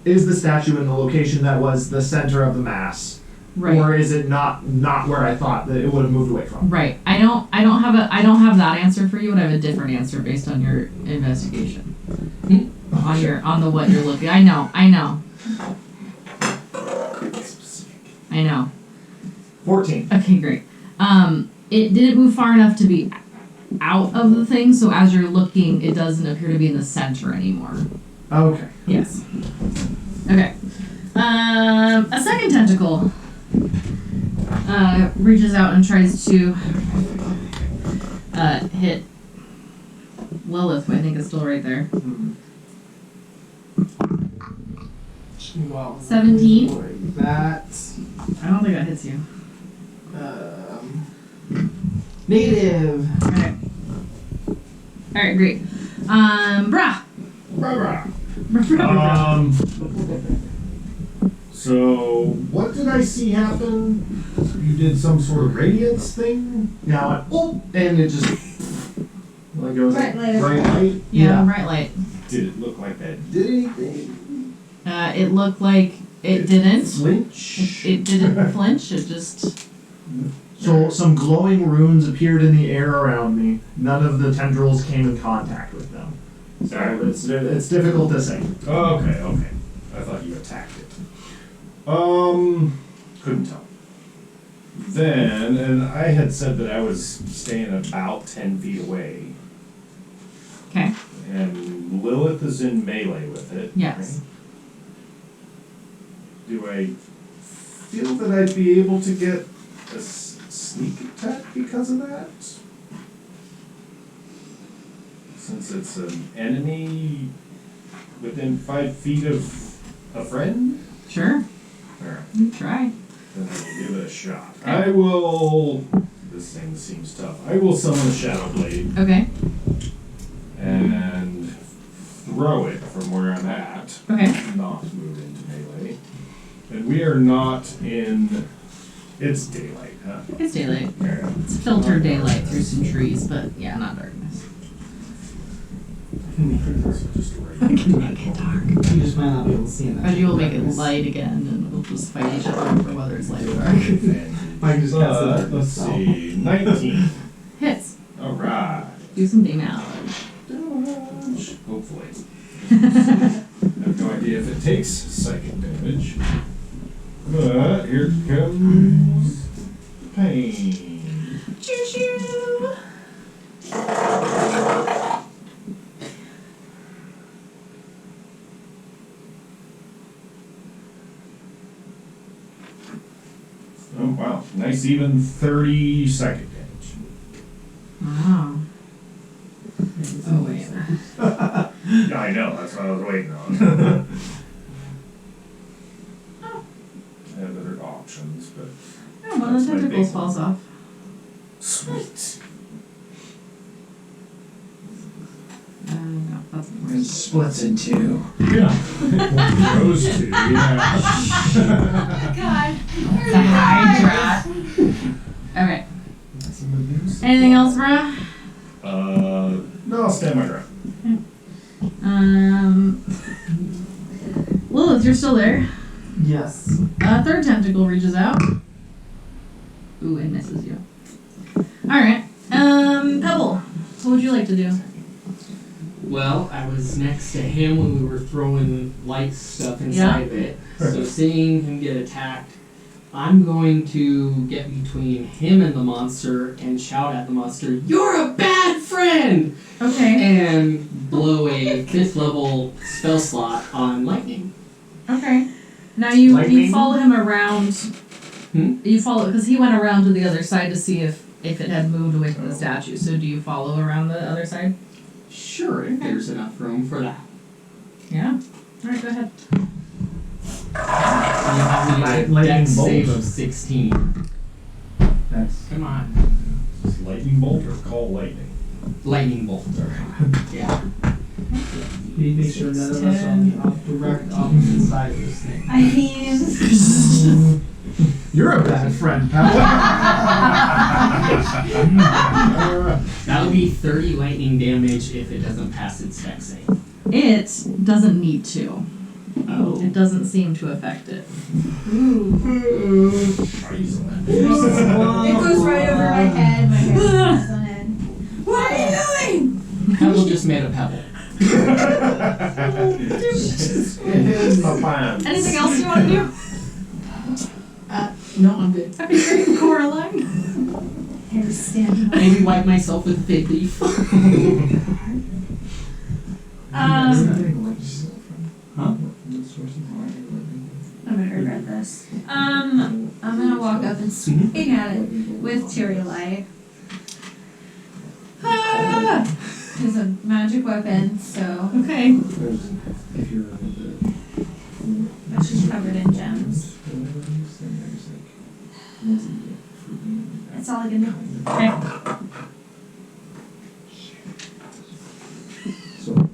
is the statue in the location that was the center of the mass, Right. or is it not where I thought that it would have moved away from? Right. I don't have that answer for you, but I have a different answer based on your investigation. On the what you're looking. I know. 14. Okay, great. It didn't move far enough to be out of the thing, so as you're looking, it doesn't appear to be in the center anymore. Okay. Yes. Okay. A second tentacle reaches out and tries to hit Lilith, who I think is still right there. Well, 17. that. I don't think that hits you. Negative. Okay. Alright, great. Brah. So what did I see happen? You did some sort of radiance thing? Yeah, I went, oh, and it just like goes Bright light. Bright light? Yeah, bright light. Did it look like that did anything? It looked like it didn't. Flinch? It didn't flinch, it just... So some glowing runes appeared in the air around me. None of the tendrils came in contact with them. So it's difficult to say. Okay. I thought you attacked it. Couldn't tell. Then, and I had said that I was staying about 10 feet away. Okay. And Lilith is in melee with it. Yes. Right? Do I feel that I'd be able to get a sneak attack because of that? Since it's an enemy within 5 feet of a friend? Sure. Alright, You try. then I will give it a shot. Okay. I will... This thing seems tough. I will summon a Shadow Blade Okay. and throw it from where I'm at. Okay. Not move into melee. And we are not in... It's daylight, huh? It's daylight. Yeah. It's filtered daylight through some trees, but yeah, not darkness. Just right. I can make it dark. You just might not be able to see in that. But you will make it light again, and we'll just fight each other for whether it's light or dark. I can just cast it. Let's see. 19. Hits. Alright. Do some damage. Damage. Hopefully. I have no idea if it takes psychic damage. But here comes pain. Choo choo. Oh wow. Nice even 30 psychic damage. Wow. Oh wait. Yeah, I know, that's what I was waiting on. I have other options, but Yeah, one of the That's my tentacles big one. falls off. sweet. No, that's It worse. splits in two. Yeah. Those two, yeah. God. It's a Hydra. Okay. Anything else, bruh? No, I'll stand my ground. Lilith, you're still there. Yes. Third tentacle reaches out. Ooh, and misses you. Alright. Pebble, what would you like to do? Well, I was next to him when we were throwing light stuff inside of it. So seeing him get attacked, I'm going to get between him and the monster and shout at the monster, "You're a bad friend!" Okay. And blow a 5th level spell slot on lightning. Okay. Now you Lightning? follow him around. Hmm? You follow because he went around to the other side to see if it had moved away from the statue. So do you follow around the other side? Sure, if there's enough room for that. Yeah. All right, go ahead. You have me at a Lightning dex bolt. save of 16. That's Come on. Just lightning bolt or call lightning? Lightning bolt. Yeah. You make sure none of us are on the direct opposite side of this thing. I mean, you're a bad friend, Pebble. That would be 30 lightning damage if it doesn't pass its dex save. It doesn't need to. Oh. It doesn't seem to affect it. it goes right over my head. My hair goes on it. What are you doing? Pebble just made a pebble. Anything else you want to do? No, I'm good. Okay, great. Coraline. Hair's standing up. Maybe wipe myself with a fig leaf. Huh? I'm gonna regret this. I'm gonna walk up and swing at it with Tyrielite. Ah, It's a magic weapon, so okay. but she's covered in gems. That's all I can do. Okay.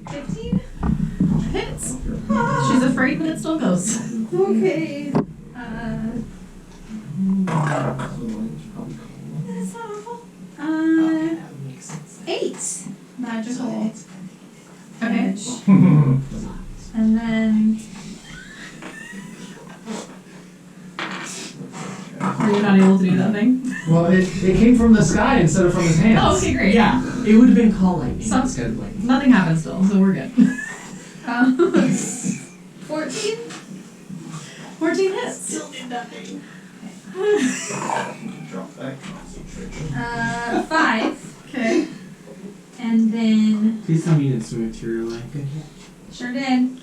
15? Hits. She's afraid, but it still goes. Okay. That's not awful. 8 magical damage. And then Were you not able to do that thing? Well, it came from the sky instead of from his hands. Oh, okay, great. Yeah, it would have been call lightning Some- instead of lightning. Nothing happened still, so we're good. 14? 14 hits. Still did nothing. Drop that concentration. 5. Okay. And then Please tell me you didn't swing a Tyrielite. sure did.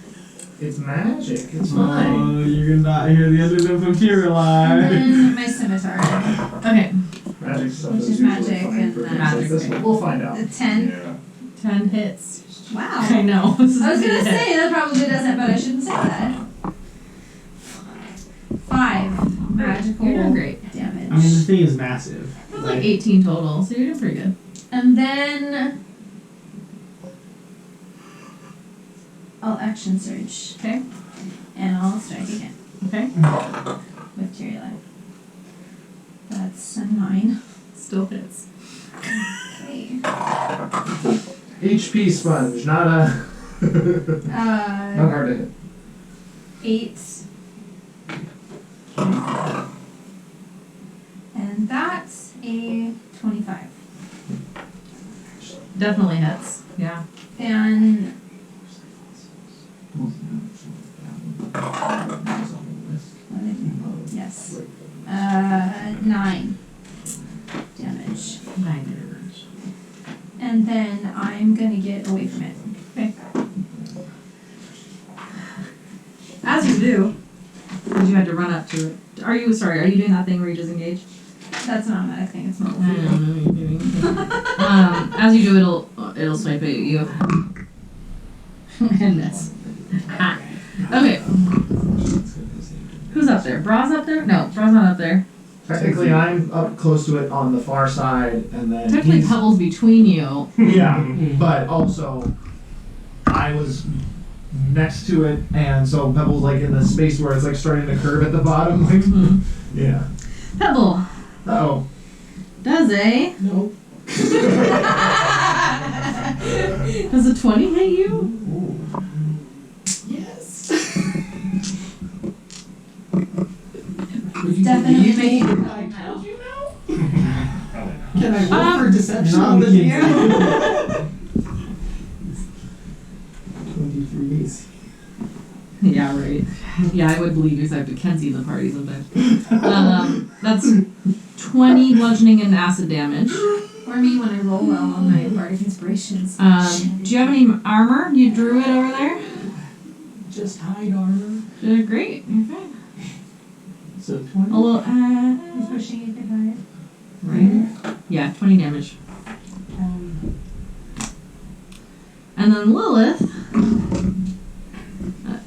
It's magic. It's Oh, fine. you're gonna not hear the other than from And Tyrielite. then my scimitar. Okay. Magic stuff Which is is usually magic fine and for then- things like this one. We'll find out. The 10. Yeah. 10 hits. Wow. I know. This is I was a gonna hit. say that probably doesn't, but I shouldn't say that. 5 magical You're doing great. damage. I mean, the thing is massive. That's like 18 total, so you're doing pretty good. And then I'll action surge. Okay. And I'll strike again Okay. with Tyrielite. That's a 9. Still hits. Okay. HP sponge, not hard to hit. 8. And that's a 25. Definitely hits. Yeah. And yes. 9 damage. 9 damage. And then I'm gonna get away from it. Okay. As you do, because you had to run up to it. Are you doing that thing where you disengage? That's an automatic thing, it's not I don't know what you're doing. As you do, it'll swipe at you. And miss. Ah. Okay. Who's up there? Bra's up there? No, Bra's not up there. Technically, I'm up close to it on the far side, and then Technically, he's- Pebble's between you. Yeah, but also I was next to it, and so Pebble's like in the space where it's like starting to curve at the bottom. Like, Hmm. yeah. Pebble. Oh. Does a Nope. Does a 20 hit you? Yes. Would you Definitely believe me? make it I told you no. Probably not. Can I roll for deception? professional than you. 23 AC. Yeah, right. Yeah, I would believe you because I have to see the party sometimes. That's 20 bludgeoning and acid damage. Or me when I roll well on my bardic inspirations. Do you have any armor? You drew it over there? Just hide armor. Great. You're fine. So 20. A little, He's wishing you could hide. right? Yeah, 20 damage. And then Lilith,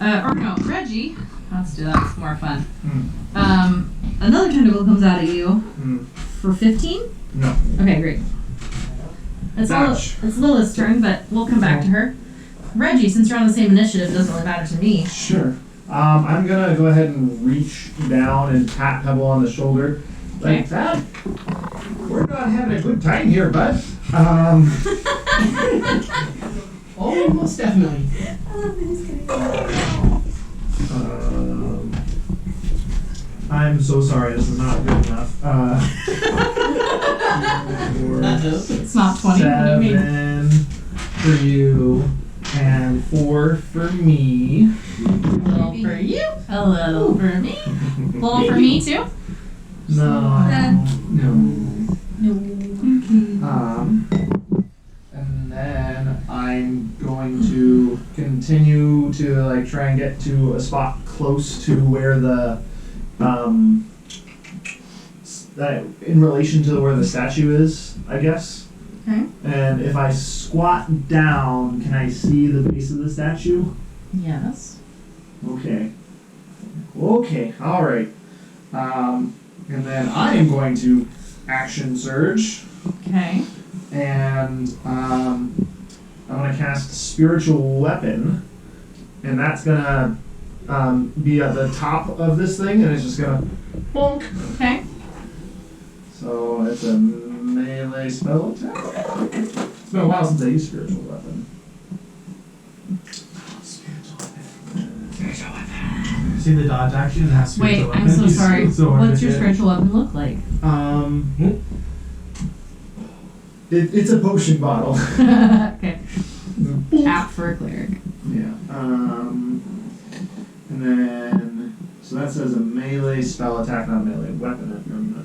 or no, Reggie. Let's do that. It's more fun. Another tentacle comes out at you for 15. No. Okay, great. It's Lilith's turn, but we'll come back to her. Reggie, since you're on the same initiative, it doesn't really matter to me. Sure. I'm gonna go ahead and reach down and pat Pebble on the shoulder. Okay. Like that. We're not having a good time here, bud. Oh, most definitely. I love that he's getting I'm so sorry. This is not good enough. It's not 20. What do you mean? 7 for you and 4 for me. A little for you. A little for me. A little for me too. No. No. And then I'm going to continue to like try and get to a spot close to where the in relation to where the statue is, I guess. Okay. And if I squat down, can I see the base of the statue? Yes. Okay. Okay, alright. And then I am going to action surge, Okay. and I'm going to cast Spiritual Weapon, and that's going to be at the top of this thing, and it's just going to bonk. Okay. So it's a melee spell attack. It's been a while since I used Spiritual Weapon. See the dodge action and have Wait, spiritual I'm weapon? so He's sorry. so hard What's to your hit. spiritual weapon look like? It's a potion bottle. Okay. Apt for a cleric. Yeah. And then so that says a melee spell attack, not a melee weapon.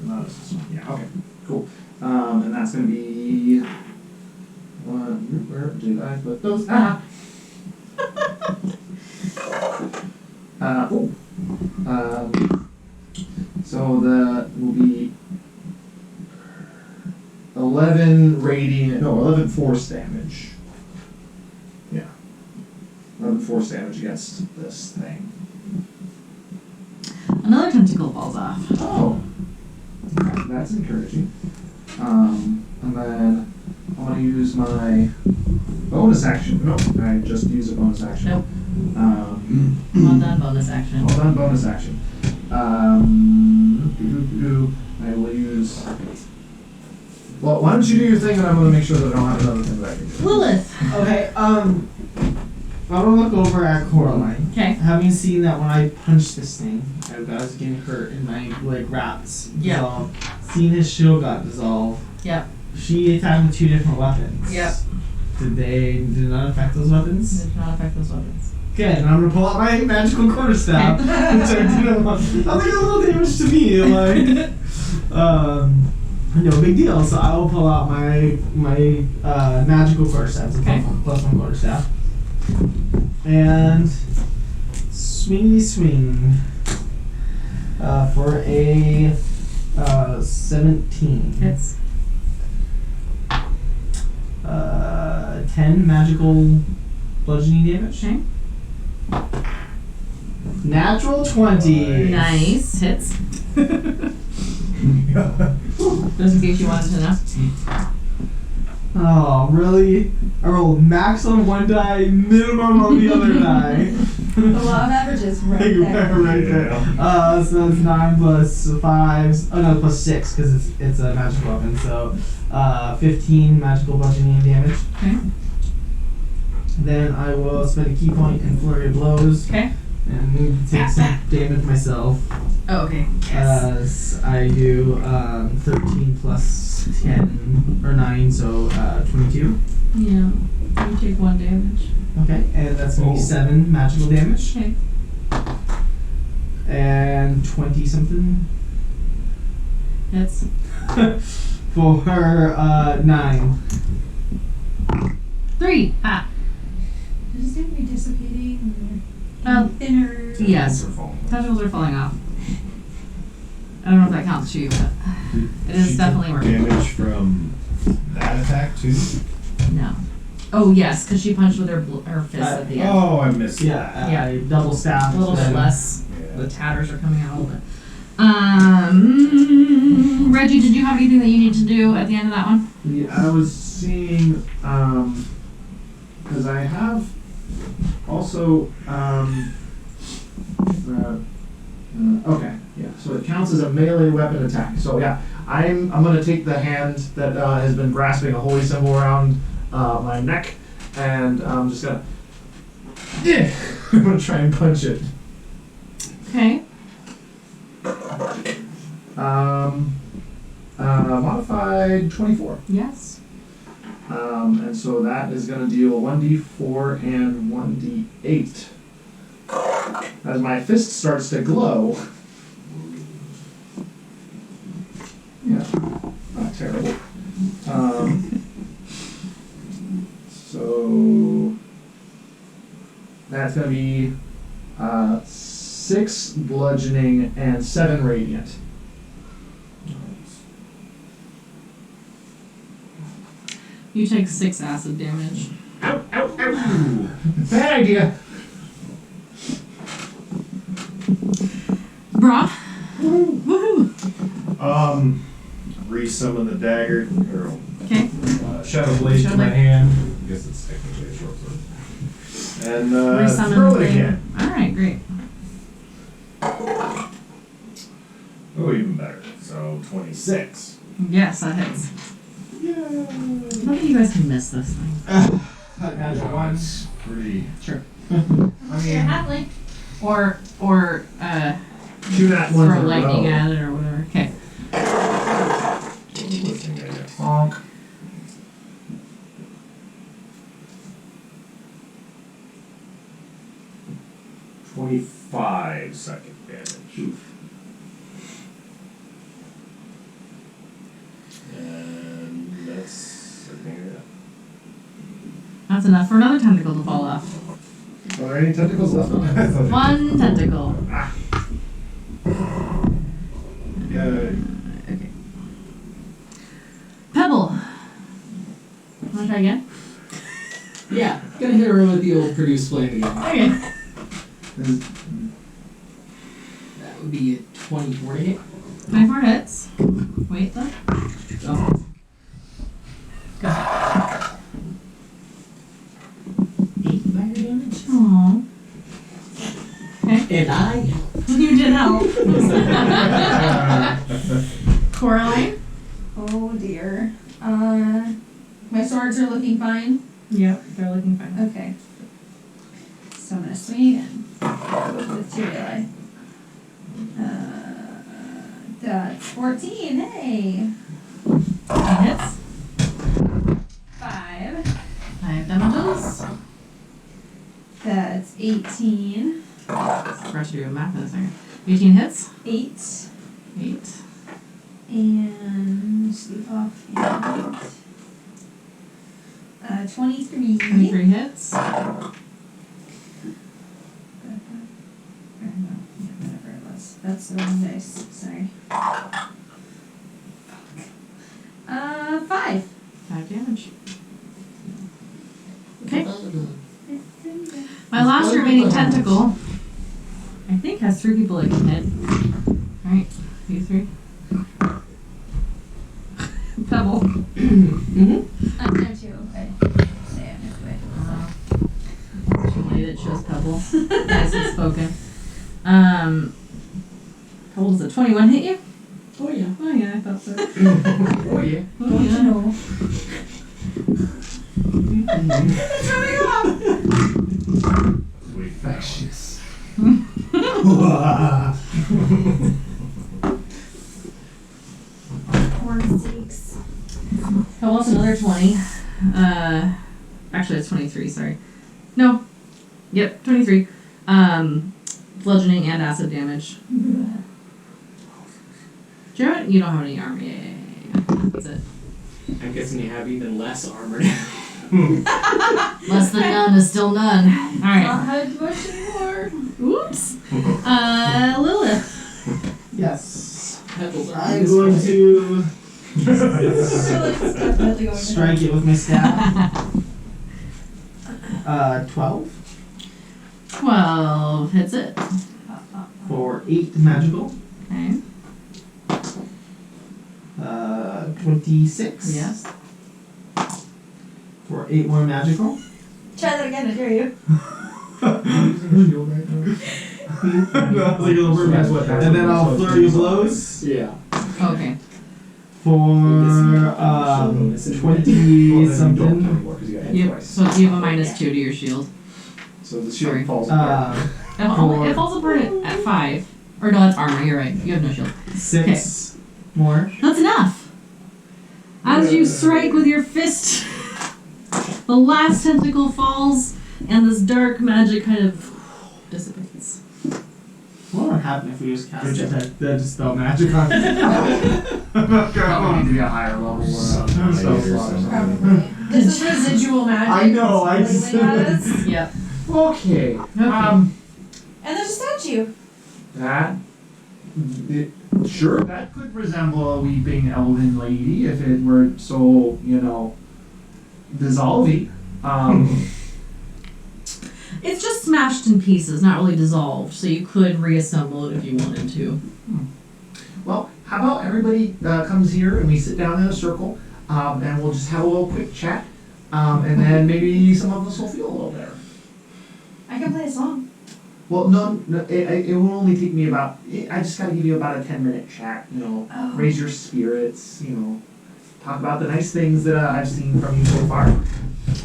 Not a, yeah. Okay. Cool. And that's gonna be one. Where did I put those? Ah. So that will be 11 force damage. Yeah. 11 force damage against this thing. Another tentacle falls off. Oh. That's encouraging. And then I want to use my bonus action. No, I just used a bonus action. Nope. Well done, bonus action. Well done, bonus action. I will use. Well, why don't you do your thing, and I'm going to make sure that I don't have another thing that I can do. Lilith. Okay, I'm gonna look over at Coraline. Okay. Having seen that when I punched this thing, I was getting hurt and my like wraps Yeah. dissolved. Seeing his shield got dissolved. Yep. She attacked with 2 different weapons. Yep. Did not affect those weapons? Did not affect those weapons. Okay, and I'm gonna pull out my magical quarterstaff, which I didn't want. I think a little damage to me, like, no big deal. So I will pull out my magical quarterstaff, so Okay. +1 quarterstaff, and swing for a 17. Hits. 10 magical bludgeoning damage. Okay. Natural 20. Nice. Hits. Just in case you wanted to know. Oh, really? I rolled max on one die, minimum on the other die. The law of averages right there. Right there. So that's 9 plus 5. Oh no, plus 6 because it's a magical weapon. So 15 magical bludgeoning damage. Okay. Then I will spend a key point in flurry of blows Okay. and take some damage myself. Oh, okay. As I do 13 plus 10 or 9, so 22. Yeah. You take 1 damage. Okay, and that's gonna be Oh. 7 magical damage. Okay. And 20 something Hits. for her 9. 3. Ah. Does it be dissipating or Um, thinner? Yes. Are falling. Tentacles are falling off. I don't know if that counts to you, but it is She definitely took working. damage from that attack too. No. Oh yes, because she punched with her fist at the end. Oh, I missed Yeah, Yeah. I double A stabbed. little bit then- less. that. The tatters are coming out a little bit. Reggie, did you have anything that you need to do at the end of that one? Yeah, I was seeing, because I have also, okay, yeah, so it counts as a melee weapon attack. So yeah, I'm gonna take the hand that has been grasping a holy symbol around my neck, and I'm just gonna, yeah, I'm gonna try and punch it. Okay. Modified 24. Yes. And so that is going to deal 1d4 and 1d8. As my fist starts to glow. Yeah, not terrible. So that's going to be 6 bludgeoning and 7 radiant. You take 6 acid damage. Ow, ow, ow! Bad idea! Brah. Woohoo. Resummon the dagger, or Okay. Shadow Blade Shadow to my Blade. hand. I guess it's technically a short sword. And Resummon throw the it thing. again. Alright, great. Oh, even better. So 26. Yes, that hits. Yeah. I don't think you guys can miss this thing. It's pretty. Sure. I mean, Halfling. Or two nat ones throw in a lightning row. at it or whatever. Okay. Listening, I guess. Honk. $25 second damage. And that's, I think, yeah. That's enough for another tentacle to fall off. Are there any tentacles left on it? One tentacle. Yeah. Okay. Pebble. Wanna try again? Yeah, gonna hit her with the old produce flame again. Okay. That would be a 24 to hit. 24 hits. Wait though. Oh, 8 fire damage. Aww. Okay. And I You did help. Coraline? Oh dear. My swords are looking fine. Yep, they're looking fine. Okay. So I'm gonna swing again with 2 melee. That's 14. Hey. Hits. 5. 5 damages. That's 18. Forgot to do math in a second. 18 hits. 8. 8. And sleep off and 23. 23 hits. Whatever it was. That's the wrong dice. Sorry. 5. 5 damage. Okay. My last remaining tentacle, I think, has 3 people it can hit. Alright, you 3. Pebble. I'm there too. Okay. Say I'm this way. Actually, that shows Pebble. Nicely spoken. How old is it? 21 hit you? Oh yeah. Oh yeah, I thought so. Oh yeah. Oh yeah. No. Sweet. Infectious. 4 and 6. 20. Actually, it's 23, sorry. No. Yep, 23. Bludgeoning and acid damage. Do you don't have any armor. Yeah. That's it. I'm guessing you have even less armor. Less than none is still none. Alright. Not had much anymore. Oops. Lilith. Yes. Pebble's armor I'm is going fine. to Definitely going strike it with my staff. 12 12 hits it. for 8 magical. Okay. 26 Yes. for 8 more magical. Try that again, I dare you. And then I'll flurry of blows Yeah. Okay. for 20 something. Yep. So you have a -2 to your shield. So the shield Sorry. falls apart. It falls apart at 5. Or no, that's armor. You're right. You have no shield. 6 more. That's enough. As you strike with your fist, the last tentacle falls, and this dark magic kind of dissipates. What would happen if we just cast that dispel magic on it? Probably need to be a higher level spell slot or something. Probably. This is residual magic. I know, I just- Yep. Okay. And there's a statue. Sure, that could resemble a weeping elven lady if it were so, dissolving. It's just smashed in pieces, not really dissolved, so you could reassemble it if you wanted to. Well, how about everybody comes here and we sit down in a circle, and we'll just have a little quick chat, and then maybe some of us will feel a little better. I can play a song. Well, no, it will only take me I just gotta give you about a 10-minute chat, Oh. raise your spirits, talk about the nice things that I've seen from you so far.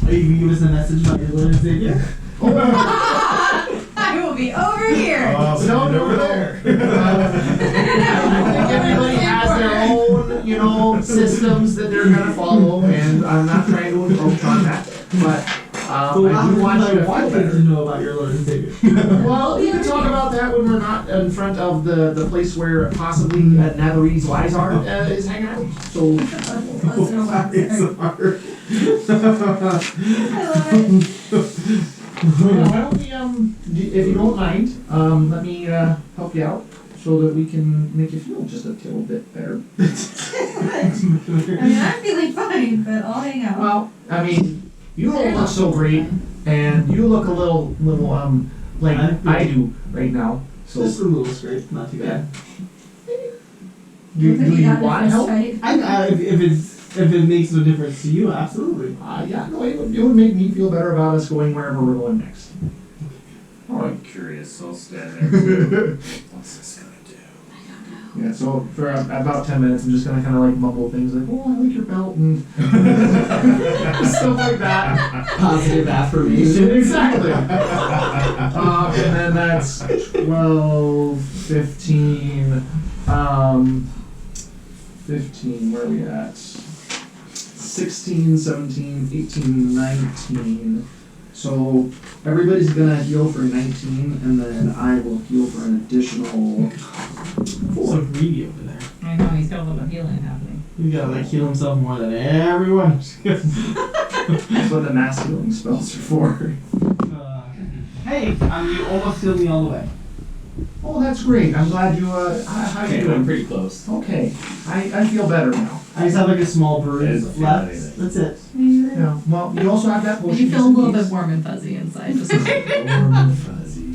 Are you going to give us a message about your Lord and Savior? I will be over here. Oh, so No, you're over no. there. I think everybody has their own, systems that they're gonna follow, and I'm not trying to encroach on that, but I do want you to feel to better. know about your Lord and Savior. Well, we can talk about that when we're not in front of the place where possibly Nathalie's Lizard is hanging out. So, It's hard. I love it. why don't we, if you don't mind, let me help you out so that we can make you feel just a little bit better. I mean, I'm feeling fine, but I'll hang out. Well, I mean, you don't look so great, and you look a little like I do right now. So, Just a little scrape, not too bad. do you want help? If it makes no difference to you, absolutely. Yeah, no, it would make me feel better about us going wherever we're going next. I'm curious, I'll stand there. What's this gonna do? Yeah, so for about 10 minutes, I'm just gonna kind of like mumble things like, "Oh, I like your belt," and stuff like that. Positive affirmation. Exactly. And then that's 12, 15, 15, where are we at? 16, 17, 18, 19. So everybody's gonna heal for 19, and then I will heal for an additional 4. So greedy over there. I know, he's got a little bit of healing happening. He's gotta heal himself more than everyone. That's what the mass healing spells are for. Hey, you almost healed me all the way. Oh, that's great. I'm glad you, how you Okay, I'm doing? pretty close. Okay, I feel better now. I just have like a small bruise It's left. feeling That's it. Yeah, well, you also have that potion. You feel a just in little case. bit warm and fuzzy inside. Just Warm and fuzzy.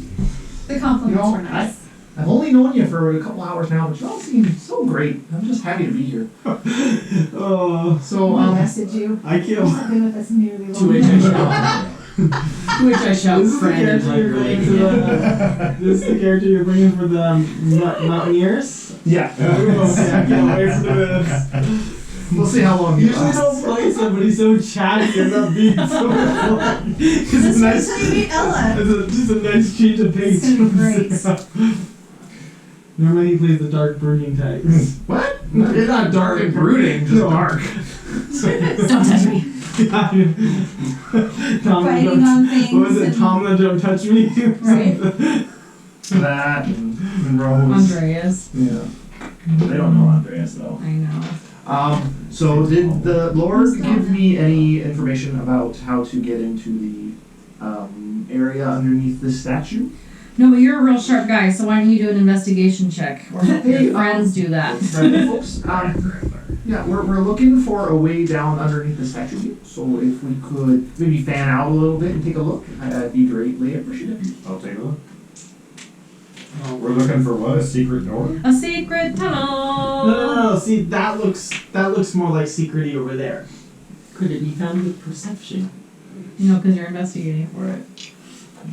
The compliments You know, were nice. I've only known you for a couple hours now, but you all seem so great. I'm just happy to be here. Oh, So, I messaged you. I You've can't. been with us nearly To long. which I shout. To which I shout, This is the friend, and character you're bringing to like this is the character you're bringing for the Mountaineers. yeah. I can't wait for this. We'll see how long you Usually last. don't play somebody so chatty and upbeat so fun. It's This a is nice, how you meet Ella. just a nice change of pace. It's gonna be great. Normally he plays the dark brooding types. What? You're not dark and brooding, just No. dark. don't touch me. Tom, Biting on things. what was it? and- Tom, don't touch me. Right. That and Monroe's. Andreas. Yeah. They don't know Andreas though. I know. So did the Lord give me any information about how to get into the area underneath the statue? No, but you're a real sharp guy, so why don't you do an investigation check? Or help Hey, your friends do that. Right, folks. Yeah, we're looking for a way down underneath the statue. So if we could maybe fan out a little bit and take a look, I'd be greatly appreciative. I'll take a look. We're looking for what? A secret door? A secret tunnel. No. See, that looks more like secrety over there. Could it be found with perception? No, because you're investigating for it.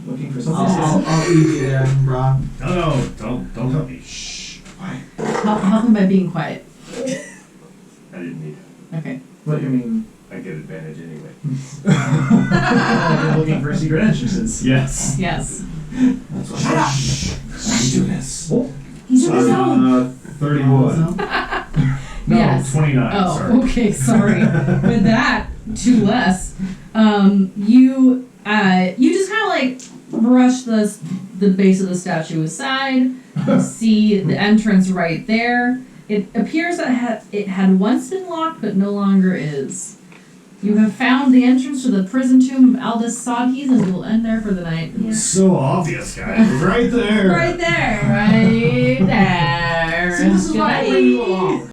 Looking for I'll, something. I'll leave you there, brah. No, don't tell me. Shh. Quiet. Help him by being quiet. I didn't need it. Okay. What do you mean? I get advantage anyway. You're looking for secret entrances. Yes. Yes. That's what Shut up! Shh. Let me do this. He's in the zone. 31. No, Yes. 29. Oh, sorry. okay, sorry. With that, two less. You just kind of like brush the base of the statue aside. You see the entrance right there. It appears that it had once been locked, but no longer is. You have found the entrance to the prison tomb of Aldous Sawkeys, and you will end there for the night. So obvious, guys. Right there. Right there. Right there. See, this is why I bring you Good night. along.